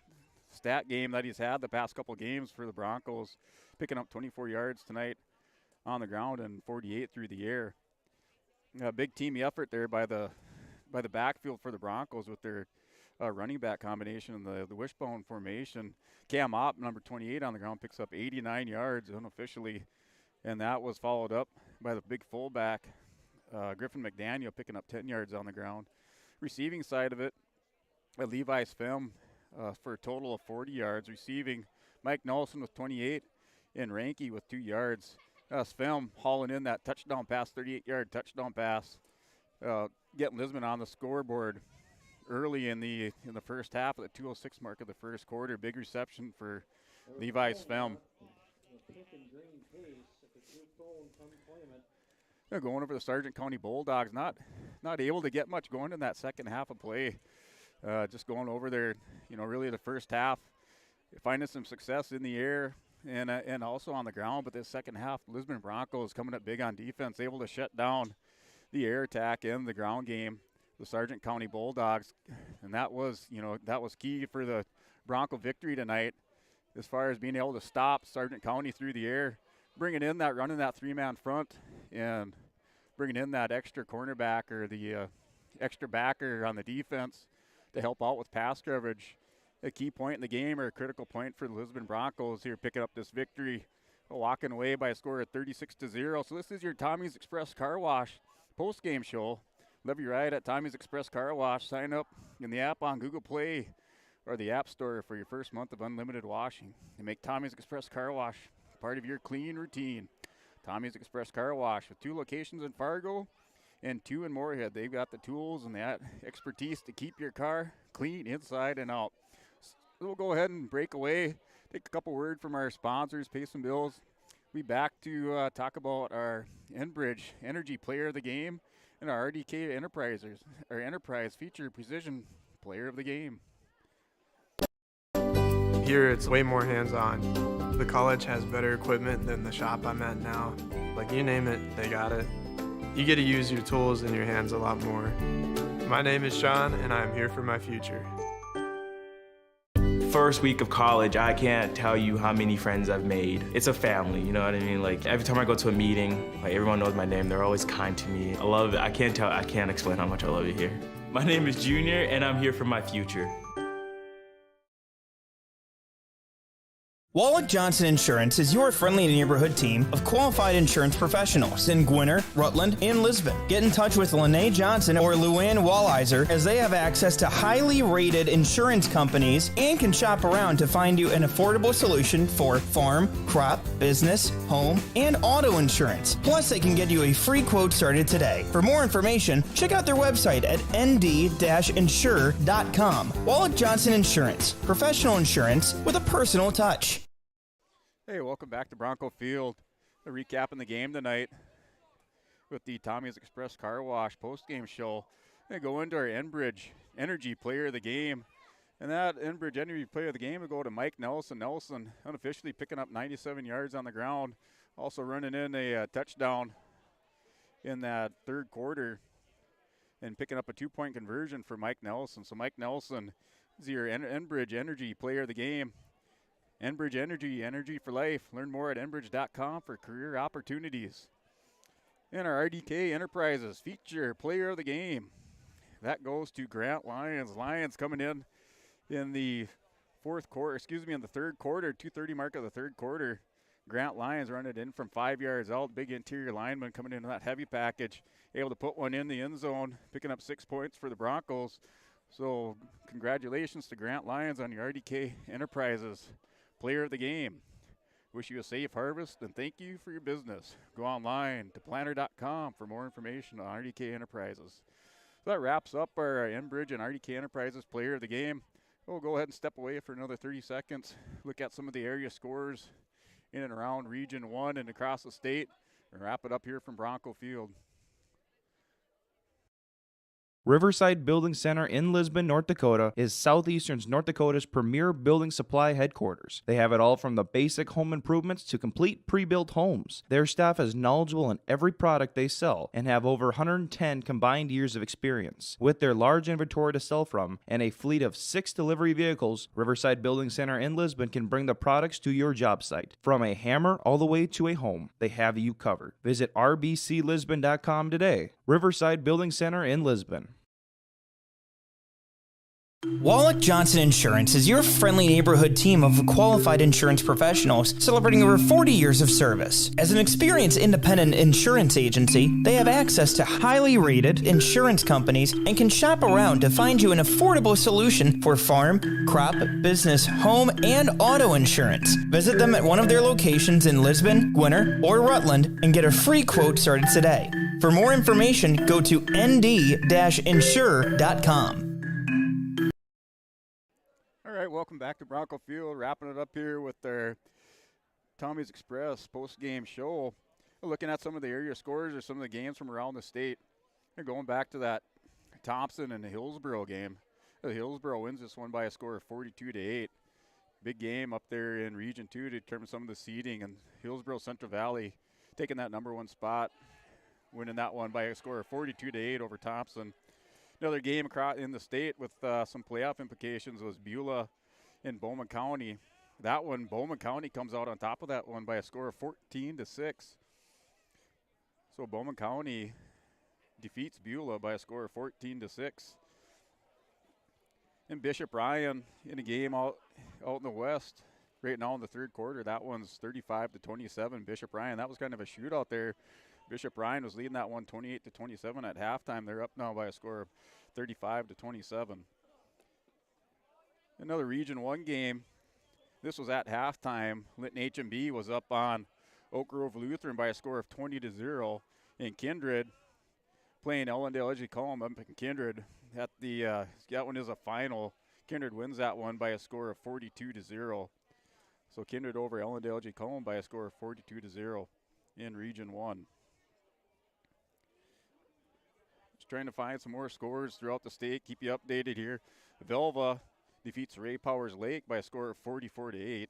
stat game that he's had the past couple games for the Broncos, picking up 24 yards tonight on the ground and 48 through the air. A big teamy effort there by the backfield for the Broncos with their running back combination and the wishbone formation. Cam Opp, number 28 on the ground, picks up 89 yards unofficially, and that was followed up by the big fullback, Griffin McDaniel, picking up 10 yards on the ground. Receiving side of it, Levi Sfem for a total of 40 yards. Receiving, Mike Nelson with 28 and Ranke with 2 yards. Sfem hauling in that touchdown pass, 38-yard touchdown pass, getting Lisbon on the scoreboard early in the first half at the 2:06 mark of the first quarter. Big reception for Levi Sfem. They're going over the Sargent County Bulldogs, not able to get much going in that second half of play. Just going over there, really the first half, finding some success in the air and also on the ground. But this second half, Lisbon Broncos coming up big on defense, able to shut down the air attack and the ground game, the Sargent County Bulldogs, and that was key for the Bronco victory tonight, as far as being able to stop Sargent County through the air, running that 3-man front, and bringing in that extra cornerback or the extra backer on the defense to help out with pass coverage. A key point in the game, or a critical point for the Lisbon Broncos here, picking up this victory, walking away by a score of 36-0. So this is your Tommy's Express Car Wash post-game show. Love your ride at Tommy's Express Car Wash. Sign up in the app on Google Play or the App Store for your first month of unlimited washing. And make Tommy's Express Car Wash part of your clean routine. Tommy's Express Car Wash with 2 locations in Fargo and 2 in Moorhead. They've got the tools and the expertise to keep your car clean inside and out. So we'll go ahead and break away, take a couple words from our sponsors, pay some bills. We'll be back to talk about our Enbridge Energy Player of the Game and our RDK Enterprise Feature Precision Player of the Game. Here it's way more hands-on. The college has better equipment than the shop I'm at now. Like, you name it, they got it. You get to use your tools and your hands a lot more. My name is Sean, and I'm here for my future. First week of college, I can't tell you how many friends I've made. It's a family, you know what I mean? Like, every time I go to a meeting, like, everyone knows my name. They're always kind to me. I love it. I can't explain how much I love it here. My name is Junior, and I'm here for my future. Wallach Johnson Insurance is your friendly neighborhood team of qualified insurance professionals in Gwinner, Rutland, and Lisbon. Get in touch with Lene Johnson or Luann Walliser, as they have access to highly rated insurance companies and can shop around to find you an affordable solution for farm, crop, business, home, and auto insurance. Plus, they can get you a free quote started today. For more information, check out their website at nd-insure.com. Wallach Johnson Insurance, professional insurance with a personal touch. Hey, welcome back to Bronco Field. A recap in the game tonight with the Tommy's Express Car Wash post-game show. They go into our Enbridge Energy Player of the Game. And that Enbridge Energy Player of the Game will go to Mike Nelson. Nelson unofficially picking up 97 yards on the ground. Also running in a touchdown in that third quarter. and picking up a 2-point conversion for Mike Nelson. So Mike Nelson is your Enbridge Energy Player of the Game. Enbridge Energy, energy for life. Learn more at enbridge.com for career opportunities. And our RDK Enterprises feature Player of the Game. That goes to Grant Lyons. Lyons coming in the third quarter, 2:30 mark of the third quarter. Grant Lyons running it in from 5 yards out. Big interior lineman coming into that heavy package. Able to put one in the end zone, picking up 6 points for the Broncos. So congratulations to Grant Lyons on your RDK Enterprises Player of the Game. Wish you a safe harvest and thank you for your business. Go online to planner.com for more information on RDK Enterprises. So that wraps up our Enbridge and RDK Enterprises Player of the Game. We'll go ahead and step away for another 30 seconds. Look at some of the area scores in and around Region 1 and across the state. And wrap it up here from Bronco Field. Riverside Building Center in Lisbon, North Dakota is Southeastern North Dakota's premier building supply headquarters. They have it all from the basic home improvements to complete pre-built homes. Their staff is knowledgeable in every product they sell and have over 110 combined years of experience. With their large inventory to sell from and a fleet of 6 delivery vehicles, Riverside Building Center in Lisbon can bring the products to your job site. From a hammer all the way to a home, they have you covered. Visit rbclisbon.com today. Riverside Building Center in Lisbon. Wallach Johnson Insurance is your friendly neighborhood team of qualified insurance professionals celebrating over 40 years of service. As an experienced independent insurance agency, they have access to highly rated insurance companies and can shop around to find you an affordable solution for farm, crop, business, home, and auto insurance. Visit them at one of their locations in Lisbon, Gwinner, or Rutland and get a free quote started today. For more information, go to nd-insure.com. All right, welcome back to Bronco Field. Wrapping it up here with their Tommy's Express post-game show. We're looking at some of the area scores or some of the games from around the state. They're going back to that Thompson and the Hillsboro game. Hillsboro wins this one by a score of 42-8. Big game up there in Region 2 to determine some of the seeding, and Hillsboro Central Valley taking that number 1 spot, winning that one by a score of 42-8 over Thompson. Another game across in the state with some playoff implications was Beulah in Bowman County. That one, Bowman County comes out on top of that one by a score of 14-6. So Bowman County defeats Beulah by a score of 14-6. And Bishop Ryan in a game out in the west right now in the third quarter. That one's 35-27. Bishop Ryan, that was kind of a shootout there. Bishop Ryan was leading that one 28-27 at halftime. They're up now by a score of 35-27. Another Region 1 game. This was at halftime. Linton H&B was up on Oak Grove Lutheran by a score of 20-0. And Kindred playing Ellendale Edgy Column up in Kindred. That one is a final. Kindred wins that one by a score of 42-0. So Kindred over Ellendale Edgy Column by a score of 42-0 in Region 1. Trying to find some more scores throughout the state, keep you updated here. Velva defeats Ray Powers Lake by a score of 44-8.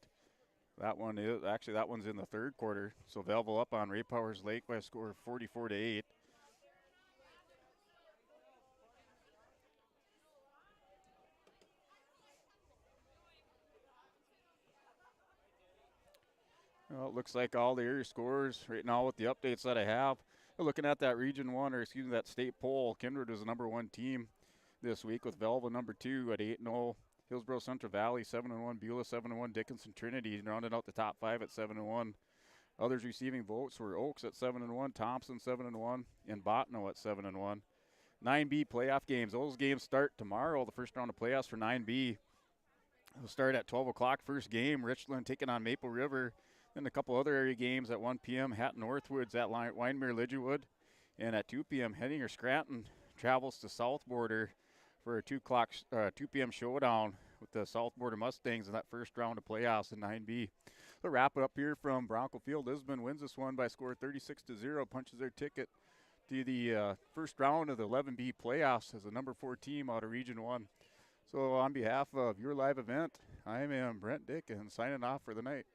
That one's in the third quarter. So Velva up on Ray Powers Lake by a score of 44-8. Well, it looks like all the area scores right now with the updates that I have. Looking at that Region 1, that state poll, Kindred is the number 1 team this week with Velva number 2 at 8-0. Hillsboro Central Valley 7-1, Beulah 7-1, Dickinson Trinity rounded out the top 5 at 7-1. Others receiving votes were Oaks at 7-1, Thompson 7-1, and Bottineau at 7-1. 9B playoff games. Those games start tomorrow, the first round of playoffs for 9B. They'll start at 12 o'clock, first game, Richland taking on Maple River. Then a couple other area games at 1 p.m. Hatton Northwoods at Winemere Lidgewood. And at 2 p.m. Henninger Scranton travels to South Border for a 2 p.m. showdown with the South Border Mustangs in that first round of playoffs in 9B. We'll wrap it up here from Bronco Field. Lisbon wins this one by a score of 36-0, punches their ticket to the first round of the 11B playoffs as the number 4 team out of Region 1. So on behalf of your live event, I am Brent Dick and signing off for the night.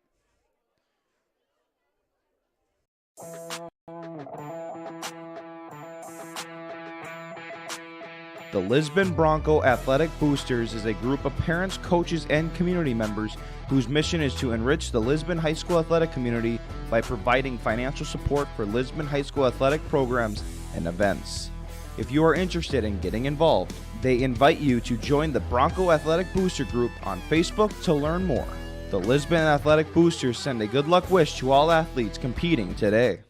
The Lisbon Bronco Athletic Boosters is a group of parents, coaches, and community members whose mission is to enrich the Lisbon High School athletic community by providing financial support for Lisbon High School athletic programs and events. If you are interested in getting involved, they invite you to join the Bronco Athletic Booster Group on Facebook to learn more. The Lisbon Athletic Boosters send a good luck wish to all athletes competing today.